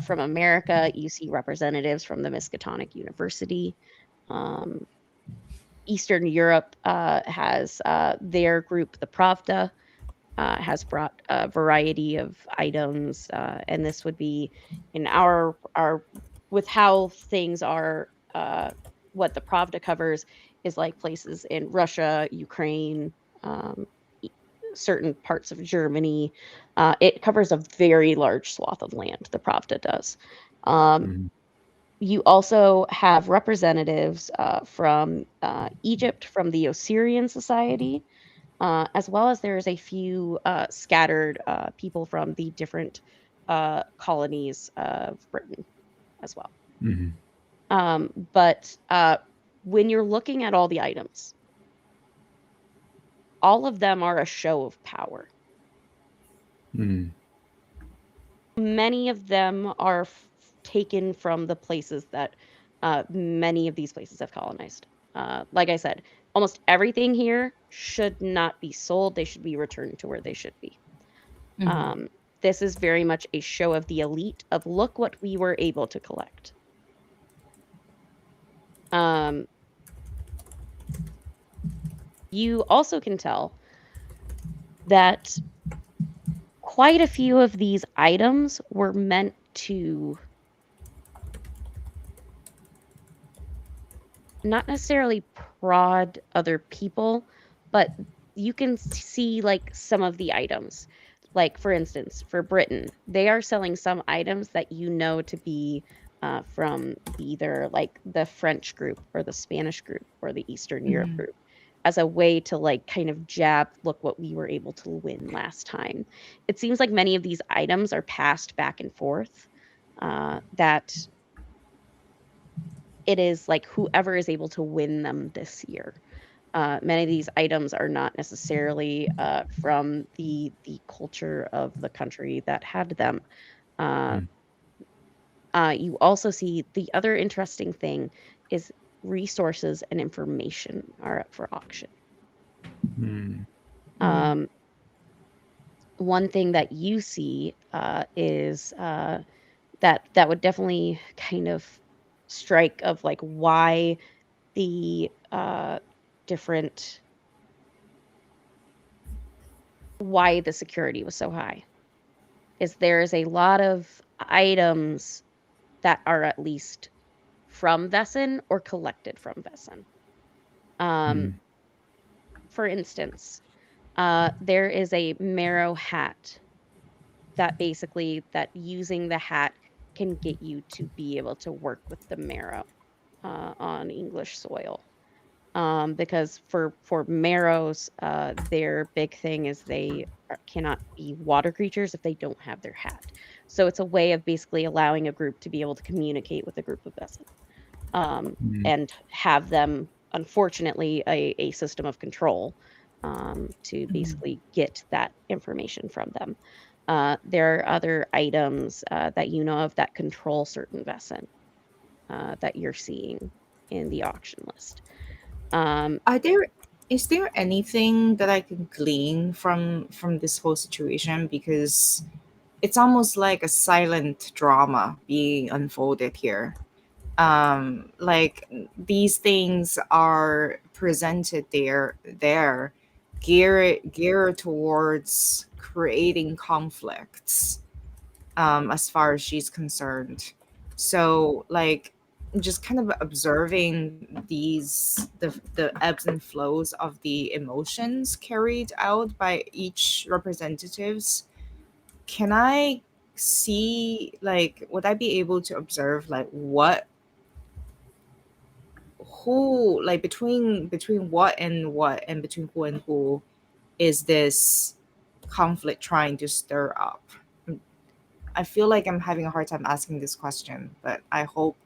From America, you see representatives from the Miskatonic University. Um, Eastern Europe has their group, the Pravda, has brought a variety of items, and this would be in our with how things are. What the Pravda covers is like places in Russia, Ukraine, um, e- certain parts of Germany. It covers a very large swath of land. The Pravda does. Um, Mhm. you also have representatives from Egypt, from the Osirian Society, as well as there's a few scattered people from the different colonies of Britain as well. Mhm. But when you're looking at all the items, all of them are a show of power. Mhm. Many of them are taken from the places that many of these places have colonized. Like I said, almost everything here should not be sold. They should be returned to where they should be. Mhm. Um, this is very much a show of the elite of look what we were able to collect. Um, you also can tell that quite a few of these items were meant to not necessarily prod other people, but you can see like some of the items. Like for instance, for Britain, they are selling some items that you know to be from either like the French group or the Spanish group or the Eastern Europe Mhm. group as a way to like kind of jab, look what we were able to win last time. It seems like many of these items are passed back and forth. That it is like whoever is able to win them this year. Many of these items are not necessarily from the culture of the country that had them. Uh, Mhm. you also see the other interesting thing is resources and information are up for auction. Mhm. Mhm. Um, one thing that you see is that would definitely kind of strike of like the different why the security was so high is there's a lot of items that are at least from Vesson or collected from Vesson. Um, Mhm. for instance, there is a marrow hat that basically that using the hat can get you to be able to work with the marrow on English soil. Because for marrows, their big thing is cannot be water creatures if they don't have their hat. So it's a way of basically allowing a group to be able to communicate with a group of Besson, Mhm. and have them, unfortunately, a system of control to Mhm. basically get that information from them. There are other items that you know of that control certain Vesson that you're seeing in the auction list. Um, Are there is there anything that I can glean from this whole situation? Because it's almost like a silent drama being unfolded here. Like these things are presented there geared towards creating conflicts, as far as she's concerned. So like just kind of observing the ebbs and flows of the emotions carried out by each representatives. Can I see, like, would I be able to observe like what, who, like between what and between who and who is this conflict trying to stir up? I feel like I'm having a hard time asking this question, but I hope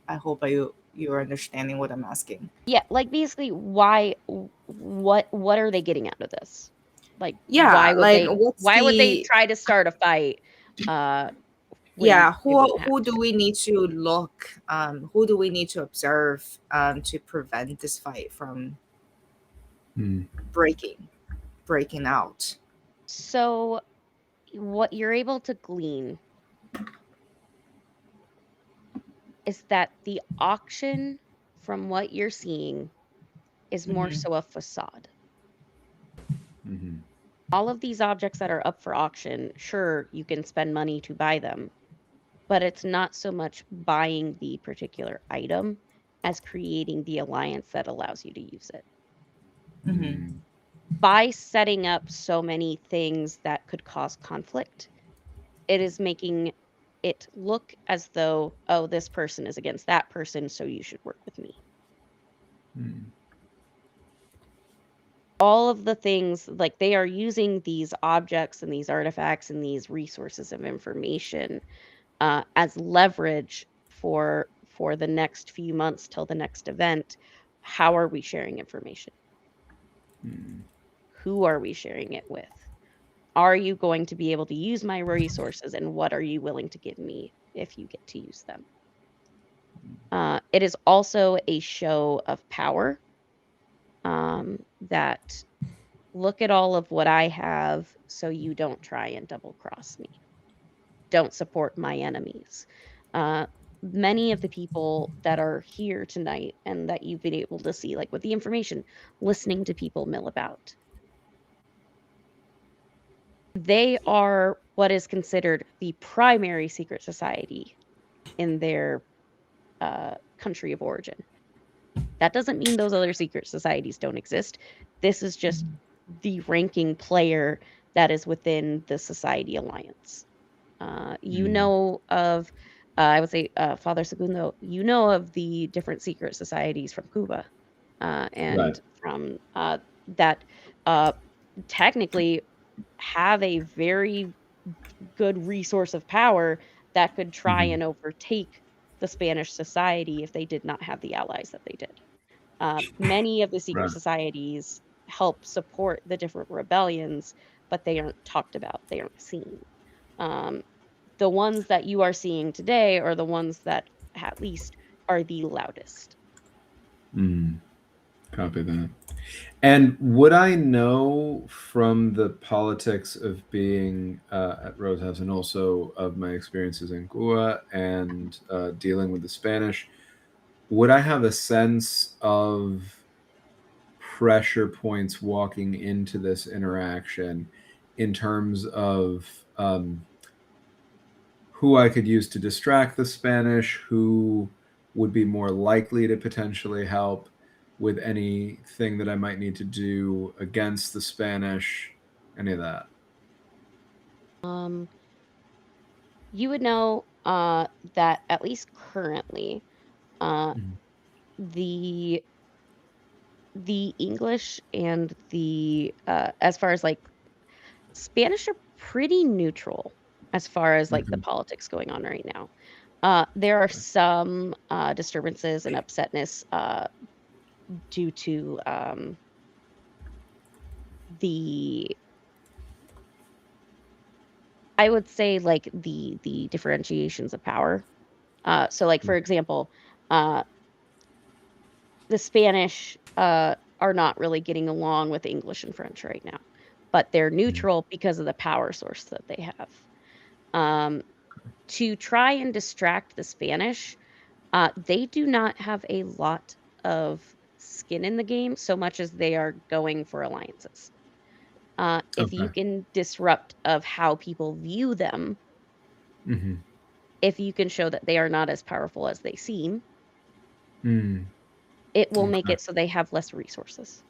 you're understanding what I'm asking. Yeah, like, basically, what are they getting out of this? Like, Yeah, like what's why would they the, try to start a fight, uh, when yeah, they wouldn't have who do to? we need to look, who do we need to observe, to prevent this fight from Mhm. breaking breaking out? So, what you're able to glean is that the auction, from what you're seeing, is more so a facade. Mm-hmm. All of these objects that are up for auction, sure, you can spend money to buy them, but it's not so much buying the particular item as creating the alliance that allows you to use it. Mm-hmm. By setting up so many things that could cause conflict, it is making it look as though, oh, this person is against that person, so you should work with me. Mm-hmm. All of the things, like they are using these objects and these artifacts and these resources of information as leverage for the next few months till the next event. How are we sharing information? Who are we sharing it with? Are you going to be able to use my resources, and what are you willing to give me if you get to use them? It is also a show of power, that look at all of what I have so you don't try and double cross me. Don't support my enemies. Uh, Many of the people that are here tonight and that you've been able to see, like with the information, listening to people mill about, they are what is considered the primary secret society in their country of origin. That doesn't mean those other secret societies don't exist. This is just the ranking player that is within the society alliance. You know of, I would say, Father Segundo, you know of the different secret societies from Cuba Right. and from that uh, technically have a very good resource of power that could try Mm-hmm. and overtake the Spanish society if they did not have the allies that they did. Many of the secret Right. societies help support the different rebellions, but they aren't talked about, they aren't seen. Um, the ones that you are seeing today are the ones that at least are the loudest. Mm. Copy that. And would I know from the politics of being at Roadhouse and also of my experiences in Cuba and dealing with the Spanish, would I have a sense of pressure points walking into this interaction in terms of who I could use to distract the Spanish, who would be more likely to potentially help with anything that I might need to do against the Spanish, any of that? Um, you would know that at least currently, uh, Mhm. the the English and the as far as like Spanish are pretty neutral as far as like the Okay. politics going on right now. There are some disturbances and upsetness due to the, I would say, like the differentiations of power. So, like for example, uh, the Spanish are not really getting along with English and French right now, but they're Mhm. neutral because of the power source that they have. Um, to try and distract the Spanish, they do not have a lot of skin in the game so much as they are going for alliances. If you Okay. can disrupt of how people view them, Hmm. if you can show that they are not as powerful as they seem, Mm. it will make Okay. it so they have less resources.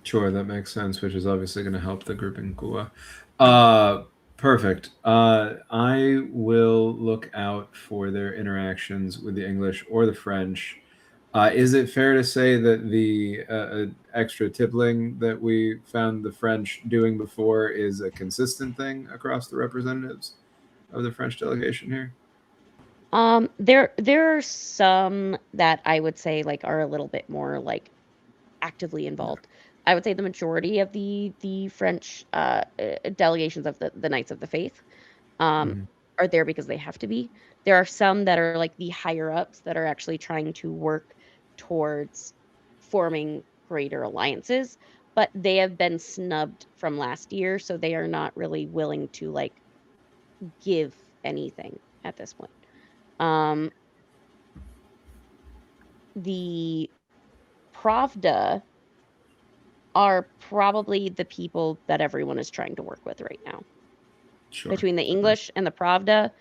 Sure, that makes sense, which is obviously going to help the group in Cuba. Uh, Perfect. I will look out for their interactions with the English or the French. Is it fair to say that the extra tippling that we found the French doing before is a consistent thing across the representatives of the French delegation here? There are some that I would say like are a little bit more like actively involved. I would say the majority of the French delegations of the Knights of the Faith um, Hmm. are there because they have to be. There are some that are like the higher ups that are actually trying to work towards forming greater alliances, but they have been snubbed from last year, so they are not really willing to like give anything at this point. Um, the Pravda are probably the people that everyone is trying to work with right now. Sure. Between the English and the Pravda,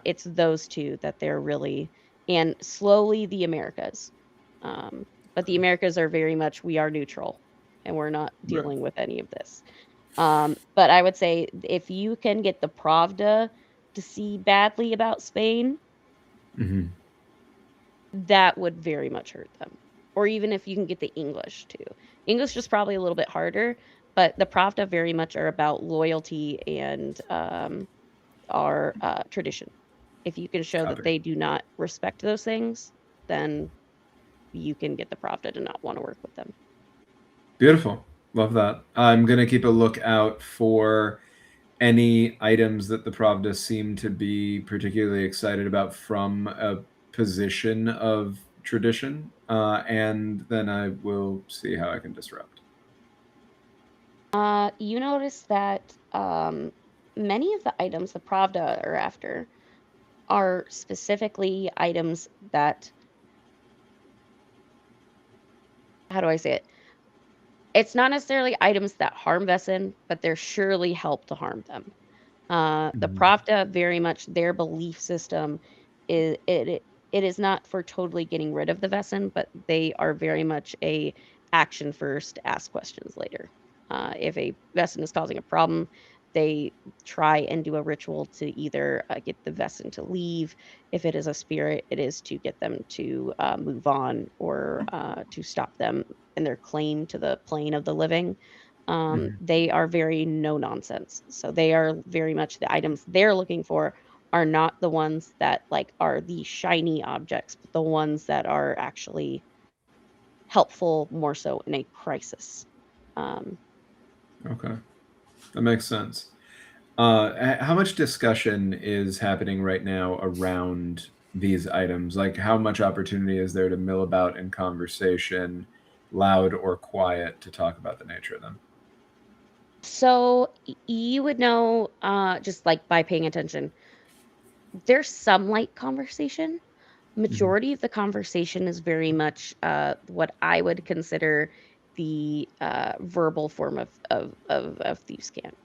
it's those two that they're really, and slowly the Americas. But the Americas are very much, we are neutral and we're not Right. dealing with any of this. But I would say if you can get the Pravda to see badly about Spain, Hmm. that would very much hurt them. Or even if you can get the English too. English is probably a little bit harder, but the Pravda very much are about loyalty and our tradition. If you can show that Copy. they do not respect those things, then you can get the Pravda to not want to work with them. Beautiful. Love that. I'm going to keep a lookout for any items that the Pravda seem to be particularly excited about from a position of tradition, and then I will see how I can disrupt. You notice that many of the items the Pravda are after are specifically items that, how do I say it? It's not necessarily items that harm Vessen, but they're surely help to harm them. The Mhm. Pravda very much their belief system is it is not for totally getting rid of the Vesson, but they are very much a action first, ask questions later. If a Vesson is causing a problem, they try and do a ritual to either get the Vesson to leave. If it is a spirit, it is to get them to move on or to stop them in their claim to the plane of the living. Mhm. They are very no nonsense. So they are very much the items they're looking for are not the ones that like are the shiny objects, but the ones that are actually helpful more so in a crisis. Um, Okay, that makes sense. How much discussion is happening right now around these items? Like, how much opportunity is there to mill about in conversation, loud or quiet, to talk about the nature of them? so you would know just like by paying attention. There's some light conversation. Mhm. Majority of the conversation is very much what I would consider the verbal form of thieves' cant.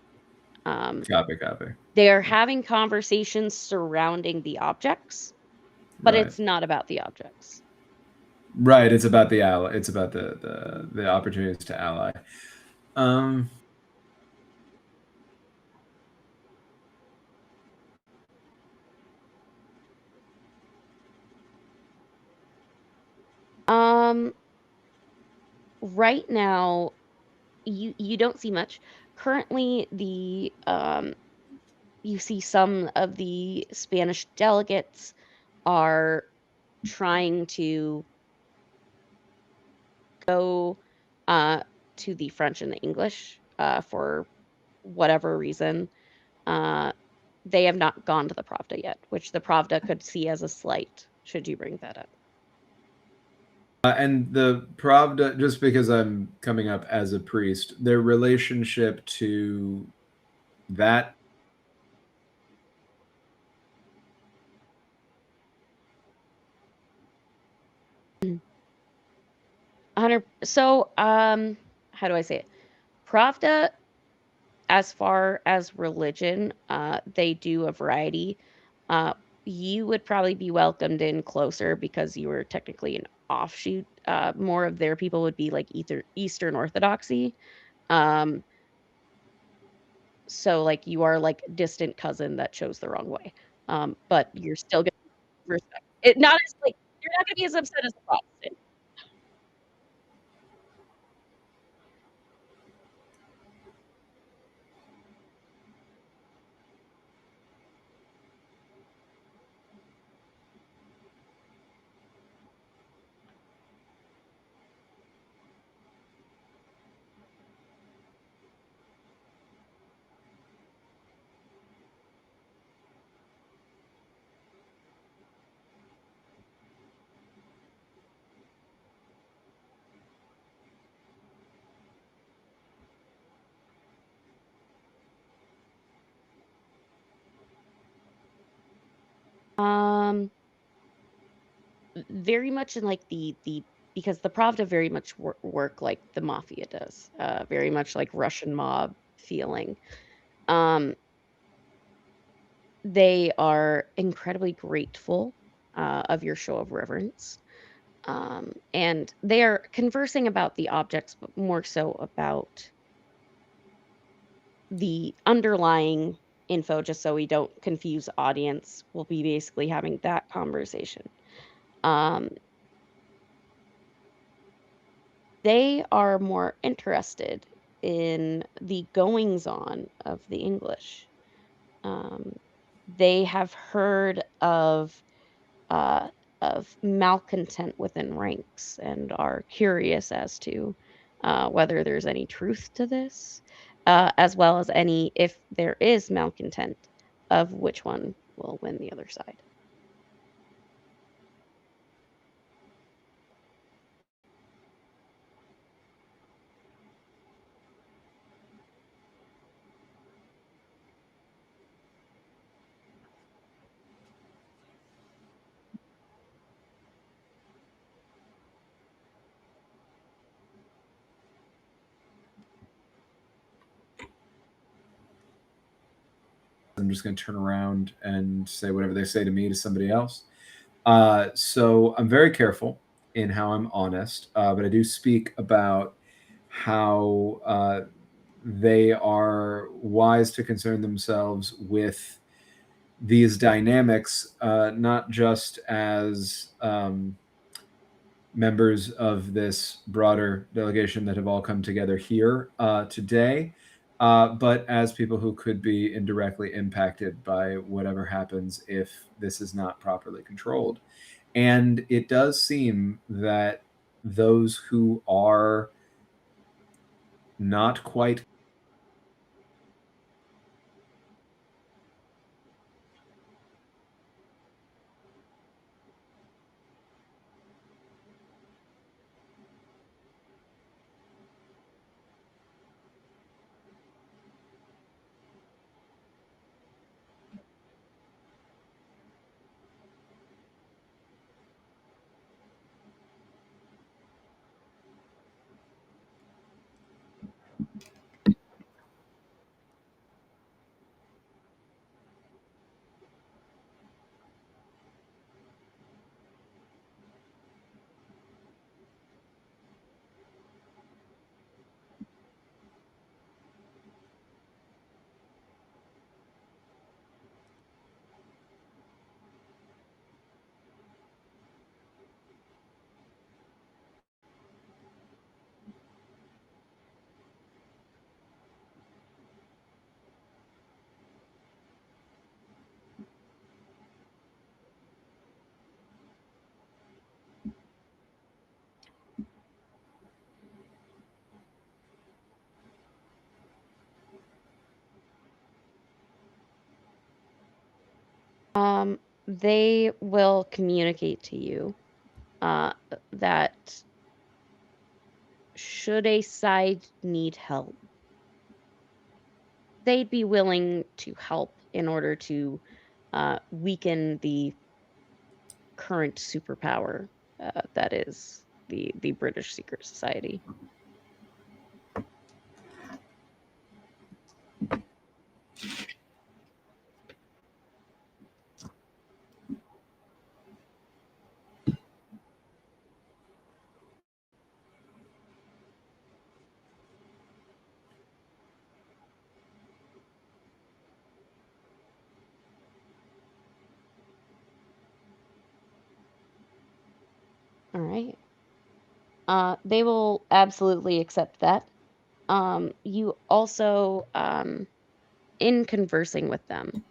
Um, Copy, copy. they are having conversations surrounding the objects, but Right. it's not about the objects. Right. It's about the ally. It's about the opportunities to ally. Um, Um, right now, you don't see much. Currently, the you see some of the Spanish delegates are trying to go uh, to the French and the English for whatever reason. Uh, they have not gone to the Pravda yet, which the Pravda could see as a slight should you bring that up. and the Pravda, just because I'm coming up as a priest, their relationship to that. 100. So, how do I say it? Pravda, as far as religion, they do a variety. Uh, you would probably be welcomed in closer because you were technically an offshoot. More of their people would be like either Eastern Orthodoxy. Um, so like you are like distant cousin that chose the wrong way. But you're still gonna respect it. Not as like you're not gonna be as upset as a Protestant. Um, very much in like the because the Pravda very much work like the mafia does, very much like Russian mob feeling. Um, they are incredibly grateful of your show of reverence. And they are conversing about the objects, but more so about the underlying info, just so we don't confuse audience. We'll be basically having that conversation. Um, they are more interested in the goings on of the English. Um, they have heard uh, of malcontent within ranks and are curious as to whether there's any truth to this, as well as any, if there is malcontent, of which one will win the other side. I'm just going to turn around and say whatever they say to me to somebody else. So I'm very careful in how I'm honest, but I do speak about how they are wise to concern themselves with these dynamics, not just as members of this broader delegation that have all come together here today, but as people who could be indirectly impacted by whatever happens if this is not properly controlled. And it does seem that those who are not quite They will communicate to you that should a side need help, they'd be willing to help in order to weaken the current superpower that is the British Secret Society. All right. They will absolutely accept that. You also, in conversing with them,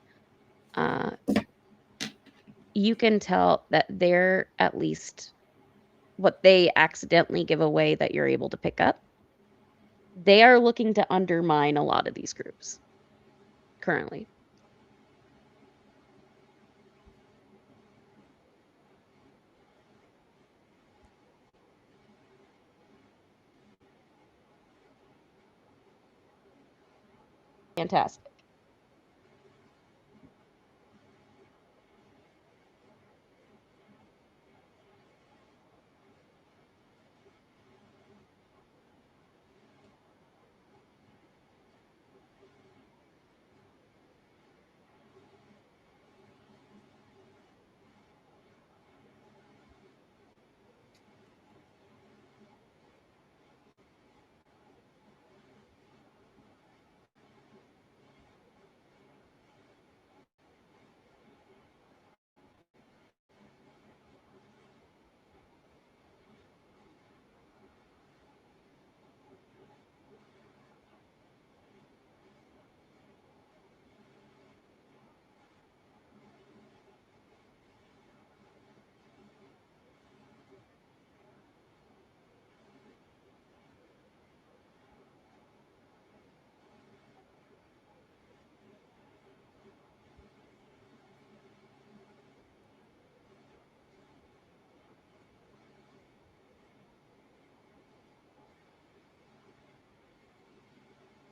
uh, you can tell that they're at least what they accidentally give away that you're able to pick up. They are looking to undermine a lot of these groups currently. Fantastic.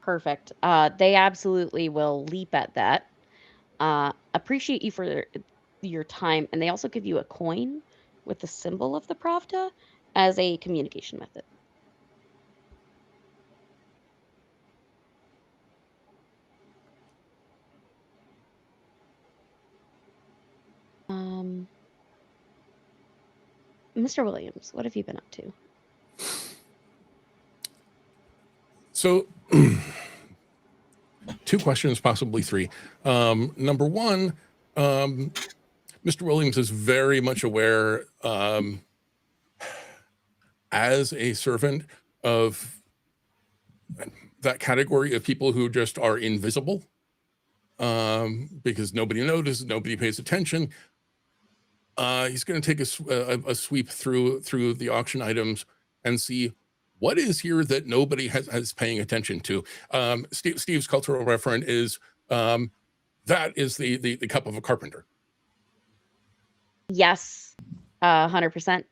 Perfect. They absolutely will leap at that. Appreciate you for your time, and they also give you a coin with the symbol of the Pravda as a communication method. Um, Mr. Williams, what have you been up to? So, two questions, possibly three. Number one, Mr. Williams is very much aware, as a servant, of that category of people who just are invisible, because nobody notices, nobody pays attention. He's going to take a sweep through the auction items and see what is here that nobody has paying attention to. Steve's cultural referent is that is the cup of a carpenter. Yes, 100%.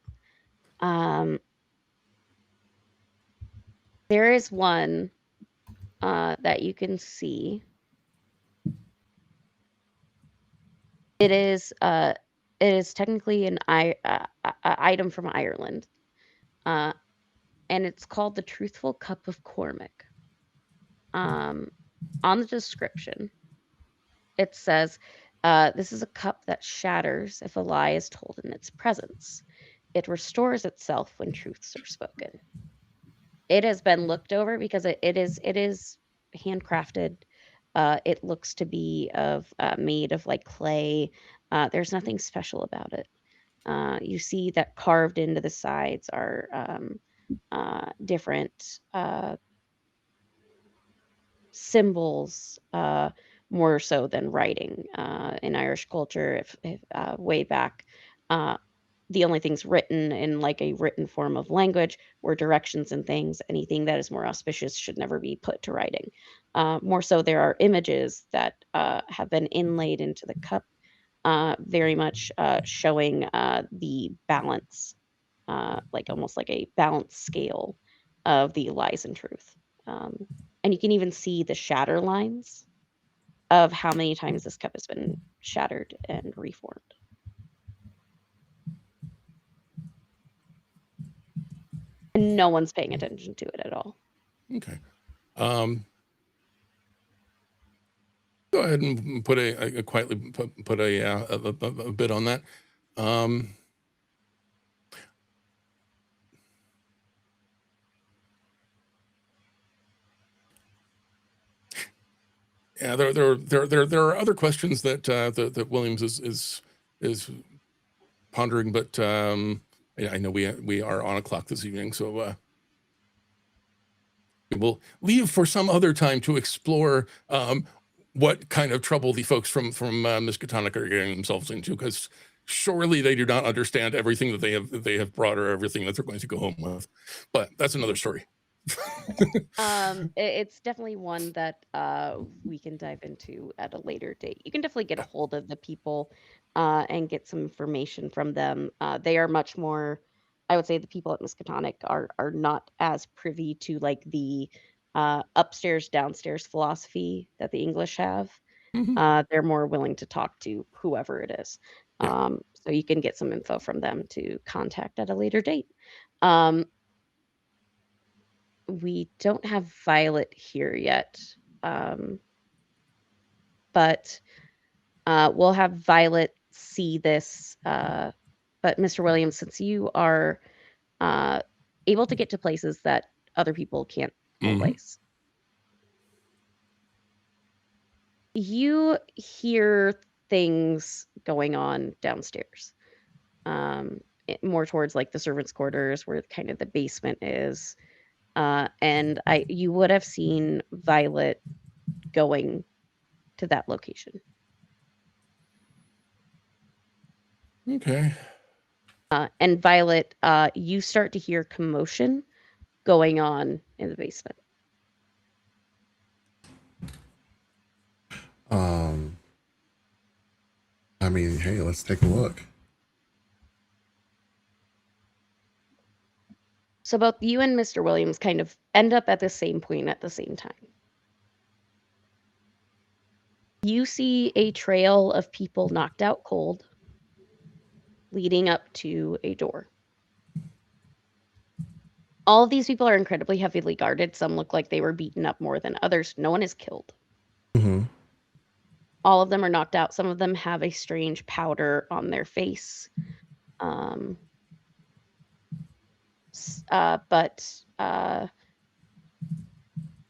There is one that you can see. It is technically an item from Ireland, and it's called the Truthful Cup of Cormac. On the description, it says, "This is a cup that shatters if a lie is told in its presence. It restores itself when truths are spoken." It has been looked over because it is handcrafted. It looks to be made of like clay. There's nothing special about it. You see that carved into the sides are different symbols, more so than writing. In Irish culture, if way back, the only things written in like a written form of language were directions and things. Anything that is more auspicious should never be put to writing. More so, there are images that have been inlaid into the cup, very much showing the balance, like almost like a balance scale of the lies and truth. And you can even see the shatter lines of how many times this cup has been shattered and reformed. And no one's paying attention to it at all. Okay. Go ahead and put a quietly put a bid on that. Yeah, there are other questions that that Williams is pondering, but I know we are on a clock this evening, so we will leave for some other time to explore what kind of trouble the folks from Miskatonic are getting themselves into, because surely they do not understand everything that they have brought or everything that they're going to go home with. But that's another story. It's definitely one that we can dive into at a later date. You can definitely get a hold of the people and get some information from them. They are much more, I would say, the people at Miskatonic are not as privy to like the upstairs downstairs philosophy that the English have. They're more willing to talk to whoever it is. Yeah. So you can get some info from them to contact at a later date. Um, we don't have Violet here yet, but we'll have Violet see this. But Mr. Williams, since you are able to get to places that other people can't always, you hear things going on downstairs, more towards like the servants' quarters, where kind of the basement is. And you would have seen Violet going to that location. Okay. And Violet, you start to hear commotion going on in the basement. I mean, hey, let's take a look. So both you and Mr. Williams kind of end up at the same point at the same time. You see a trail of people knocked out cold leading up to a door. All of these people are incredibly heavily guarded. Some look like they were beaten up more than others. No one is killed. Mm-hmm. All of them are knocked out. Some of them have a strange powder on their face. But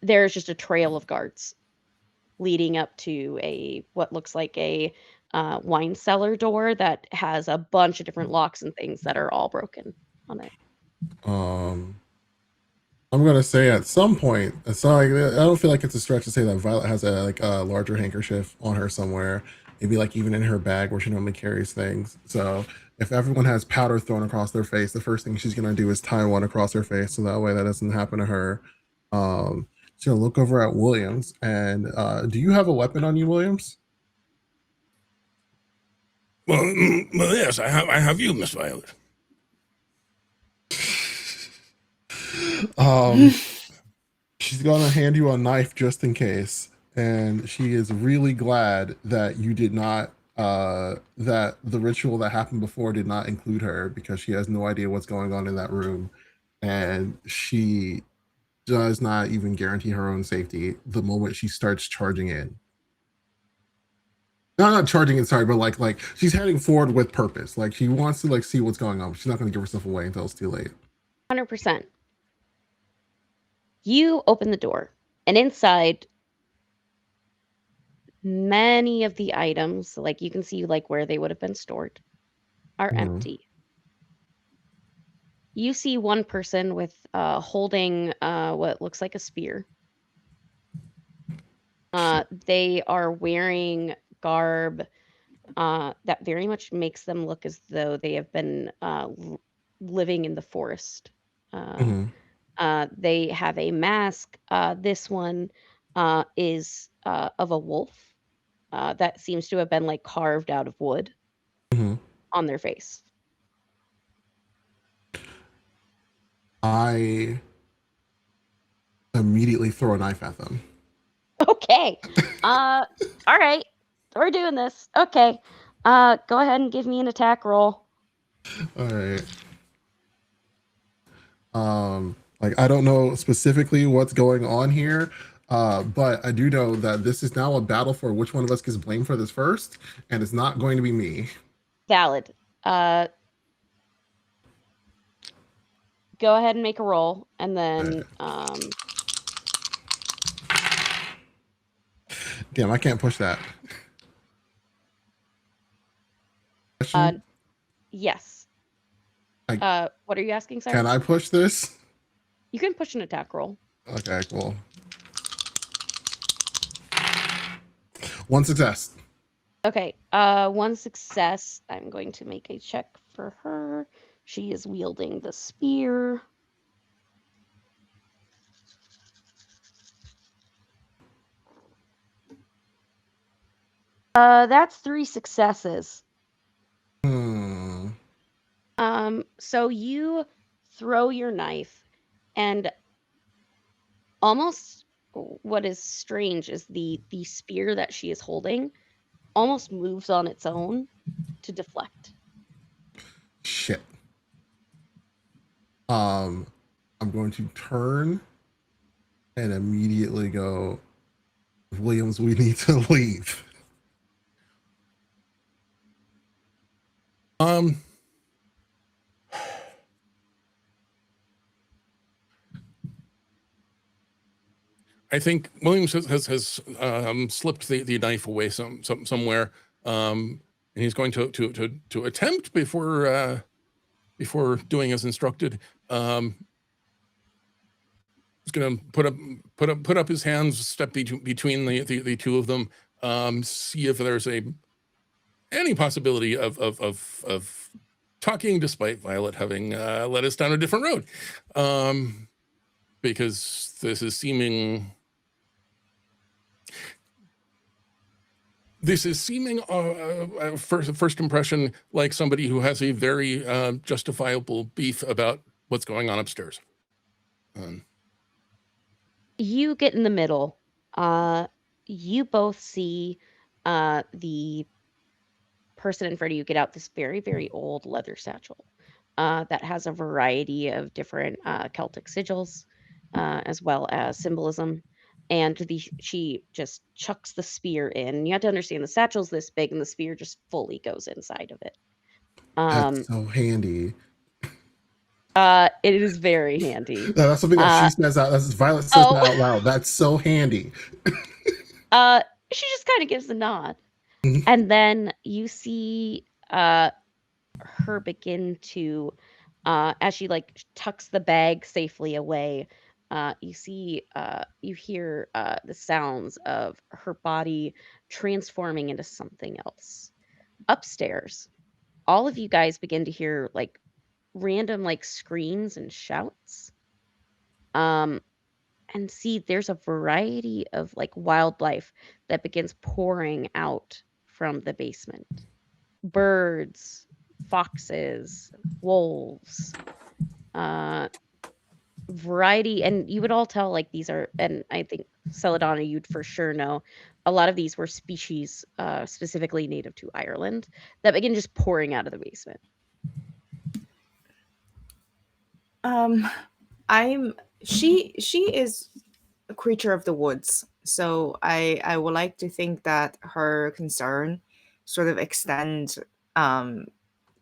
there's just a trail of guards leading up to what looks like a wine cellar door that has a bunch of different locks and things that are all broken on it. I'm gonna say at some point, it's not like, I don't feel like it's a stretch to say that Violet has a larger handkerchief on her somewhere, maybe like even in her bag where she normally carries things. So if everyone has powder thrown across their face, the first thing she's gonna do is tie one across her face, so that way that doesn't happen to her. She's gonna look over at Williams and do you have a weapon on you, Williams? Well, yes, I have you, Miss Violet. She's gonna hand you a knife just in case, and she is really glad that you did not that the ritual that happened before did not include her, because she has no idea what's going on in that room, and she does not even guarantee her own safety the moment she starts charging in. Not charging in, sorry, but like she's heading forward with purpose. Like she wants to like see what's going on, but she's not going to give herself away until it's too late. 100%. You open the door, and inside, many of the items, like you can see like where they would have been stored, are empty. You see one person with holding what looks like a spear. They are wearing garb that very much makes them look as though they have been living in the forest. They have a mask. This one is of a wolf that seems to have been like carved out of wood on their face. I immediately throw a knife at them. Okay. All right. We're doing this. Okay. Go ahead and give me an attack roll. All right. Like I don't know specifically what's going on here, but I do know that this is now a battle for which one of us gets blamed for this first, and it's not going to be me. Valid. Go ahead and make a roll, and then Damn, I can't push that. Yes. What are you asking, sir? Can I push this? You can push an attack roll. Okay, cool. One success. Okay, one success. I'm going to make a check for her. She is wielding the spear. That's 3 successes. So you throw your knife, and almost what is strange is the spear that she is holding almost moves on its own to deflect. Shit. I'm going to turn and immediately go, Williams, we need to leave. I think Williams has slipped the knife away somewhere, and he's going to attempt before doing as instructed. He's going to put up his hands, step between the two of them, see if there's any possibility of talking, despite Violet having led us down a different road, because this is seeming. This is seeming, first impression, like somebody who has a very justifiable beef about what's going on upstairs. You get in the middle. You both see The person in front of you get out this very, very old leather satchel that has a variety of different Celtic sigils as well as symbolism. And she just chucks the spear in. You have to understand the satchel's this big, and the spear just fully goes inside of it. That's Um, so handy. it is very handy. That's something that she Uh, says out. That's Violet says that oh, out loud. That's so handy. she just kind of gives a nod, Mhm. and then you see her begin to as she like tucks the bag safely away. You hear the sounds of her body transforming into something else. Upstairs, all of you guys begin to hear like random like screams and shouts. Um, and see there's a variety of like wildlife that begins pouring out from the basement. Birds, foxes, wolves, uh, variety, and you would all tell like these are, and I think Celadonna, you'd for sure know, a lot of these were species specifically native to Ireland that begin just pouring out of the basement. Um, I'm she is a creature of the woods, so I would like to think that her concern sort of extend um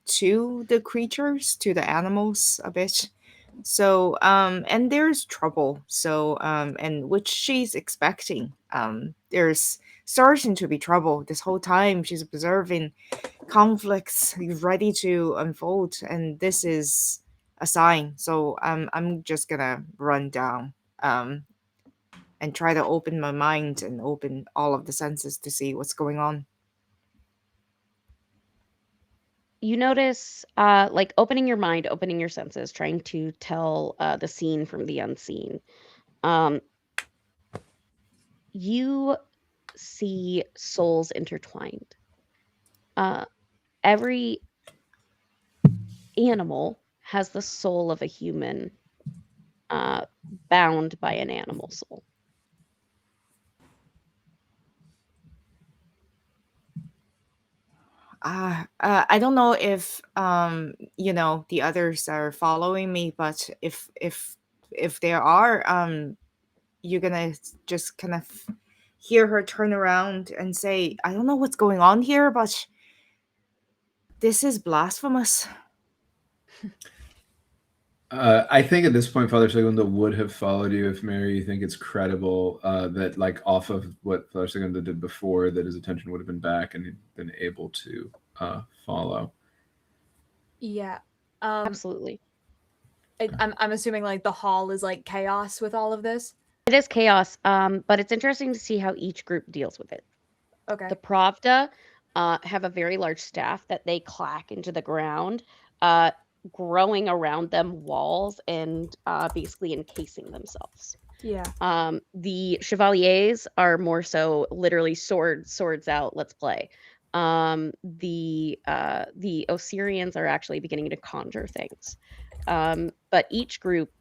to the creatures, to the animals a bit. So and there's trouble. So and which she's expecting. There's starting to be trouble this whole time. She's observing conflicts ready to unfold, and this is a sign. So I'm just gonna run down um and try to open my mind and open all of the senses to see what's going on. You notice like opening your mind, opening your senses, trying to tell the seen from the unseen. Um, you see souls intertwined. Uh, every animal has the soul of a human uh, bound by an animal soul. I don't know if the others are following me, but if there are, you're gonna just kind of hear her turn around and say, "I don't know what's going on here, but this is blasphemous." I think at this point, Father Segundo would have followed you if Mary. You think it's credible that, like, off of what Father Segundo did before, that his attention would have been back and he'd been able to follow. Yeah. Absolutely. I'm assuming like the hall is like chaos with all of this. It is chaos, but it's interesting to see how each group deals with it. Okay. The Pravda have a very large staff that they clack into the ground, uh, growing around them walls and basically encasing themselves. Yeah. The Chevaliers are more so literally swords out, let's play. The Osirians are actually beginning to conjure things. But each group,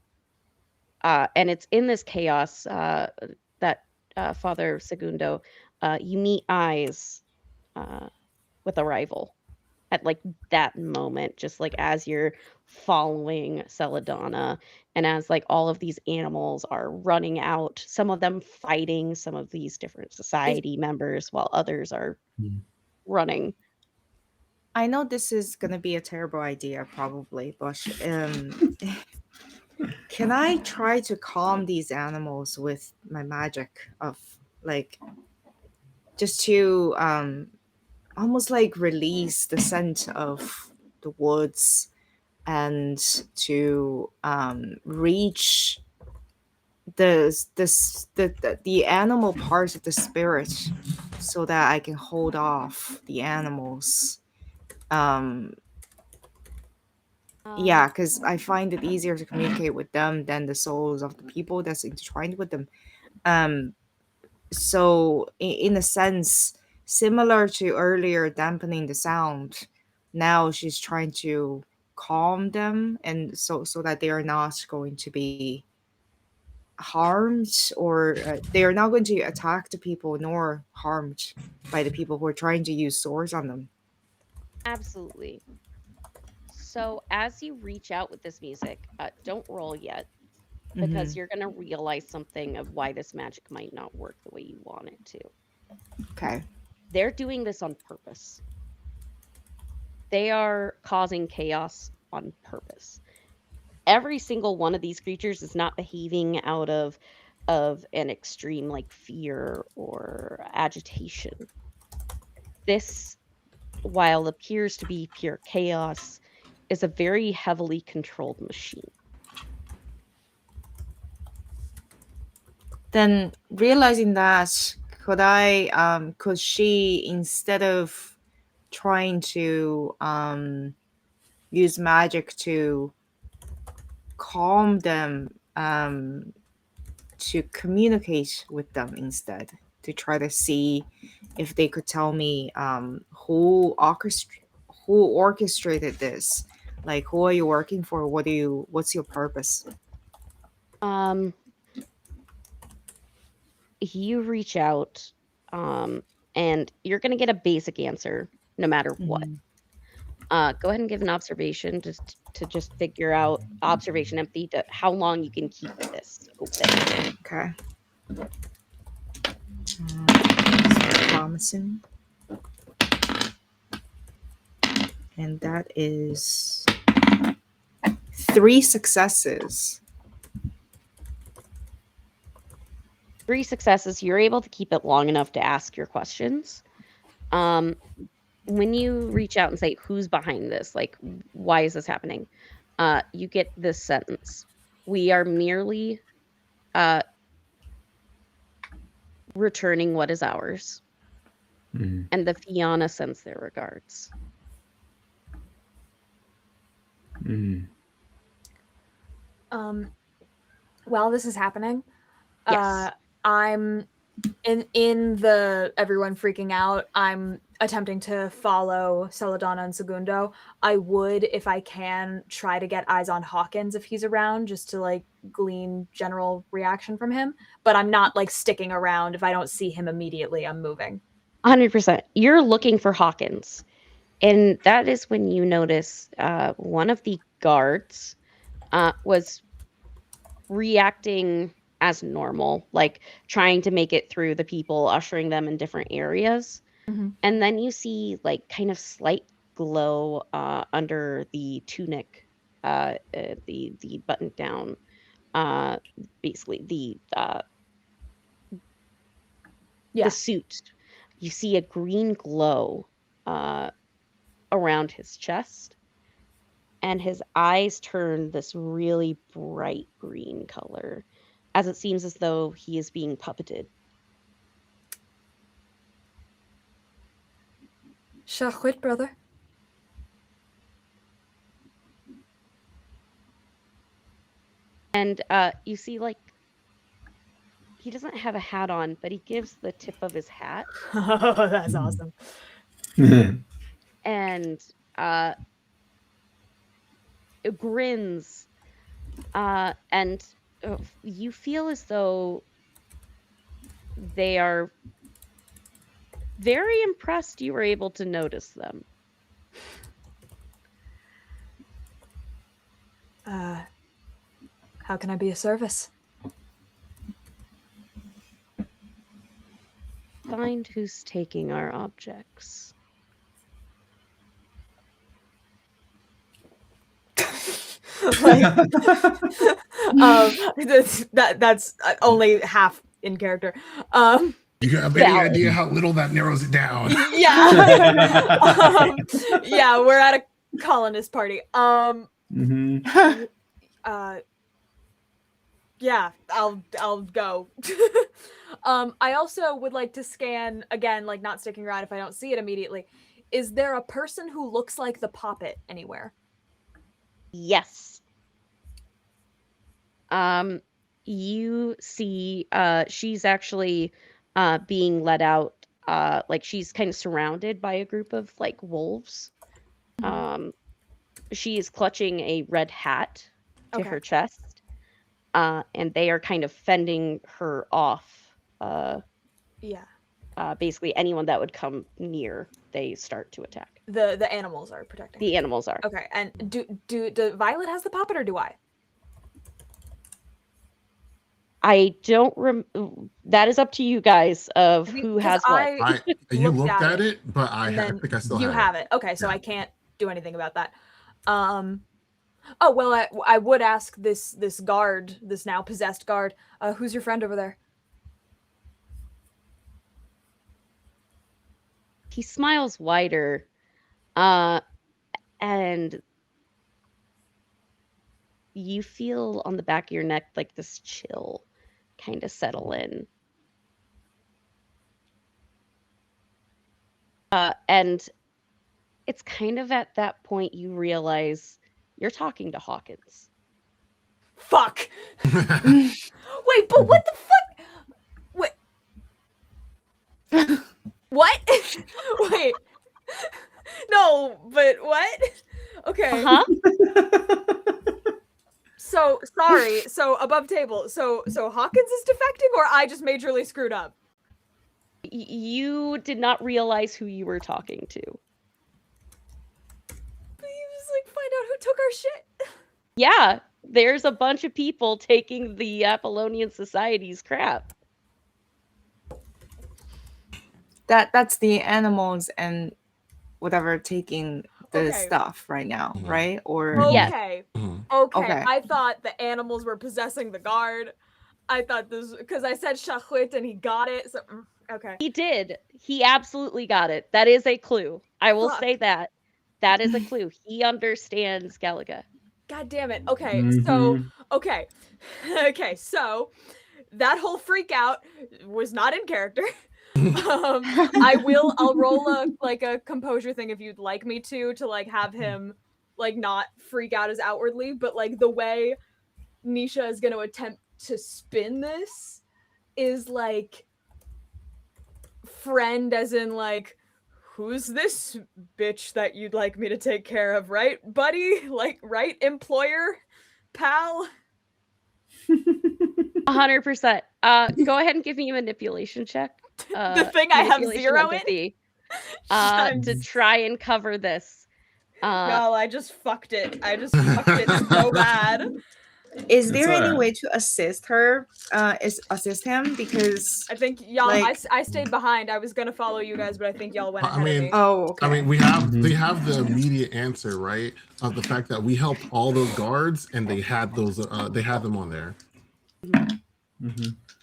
and it's in this chaos that Father Segundo, you meet eyes uh, with a rival at like that moment, just like as you're following Celadonna and as like all of these animals are running out, some of them fighting some of these different Is society members while others are running. I know this is gonna be a terrible idea, probably, but can I try to calm these animals with my magic of like just to almost like release the scent of the woods and to reach the animal parts of the spirit so that I can hold off the animals. Um, Um, yeah, because I find it easier to communicate with them than the souls of the people that's intertwined with them. Um, so in a sense, similar to earlier dampening the sound, now she's trying to calm them and so that they are not going to be harmed, or they are not going to attack the people nor harmed by the people who are trying to use swords on them. Absolutely. So as you reach out with this music, don't roll yet because Hmm. you're going to realize something of why this magic might not work the way you want it to. Okay. They're doing this on purpose. They are causing chaos on purpose. Every single one of these creatures is not behaving out of an extreme like fear or agitation. This, while appears to be pure chaos, is a very heavily controlled machine. Then realizing that, could she, instead of trying to use magic to calm them, to communicate with them instead, to try to see if they could tell me who orchestrated this, like who are you working for, what's your purpose? Um, you reach out, and you're going to get a basic answer no matter what. Mhm. Go ahead and give an observation just to just figure out observation empathy to how long you can keep this open. Okay. That's promising. And that is 3 successes. 3 successes, you're able to keep it long enough to ask your questions. When you reach out and say, "Who's behind this? Like, why is this happening?" You get this sentence: "We are merely uh, returning what is ours." Mhm. And the Fianna sends their regards. Mhm. While this is happening, Yes. I'm in the everyone freaking out. I'm attempting to follow Celadonna and Segundo. I would, if I can, try to get eyes on Hawkins if he's around, just to like glean general reaction from him. But I'm not like sticking around. If I don't see him immediately, I'm moving. 100%. You're looking for Hawkins. And that is when you notice one of the guards was reacting as normal, like trying to make it through the people, ushering them in different areas. Mhm. And then you see like kind of slight glow under the tunic, the button down, uh, basically the Yeah. suit. You see a green glow uh, around his chest, and his eyes turn this really bright green color, as it seems as though he is being puppeted. Shachwit, brother. And you see, like, he doesn't have a hat on, but he gives the tip of his hat, Oh, that's awesome. and uh, it grins, and you feel as though they are very impressed you were able to notice them. How can I be of service? Find who's taking our objects. Like, that's only half in character. You have any Valid. idea how little that narrows it down? Yeah. Yeah, we're at a colonist party. Mhm. Yeah, I'll go. I also would like to scan again, like not sticking around if I don't see it immediately. Is there a person who looks like the poppet anywhere? Yes. You see she's actually being led out, like she's kind of surrounded by a group of like wolves. She is clutching a red hat to Okay. her chest, and they are kind of fending her off. Yeah. Basically, anyone that would come near, they start to attack. The animals are protecting. The animals are. Okay, and do Violet has the puppet or do I? I don't that is up to you guys of who has what. You looked looked at at it, but I think I still you have it. Okay, so Yeah. I can't do anything about that. Oh well, I would ask this guard, this now possessed guard, who's your friend over there? He smiles wider, and you feel on the back of your neck like this chill kind of settle in. And it's kind of at that point you realize you're talking to Hawkins. Fuck. Wait, but what the fuck? Wait. What? Wait. No, but what? Okay. So sorry. So above table. So Hawkins is defecting, or I just majorly screwed up. You did not realize who you were talking to. But you just like find out who took our shit. Yeah, there's a bunch of people taking the Apollonian Society's crap. That's the animals and whatever taking the Okay. stuff right now, Mhm. right? Or Yes. Okay. Mhm. Okay. I thought the animals were possessing the guard. I thought this because I said Shachwit and he got it. So okay. He did. He absolutely got it. That is a clue. I will Fuck. say that. That is a clue. He understands Galaga. God damn it. Okay. So okay. Okay. So that whole freak out was not in character. I'll roll a composure thing if you'd like me to like have him like not freak out as outwardly, but like the way Nisha is going to attempt to spin this is like friend as in like, who's this bitch that you'd like me to take care of, right, buddy? Like, right, employer, pal? 100%. Go ahead and give me a manipulation check. The thing I have Manipulation 0 in? empathy, I'm to try and cover this. No, I just fucked it. I just fucked it so bad. is there It's any alright. way to assist her? Assist him? Because I think y'all. Like- I stayed behind. I was gonna follow you guys, but I think y'all went I ahead of mean- me. oh, okay. I mean, they have the immediate answer, right? Of the fact that we helped all those guards, and they had those, they had them on there.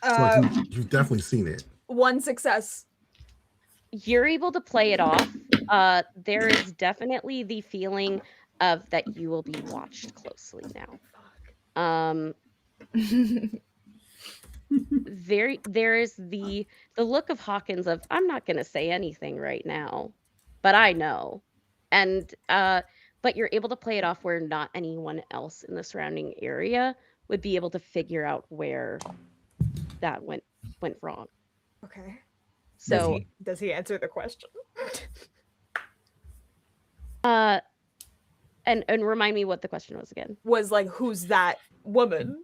So like, you've definitely seen it. 1 success. You're able to play it off. There is definitely the feeling of that you will be watched closely now. There is the look of Hawkins of, I'm not going to say anything right now, but I know. And but you're able to play it off where not anyone else in the surrounding area would be able to figure out where that went wrong. Okay. So Does he answer the question? and remind me what the question was again. Was like, who's that woman?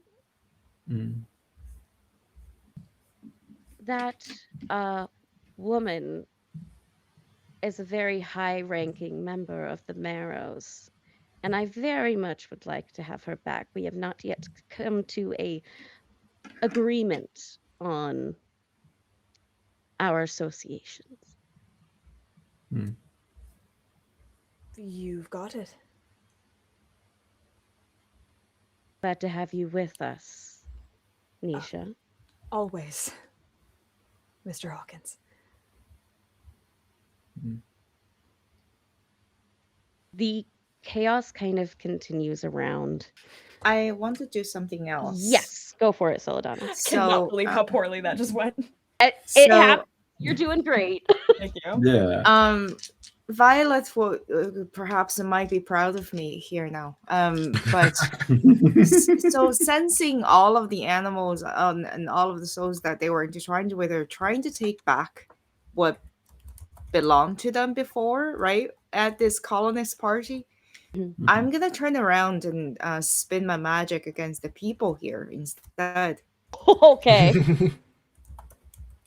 That woman is a very high-ranking member of the Marrows, and I very much would like to have her back. We have not yet come to a agreement on our associations. You've got it. Glad to have you with us, Nisha. Always, Mr. Hawkins. The chaos kind of continues around. I want to do something else. Yes, go for it, Celadonna. Cannot believe how poorly that just went. It happened. You're doing great. Thank you. Yeah. Violet will perhaps might be proud of me here now. But so sensing all of the animals and all of the souls that they were intertwined with are trying to take back what belonged to them before, right? At this colonist party. I'm gonna turn around and spin my magic against the people here instead. Okay.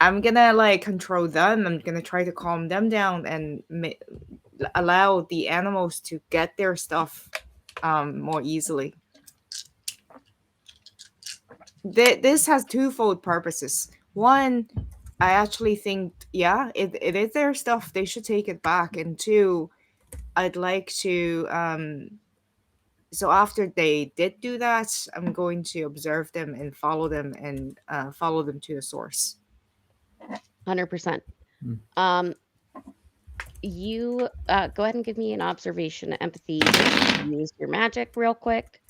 I'm gonna like control them. I'm gonna try to calm them down and allow the animals to get their stuff more easily. This has twofold purposes. One, I actually think, yeah, it is their stuff. They should take it back. And two, I'd like to. So after they did do that, I'm going to observe them and follow them and follow them to the source. 100%. Hmm. You go ahead and give me an observation empathy. Use your magic real quick.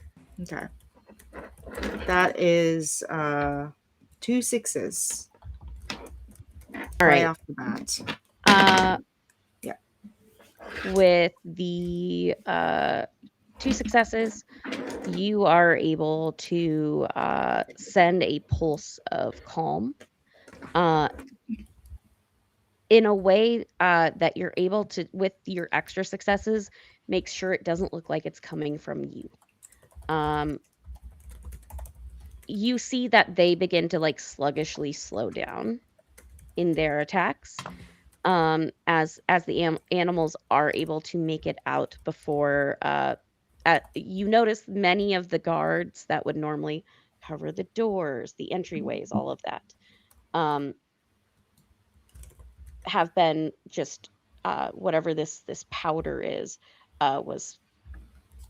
Okay. That is 2 6s. All Right right. off the bat. Yeah. With the 2 successes, you are able to send a pulse of calm in a way that you're able to, with your extra successes, make sure it doesn't look like it's coming from you. You see that they begin to like sluggishly slow down in their attacks as the animals are able to make it out before you notice many of the guards that would normally cover the doors, the entryways, all of that have been just whatever this powder is was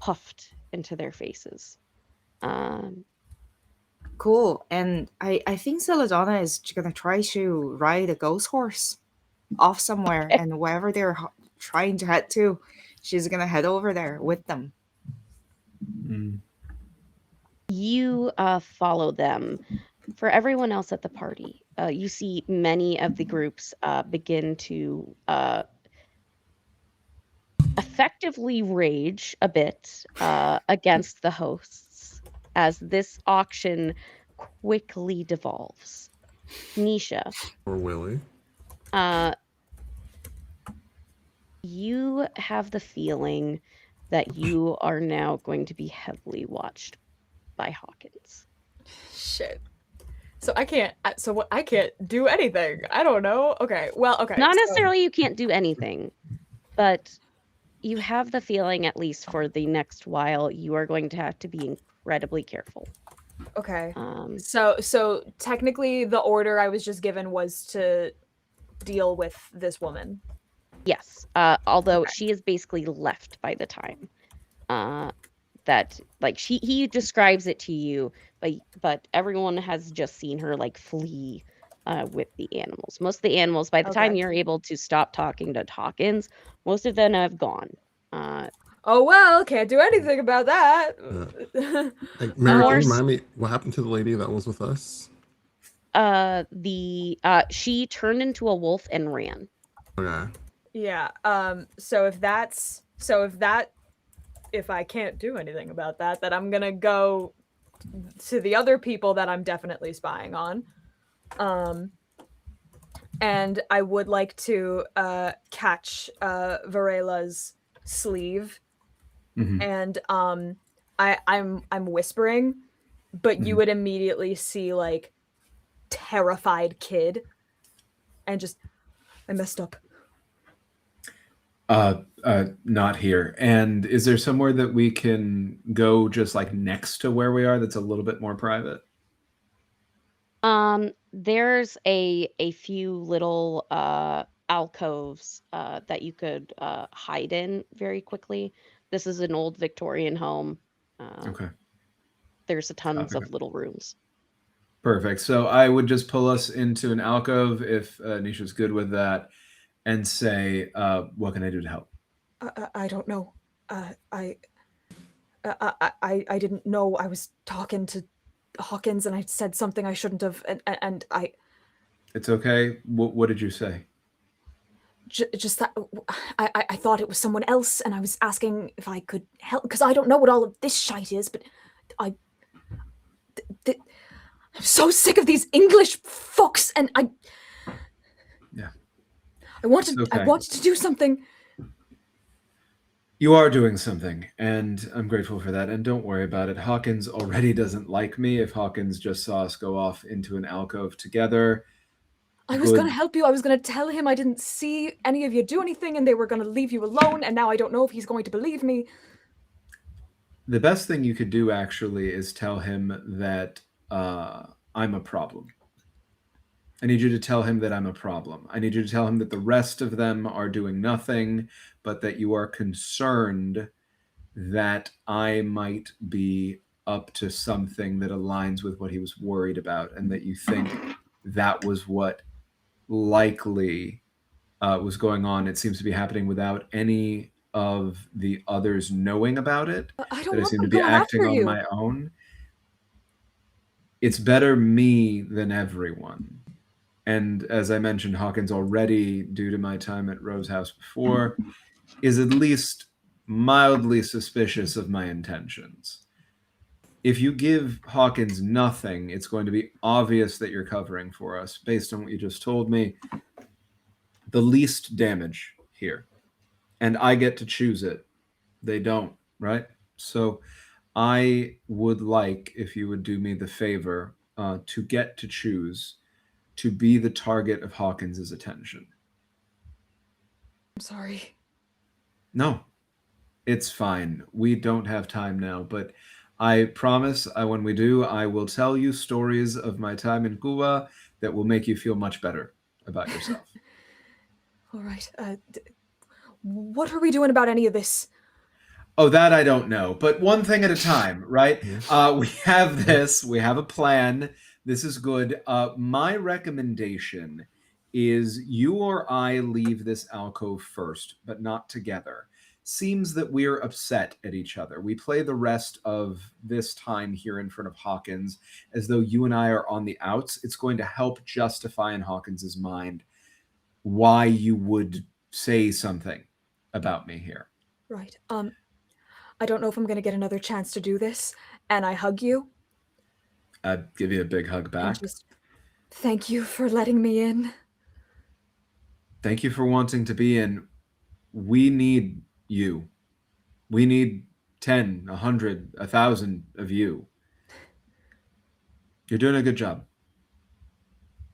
puffed into their faces. Cool. And I think Celadonna is gonna try to ride a ghost horse off somewhere, and wherever they're trying to head to, she's gonna head over there with them. You follow them. For everyone else at the party, you see many of the groups begin to effectively rage a bit against the hosts as this auction quickly devolves. Nisha, Or Willie. you have the feeling that you are now going to be heavily watched by Hawkins. Shit. So I can't. I can't do anything. I don't know. Okay. Well. Okay. Not necessarily you can't do anything, but you have the feeling, at least for the next while, you are going to have to be incredibly careful. Okay. So technically, the order I was just given was to deal with this woman. Yes. Although she is basically left by the time that like he describes it to you, but everyone has just seen her like flee with the animals. Most of the animals, by the time you're able to stop talking to Hawkins, most of them have gone. Oh well, can't do anything about that. Like, Mary, can you remind me what happened to the lady that was with us? She turned into a wolf and ran. Okay. Yeah. If I can't do anything about that, then I'm gonna go to the other people that I'm definitely spying on. And I would like to catch Varela's sleeve. Mm-hmm. And I'm whispering, but you would immediately see like terrified kid and just I messed up. Not here. And is there somewhere that we can go just like next to where we are that's a little bit more private? There's a few little alcoves that you could hide in very quickly. This is an old Victorian home. Okay. There's tons of little rooms. Perfect. So I would just pull us into an alcove if Nisha's good with that, and say, "What can I do to help?" I don't know. I didn't know I was talking to Hawkins, and I said something I shouldn't have, and I. It's okay. What did you say? Just that I thought it was someone else, and I was asking if I could help because I don't know what all of this shite is, but I'm so sick of these English fucks, and I Yeah. I wanted to do something. Okay. I wanted to do something. It's okay. I You are doing something, and I'm grateful for that. And don't worry about it. Hawkins already doesn't like me. If Hawkins just saw us go off into an alcove together, I was gonna good. help you. I was gonna tell him I didn't see any of you do anything and they were gonna leave you alone, and now I don't know if he's going to believe me. The best thing you could do actually is tell him that I'm a problem. I need you to tell him that I'm a problem. I need you to tell him that the rest of them are doing nothing, but that you are concerned that I might be up to something that aligns with what he was worried about, and that you think that was what likely was going on. It seems to be happening without any of the others knowing about it, I don't that I want seem to them be going acting after on you. my own. It's better me than everyone. And as I mentioned, Hawkins already, due to my time at Rose House before, is at least mildly suspicious of my intentions. If you give Hawkins nothing, it's going to be obvious that you're covering for us based on what you just told me. The least damage here. And I get to choose it. They don't, right? So I would like, if you would do me the favor, to get to choose to be the target of Hawkins's attention. I'm sorry. No, it's fine. We don't have time now, but I promise when we do, I will tell you stories of my time in Cuba that will make you feel much better about yourself. All right. What are we doing about any of this? Oh, that I don't know, but one thing at a time, right? Mhm. We have this, we have a plan. This is good. My recommendation is you or I leave this alcove first, but not together. Seems that we're upset at each other. We play the rest of this time here in front of Hawkins as though you and I are on the outs. It's going to help justify in Hawkins's mind why you would say something about me here. Right. I don't know if I'm gonna get another chance to do this, and I hug you I'd give you a big hug and back. just thank you for letting me in. Thank you for wanting to be in. We need you. We need 10, 100, 1,000 of you. You're doing a good job.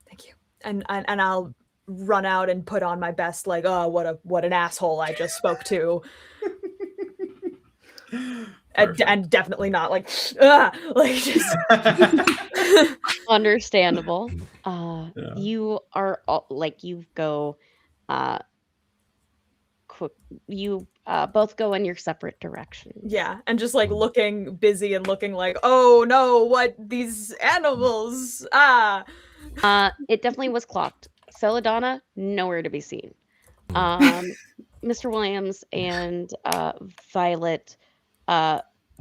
Thank you. And I'll run out and put on my best, like, oh, what an asshole I just spoke to. And definitely not like, like just Understandable. Yeah. You are like you go quick. You both go in your separate directions. yeah, and just like looking busy and looking like, oh no, what these animals? It definitely was clocked. Celadonna, nowhere to be seen. Mr. Williams and Violet,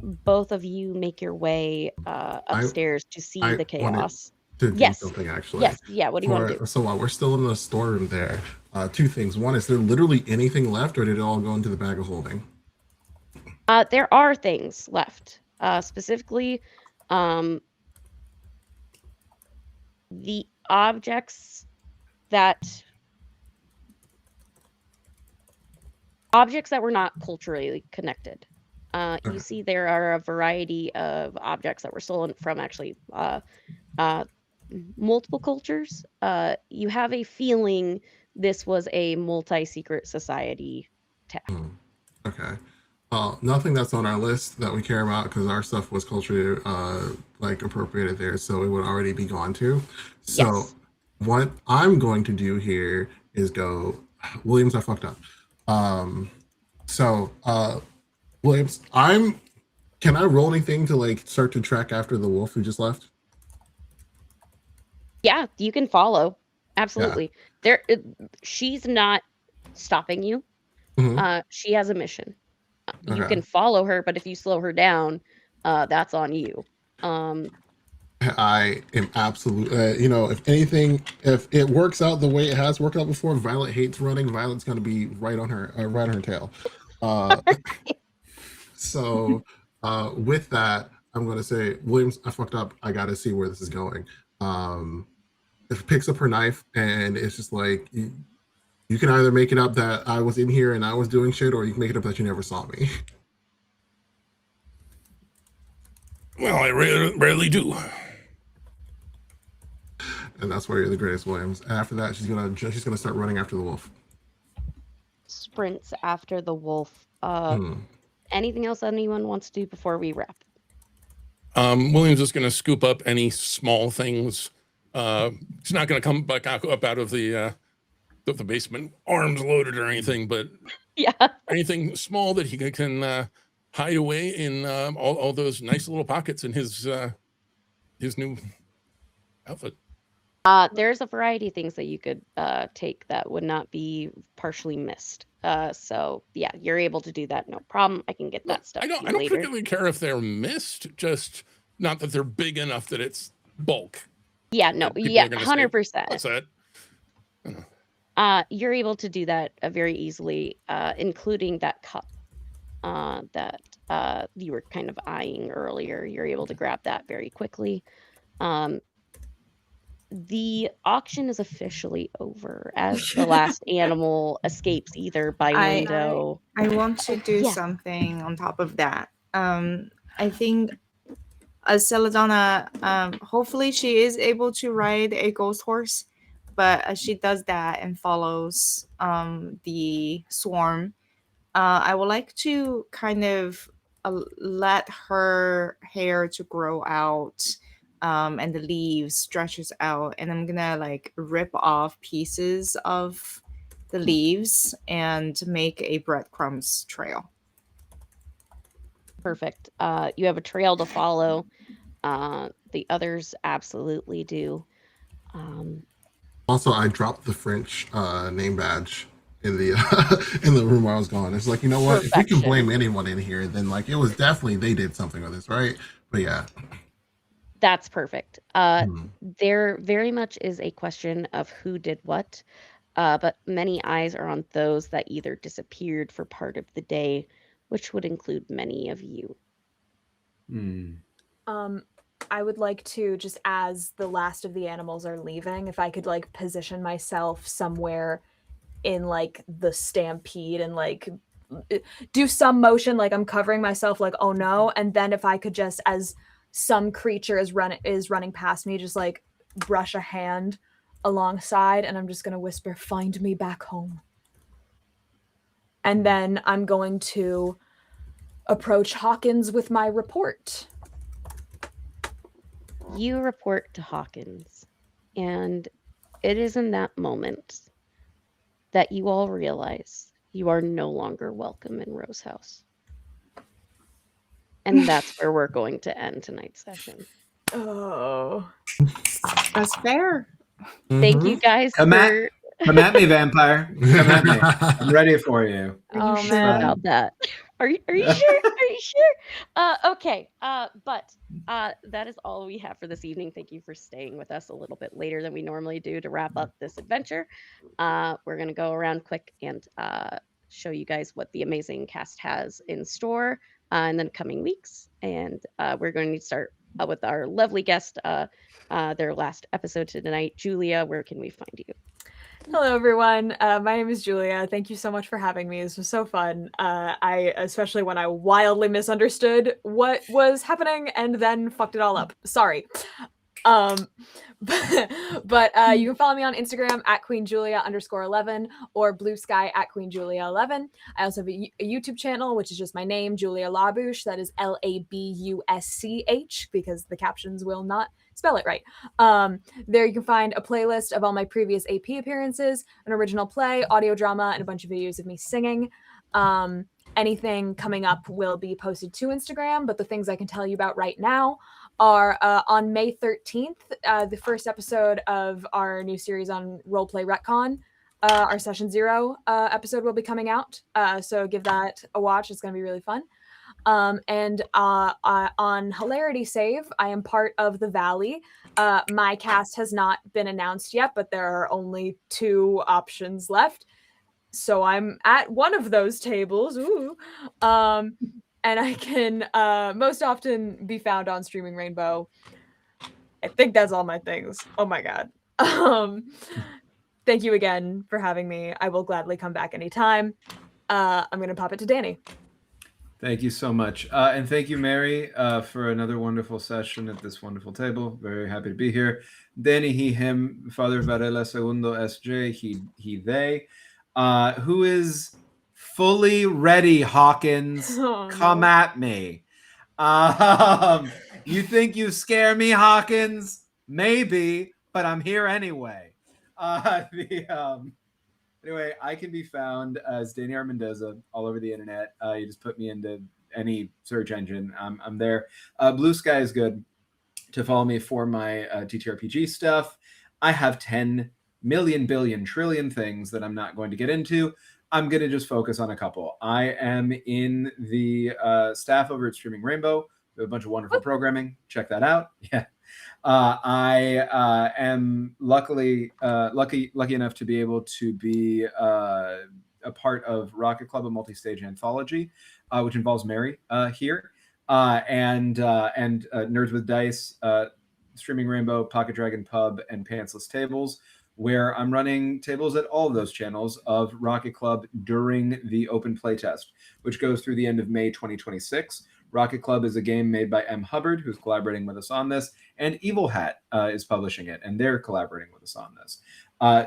both of you make your way upstairs to see I the wanted chaos. to do Yes. something actually. Yes. Yeah. What do you want to do? So while we're still in the storeroom there, two things. One, is there literally anything left, or did it all go into the bag of holding? There are things left. Specifically, the objects that were not culturally connected. Okay. You see, there are a variety of objects that were stolen from actually multiple cultures. You have a feeling this was a multi-secret society theft. Okay. Nothing that's on our list that we care about because our stuff was culturally like appropriated there, so it would already be gone too. So Yes. what I'm going to do here is go, Williams, I fucked up. So Williams, can I roll anything to like start to track after the wolf who just left? Yeah, you can follow. Absolutely. She's not stopping you. Mhm. She has a mission. You Okay. can follow her, but if you slow her down, that's on you. I am absolutely, if anything, if it works out the way it has worked out before, Violet hates running. Violet's going to be right on her tail. So with that, I'm going to say, Williams, I fucked up. I got to see where this is going. It picks up her knife and it's just like, You can either make it up that I was in here and I was doing shit, or you can make it up that you never saw me. Well, I rarely do. And that's why you're the greatest, Williams. And after that, she's gonna start running after the wolf. Sprints after the wolf. Hmm. Anything else anyone wants to do before we wrap? Williams is going to scoop up any small things. He's not going to come back up out of the basement, arms loaded or anything, but Yeah. anything small that he can hide away in all those nice little pockets in his new outfit. There's a variety of things that you could take that would not be partially missed. So yeah, you're able to do that, no problem. I can get that stuff. I don't later. particularly care if they're missed, just not that they're big enough that it's bulk. Yeah, no, yeah, 100%. What's that? You're able to do that very easily, including that cup that you were kind of eyeing earlier. You're able to grab that very quickly. The auction is officially over as the last animal escapes either by window. I want to do yeah. something on top of that. I think Celadonna, hopefully she is able to ride a ghost horse, but as she does that and follows the swarm, I would like to kind of let her hair to grow out, and the leaves stretches out, and I'm gonna like rip off pieces of the leaves and make a breadcrumbs trail. Perfect. You have a trail to follow. The others absolutely do. Also, I dropped the French name badge in the in the room where I was going. It's like, you know what? Perfection. If we can blame anyone in here, then like it was definitely they did something with this, right? But yeah. That's perfect. There very much is a question of who did what, but many eyes are on those that either disappeared for part of the day, which would include many of you. I would like to, just as the last of the animals are leaving, if I could like position myself somewhere in like the stampede and like do some motion like I'm covering myself, like oh no, and then if I could just, as some creature is running past me, just like brush a hand alongside, and I'm just gonna whisper, "Find me back home." And then I'm going to approach Hawkins with my report. You report to Hawkins, and it is in that moment that you all realize you are no longer welcome in Rose House. And that's where we're going to end tonight's session. Oh, That's fair. Thank you guys Come at me, vampire. Come at me. I'm ready for you. Are you Oh, sure man. about that? Are you sure? Are you sure? Okay. But that is all we have for this evening. Thank you for staying with us a little bit later than we normally do to wrap up this adventure. We're gonna go around quick and show you guys what the amazing cast has in store in the coming weeks, and we're going to start with our lovely guest. Their last episode tonight, Julia. Where can we find you? hello everyone. My name is Julia. Thank you so much for having me. This was so fun. I especially when I wildly misunderstood what was happening and then fucked it all up. Sorry. But you can follow me on Instagram at QueenJulia_11 or Blue Sky at QueenJulia11. I also have a YouTube channel, which is just my name, Julia Labouche. That is LABUSCH, because the captions will not spell it right. There you can find a playlist of all my previous AP appearances, an original play, audio drama, and a bunch of videos of me singing. Anything coming up will be posted to Instagram, but the things I can tell you about right now are on May 13th, the first episode of our new series on Roleplay Retcon. Our Session 0 episode will be coming out, so give that a watch. It's going to be really fun. And on Hilarity Save, I am part of the Valley. My cast has not been announced yet, but there are only 2 options left. So I'm at one of those tables. Ooh. And I can most often be found on Streaming Rainbow. I think that's all my things. Oh my god. Thank you again for having me. I will gladly come back anytime. I'm going to pop it to Danny. Thank you so much. And thank you, Mary, for another wonderful session at this wonderful table. Very happy to be here. Danny, he, him, Father Varela Segundo, SJ, he, they. Who is fully ready, Hawkins? Oh, Come no. at me. You think you scare me, Hawkins? Maybe, but I'm here anyway. Anyway, I can be found as Danny R. Mendoza all over the internet. You just put me into any search engine. I'm there. Blue Sky is good to follow me for my TTRPG stuff. I have 10 million, billion, trillion things that I'm not going to get into. I'm going to just focus on a couple. I am in the staff over at Streaming Rainbow. We have a bunch of wonderful programming. Check that out. Yeah. I am lucky enough to be able to be a part of Rocket Club, a multi-stage anthology, which involves Mary here, and Nerds with Dice, Streaming Rainbow, Pocket Dragon Pub, and Pantsless Tables, where I'm running tables at all of those channels of Rocket Club during the open playtest, which goes through the end of May 2026. Rocket Club is a game made by M. Hubbard, who's collaborating with us on this, and Evil Hat is publishing it, and they're collaborating with us on this.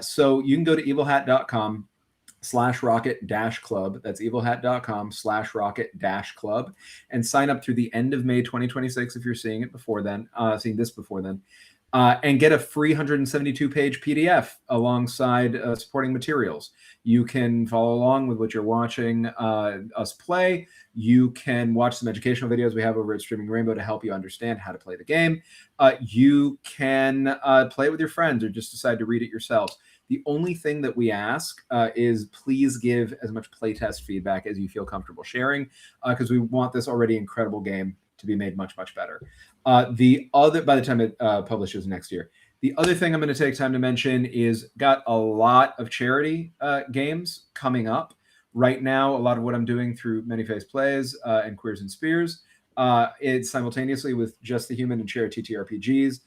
So you can go to evilhat.com/rocket-club. That's evilhat.com/rocket-club, and sign up through the end of May 2026 if you're seeing it before then, seeing this before then, and get a free 172-page PDF alongside supporting materials. You can follow along with what you're watching us play. You can watch some educational videos we have over at Streaming Rainbow to help you understand how to play the game. You can play it with your friends or just decide to read it yourselves. The only thing that we ask is please give as much playtest feedback as you feel comfortable sharing, because we want this already incredible game to be made much, much better. By the time it publishes next year. The other thing I'm going to take time to mention is got a lot of charity games coming up. Right now, a lot of what I'm doing through Many Face Plays and Queers and Spears, it's simultaneously with Just the Human and Share TTRPGs,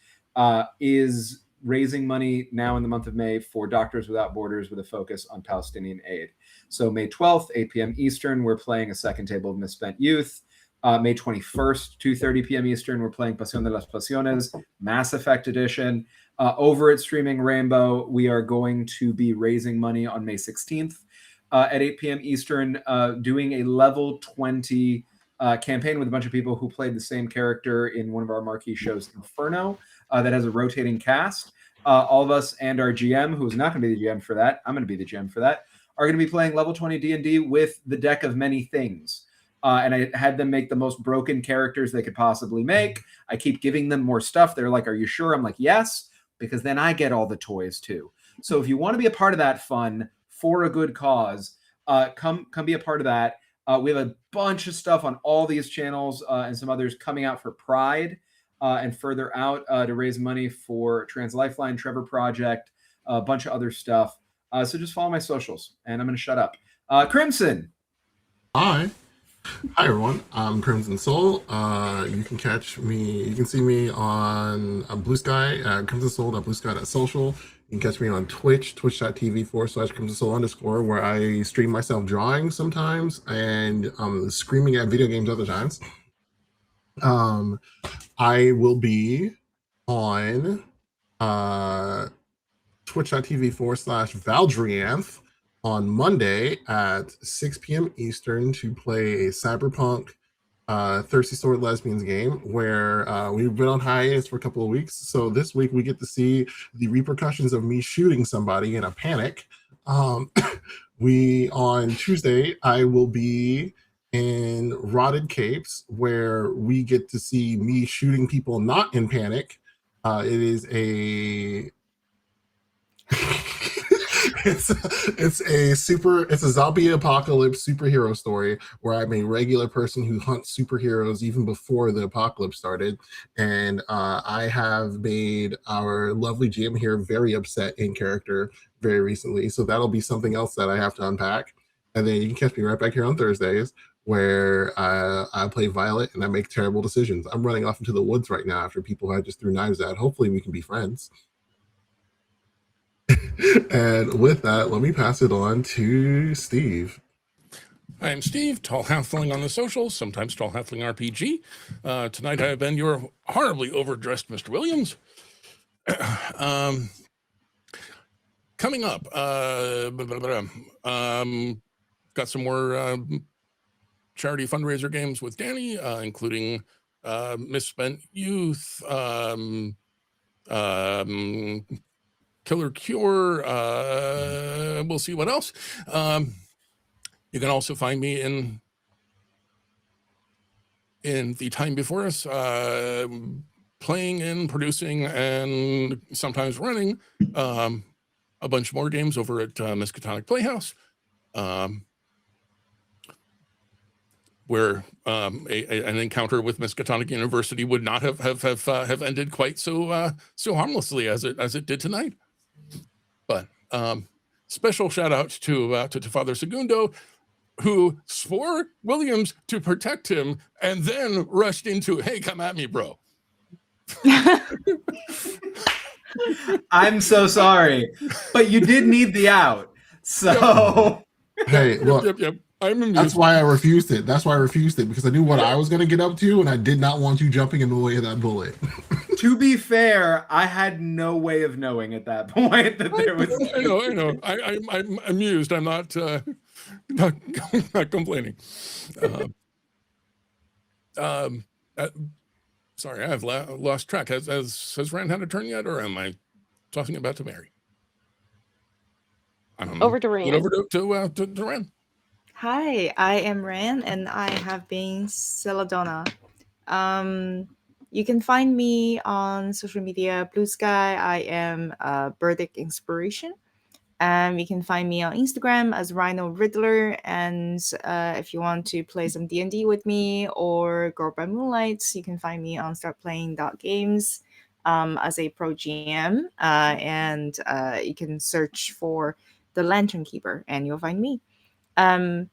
is raising money now in the month of May for Doctors Without Borders with a focus on Palestinian aid. So May 12th, 8 p.m. Eastern, we're playing a second table of Misspent Youth. May 21st, 2:30 p.m. Eastern, we're playing Pasión de las Pasiones, Mass Effect Edition. Over at Streaming Rainbow, we are going to be raising money on May 16th at 8 p.m. Eastern, doing a level 20 campaign with a bunch of people who played the same character in one of our marquee shows, Inferno, that has a rotating cast. All of us and our GM, who's not going to be the GM for that, I'm going to be the GM for that, are going to be playing level 20 D&D with the deck of many things. And I had them make the most broken characters they could possibly make. I keep giving them more stuff. They're like, are you sure? I'm like, yes, because then I get all the toys too. So if you want to be a part of that fun for a good cause, come be a part of that. We have a bunch of stuff on all these channels and some others coming out for Pride and further out to raise money for Trans Lifeline, Trevor Project, a bunch of other stuff. So just follow my socials, and I'm going to shut up. Crimson. Hi. Hi everyone, I'm Crimson Soul. You can catch me, you can see me on Blue Sky, crimsonsoul.bluesky.social. You can catch me on Twitch, twitch.tv/crimsonsoul_, where I stream myself drawing sometimes and screaming at video games other times. I will be on twitch.tv/Valdrianth on Monday at 6 p.m. Eastern to play a cyberpunk Thirsty Sword Lesbians game where we've been on hiatus for a couple of weeks. So this week we get to see the repercussions of me shooting somebody in a panic. On Tuesday, I will be in Rotted Capes where we get to see me shooting people not in panic. It is a... it's a zombie apocalypse superhero story where I'm a regular person who hunts superheroes even before the apocalypse started, and I have made our lovely GM here very upset in character very recently, so that'll be something else that I have to unpack. And then you can catch me right back here on Thursdays where I play Violet and I make terrible decisions. I'm running off into the woods right now after people I just threw knives at. Hopefully we can be friends. And with that, let me pass it on to Steve. I'm Steve, Tall Halfling on the socials, sometimes Tall Halfling RPG. Tonight I have been your horribly overdressed Mr. Williams. Coming up, got some more charity fundraiser games with Danny, including Misspent Youth, Killer Cure. We'll see what else. You can also find me in the time before us, playing and producing and sometimes running a bunch more games over at Miskatonic Playhouse, where an encounter with Miskatonic University would not have ended quite so harmlessly as it did tonight. But special shout out to Father Segundo, who swore Williams to protect him and then rushed into, "Hey, come at me, bro." I'm so sorry, but you did need the out. So Hey, look, Yep. I'm amused. that's why I refused it. That's why I refused it, because I knew what I was going to get up to, and I did not want you jumping in the way of that bullet. to be fair, I had no way of knowing at that point that there was. I know. I'm amused. I'm not not complaining. Sorry, I've lost track. Has Rand had a turn yet, or am I tossing it back to Mary? I don't know. Over to Rand. Over to Rand. Hi, I am Ran, and I have been Celadonna. You can find me on social media, Blue Sky. I am Burdick Inspiration. You can find me on Instagram as Rhino Riddler. And if you want to play some D&D with me or Girl by Moonlight, you can find me on startplaying.games as a pro GM. And you can search for The Lantern Keeper, and you'll find me. I'm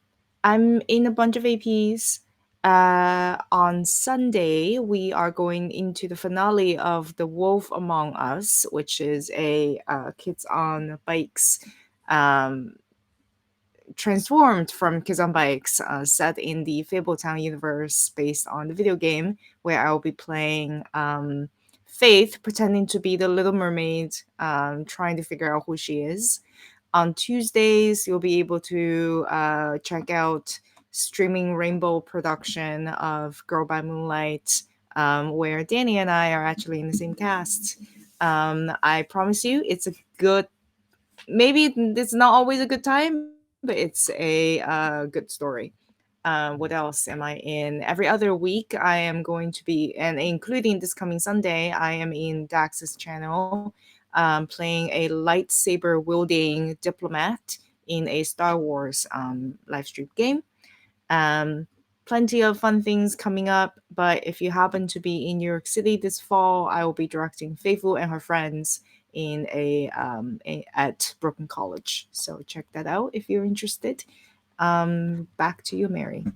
in a bunch of APs. On Sunday, we are going into the finale of The Wolf Among Us, which is a Kids on Bikes transformed from Kids on Bikes, set in the Fabletown universe based on the video game, where I'll be playing Faith, pretending to be the Little Mermaid, trying to figure out who she is. On Tuesdays, you'll be able to check out streaming Rainbow production of Girl by Moonlight, where Danny and I are actually in the same cast. I promise you, it's a good. Maybe it's not always a good time, but it's a good story. What else am I in? Every other week, I am going to be, and including this coming Sunday, I am in Dax's channel, playing a lightsaber wielding diplomat in a Star Wars live stream game. Plenty of fun things coming up, but if you happen to be in New York City this fall, I will be directing Faithful and Her Friends in at Brooklyn College. So check that out if you're interested. Back to you, Mary.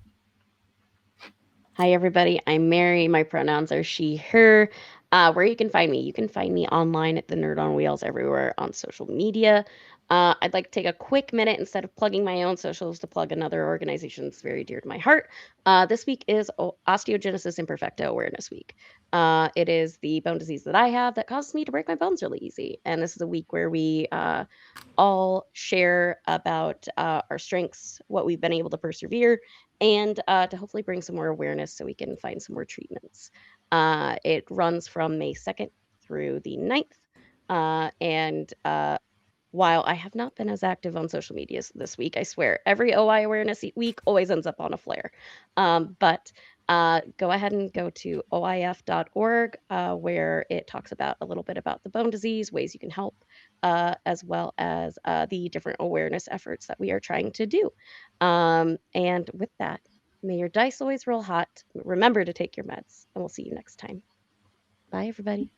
Hi, everybody. I'm Mary. My pronouns are she, her. Where you can find me? You can find me online at the Nerd on Wheels everywhere on social media. I'd like to take a quick minute, instead of plugging my own socials, to plug another organization that's very dear to my heart. This week is Osteogenesis Imperfecta Awareness Week. It is the bone disease that I have that causes me to break my bones really easy. And this is a week where we all share about our strengths, what we've been able to persevere, and to hopefully bring some more awareness so we can find some more treatments. It runs from May 2nd through the 9th. And while I have not been as active on social media this week, I swear, every OI Awareness Week always ends up on a flare. But go ahead and go to oif.org, where it talks about a little bit about the bone disease, ways you can help, as well as the different awareness efforts that we are trying to do. And with that, may your dice always roll hot. Remember to take your meds, and we'll see you next time. Bye, everybody.